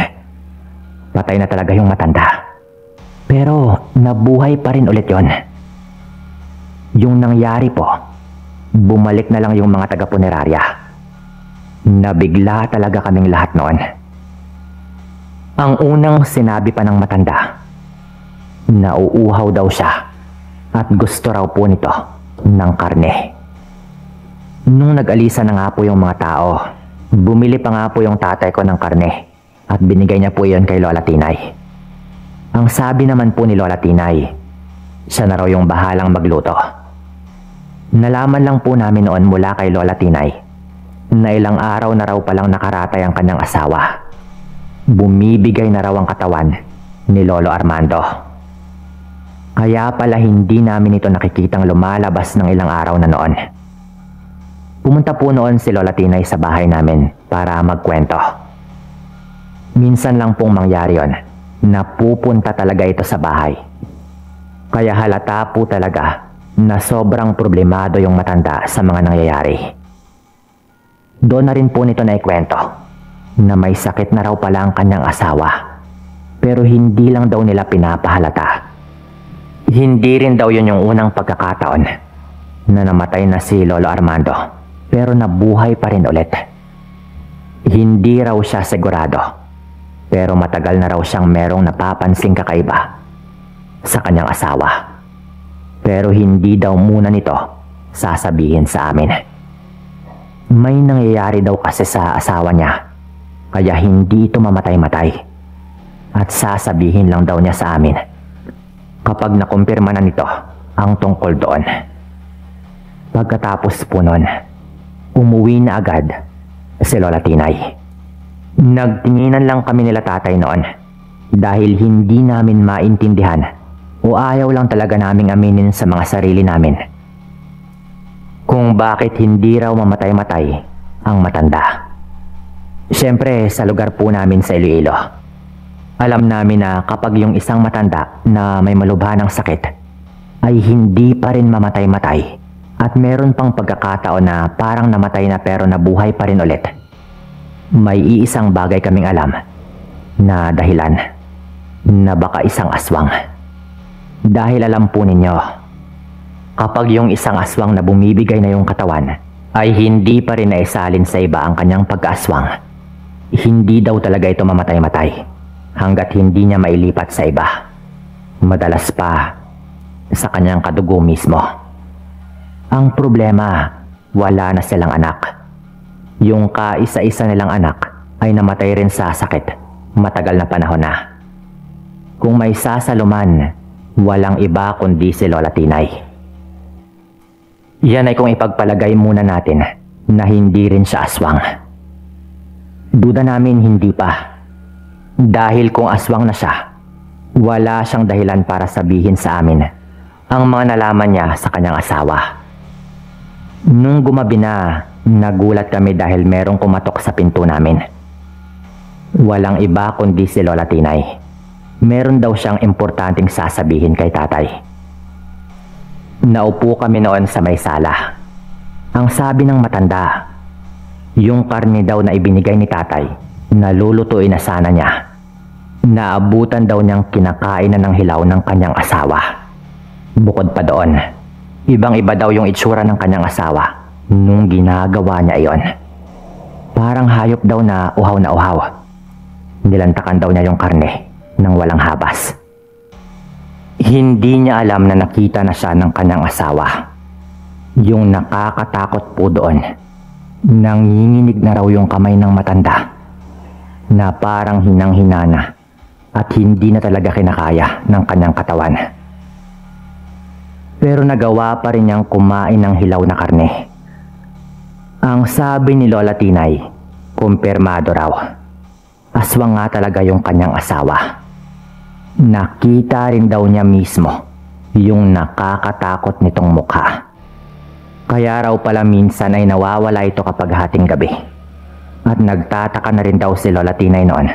Patay na talaga yung matanda. Pero nabuhay pa rin ulit yon. Yung nangyari po, bumalik na lang yung mga taga-punerarya. Nabigla talaga kaming lahat noon. Ang unang sinabi pa ng matanda, nauuhaw daw siya at gusto raw po nito ng karne. Nung nag-alisa na nga po yung mga tao, bumili pa nga po yung tatay ko ng karne at binigay niya po yon kay Lola Tinay. Ang sabi naman po ni Lola Tinay, siya na raw yung bahalang magluto. Nalaman lang po namin noon mula kay Lola Tinay na ilang araw na raw palang nakaratay ang kanyang asawa. Bumibigay na raw ang katawan ni Lolo Armando. Kaya pala hindi namin ito nakikitang lumalabas ng ilang araw na noon. Pumunta po noon si Lola Tinay sa bahay namin para magkwento. Minsan lang pong mangyari yon na pupunta talaga ito sa bahay. Kaya halata po talaga na sobrang problemado yung matanda sa mga nangyayari. Doon na rin po nito naikwento na may sakit na raw pala ang kanyang asawa pero hindi lang daw nila pinapahalata. Hindi rin daw yun yung unang pagkakataon na namatay na si Lolo Armando pero nabuhay pa rin ulit. Hindi raw siya sigurado pero matagal na raw siyang merong napapansing kakaiba sa kanyang asawa. Pero hindi daw muna nito sasabihin sa amin. May nangyayari daw kasi sa asawa niya kaya hindi ito mamatay-matay at sasabihin lang daw niya sa amin kapag nakumpirma na nito ang tungkol doon. Pagkatapos po nun, umuwi na agad si Lola Tinay. Nagtinginan lang kami nila tatay noon dahil hindi namin maintindihan o ayaw lang talaga naming aminin sa mga sarili namin kung bakit hindi raw mamatay-matay ang matanda. Siyempre sa lugar po namin sa Iloilo, alam namin na kapag yung isang matanda na may malubhanang sakit ay hindi pa rin mamatay-matay at meron pang pagkakataon na parang namatay na pero nabuhay pa rin ulit, may iisang bagay kaming alam na dahilan na baka isang aswang. Dahil alam po ninyo, kapag yung isang aswang na bumibigay na yung katawan ay hindi pa rin naisalin sa iba ang kanyang pagkaaswang, hindi daw talaga ito mamatay-matay hanggat hindi niya mailipat sa iba. Madalas pa sa kanyang kadugo mismo. Ang problema, wala na silang anak. Yung kaisa-isa nilang anak ay namatay rin sa sakit matagal na panahon na. Kung may sasaluman, walang iba kundi si Lola Tinay. Yan ay kung ipagpalagay muna natin na hindi rin siya aswang. Duda namin hindi pa. Dahil kung aswang na siya, wala siyang dahilan para sabihin sa amin ang mga nalaman niya sa kanyang asawa. Nung gumabi na, nagulat kami dahil merong kumatok sa pinto namin. Walang iba kundi si Lola Tinay. meron daw siyang importanteng sasabihin kay tatay. Naupo kami noon sa may sala. Ang sabi ng matanda, yung karne daw na ibinigay ni tatay, nalulutuin na sana niya. Naabutan daw niyang kinakain na ng hilaw ng kanyang asawa. Bukod pa doon, ibang-iba daw yung itsura ng kanyang asawa nung ginagawa niya iyon. Parang hayop daw na uhaw. Nilantakan daw niya yung karne nang walang habas. Hindi niya alam na nakita na siya ng kanyang asawa. Yung nakakatakot po doon, nanginginig na raw yung kamay ng matanda na parang hinang-hina na at hindi na talaga kinakaya ng kanyang katawan. Pero nagawa pa rin niyang kumain ng hilaw na karne. Ang sabi ni Lola Tinay, kumpirmado raw. Aswang nga talaga yung kanyang asawa. Nakita rin daw niya mismo yung nakakatakot nitong mukha. Kaya raw pala minsan ay nawawala ito kapag hating gabi. At nagtataka na rin daw si Lola Tinay noon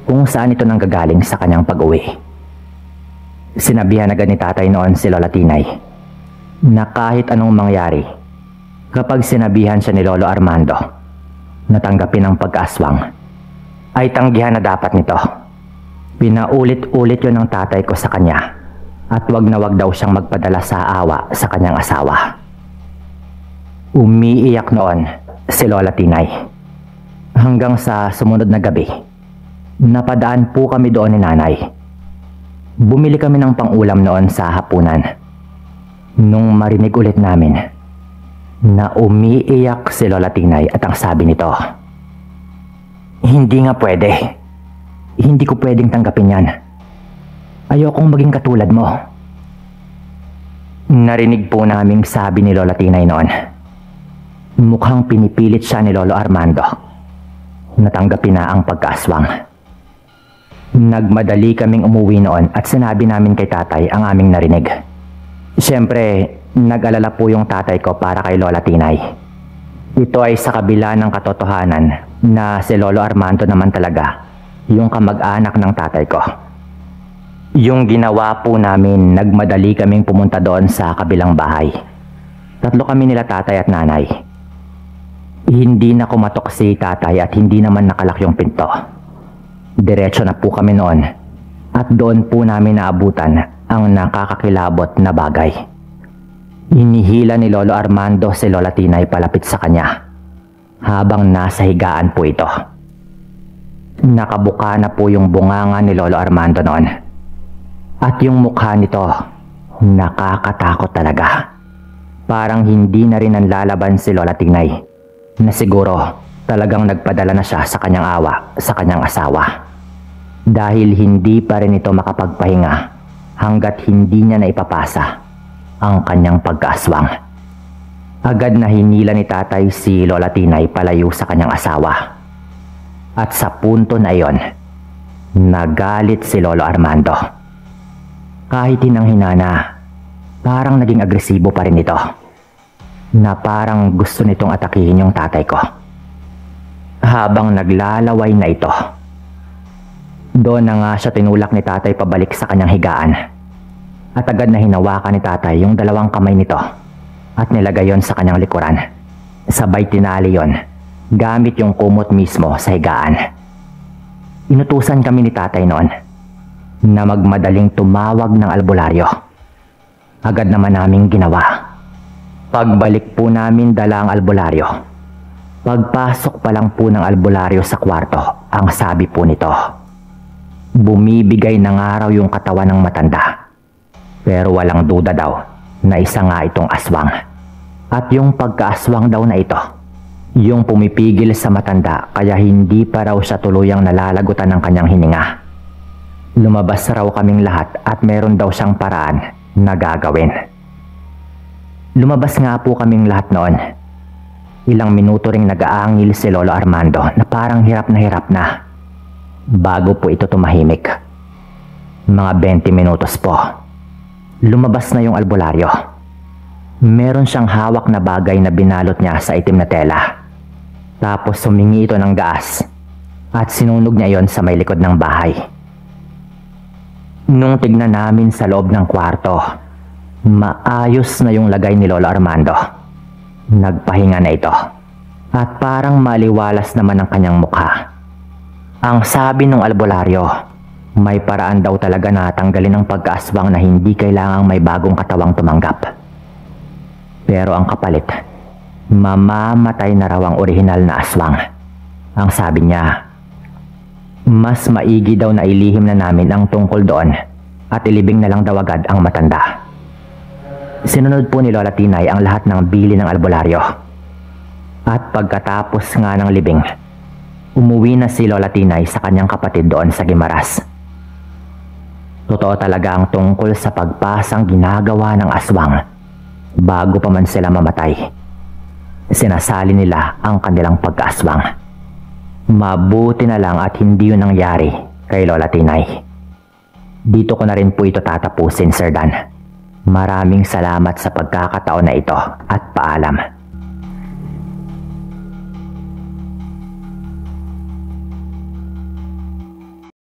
kung saan ito nanggagaling sa kanyang pag-uwi. Sinabihan agad ni tatay noon si Lola Tinay na kahit anong mangyari, kapag sinabihan siya ni Lolo Armando na tanggapin ang pag-aswang, ay tanggihan na dapat nito. Pinaulit-ulit yun ng tatay ko sa kanya at wag na wag daw siyang magpadala sa awa sa kanyang asawa. Umiiyak noon si Lola Tinay. Hanggang sa sumunod na gabi, napadaan po kami doon ni nanay. Bumili kami ng pang-ulam noon sa hapunan. Nung marinig ulit namin na umiiyak si Lola Tinay at ang sabi nito, "Hindi nga pwede. Hindi ko pwedeng tanggapin yan. Ayokong maging katulad mo." Narinig po naming sabi ni Lola Tinay noon. Mukhang pinipilit siya ni Lolo Armando na tanggapin na ang pagkaaswang. Nagmadali kaming umuwi noon at sinabi namin kay tatay ang aming narinig. Siyempre, nag-alala po yung tatay ko para kay Lola Tinay. Ito ay sa kabila ng katotohanan na si Lolo Armando naman talaga yung kamag-anak ng tatay ko. Yung ginawa po namin, nagmadali kaming pumunta doon sa kabilang bahay. 3 kami nila tatay at nanay. Hindi na kumatok si tatay at hindi naman nakalak yung pinto. Diretso na po kami noon at doon po namin naabutan ang nakakakilabot na bagay. Inihila ni Lolo Armando si Lola Tinay palapit sa kanya habang nasa higaan po ito. Nakabuka na po yung bunganga ni Lolo Armando noon at yung mukha nito nakakatakot talaga. Parang hindi na rin nanlalaban si Lola Tinay na siguro talagang nagpadala na siya sa kanyang awa sa kanyang asawa. Dahil hindi pa rin ito makapagpahinga hanggat hindi niya na ipapasa ang kanyang pagkaaswang. Agad na hinila ni tatay si Lola Tinay palayo sa kanyang asawa. At sa punto na iyon, nagalit si Lolo Armando. Kahit hinang-hina na, parang naging agresibo pa rin ito, na parang gusto nitong atakihin yung tatay ko. Habang naglalaway na ito, doon na nga siya tinulak ni tatay pabalik sa kanyang higaan. At agad na hinawakan ni tatay yung 2 kamay nito at nilagay yon sa kanyang likuran. Sabay tinali yon gamit yung kumot mismo sa higaan. Inutusan kami ni tatay noon na magmadaling tumawag ng albularyo. Agad naman naming ginawa. Pagbalik po namin dala ang albularyo. Pagpasok pa lang po ng albularyo sa kwarto, ang sabi po nito, bumibigay ng araw yung katawan ng matanda. Pero walang duda daw na isa nga itong aswang. At yung pagkaaswang daw na ito, yung pumipigil sa matanda kaya hindi pa raw siya tuluyang nalalagutan ng kanyang hininga. Lumabas raw kaming lahat at meron daw siyang paraan na gagawin. Lumabas nga po kaming lahat noon. Ilang minuto ring nag-aangil si Lolo Armando na parang hirap na bago po ito tumahimik. Mga 20 minutos po. Lumabas na yung albularyo. Meron siyang hawak na bagay na binalot niya sa itim na tela. Tapos sumingi ito ng gaas at sinunog niya yon sa may likod ng bahay. Nung tignan namin sa loob ng kwarto, maayos na yung lagay ni Lolo Armando. Nagpahinga na ito at parang maliwalas naman ang kanyang mukha. Ang sabi ng albularyo, may paraan daw talaga na tanggalin ang pagkaaswang na hindi kailangang may bagong katawang tumanggap. Pero ang kapalit, mamamatay na raw ang orihinal na aswang. Ang sabi niya, mas maigi daw na ilihim na namin ang tungkol doon at ilibing na lang daw agad ang matanda. Sinunod po ni Lola Tinay ang lahat ng bili ng albularyo. At pagkatapos nga ng libing, umuwi na si Lola Tinay sa kanyang kapatid doon sa Guimaras. Totoo talaga ang tungkol sa pagpasang ginagawa ng aswang bago pa man sila mamatay. Sinasali nila ang kanilang pagkaaswang. Mabuti na lang at hindi yun nangyari kay Lola Tinay. Dito ko na rin po ito tatapusin, Sir Dan. Maraming salamat sa pagkakataon na ito at paalam.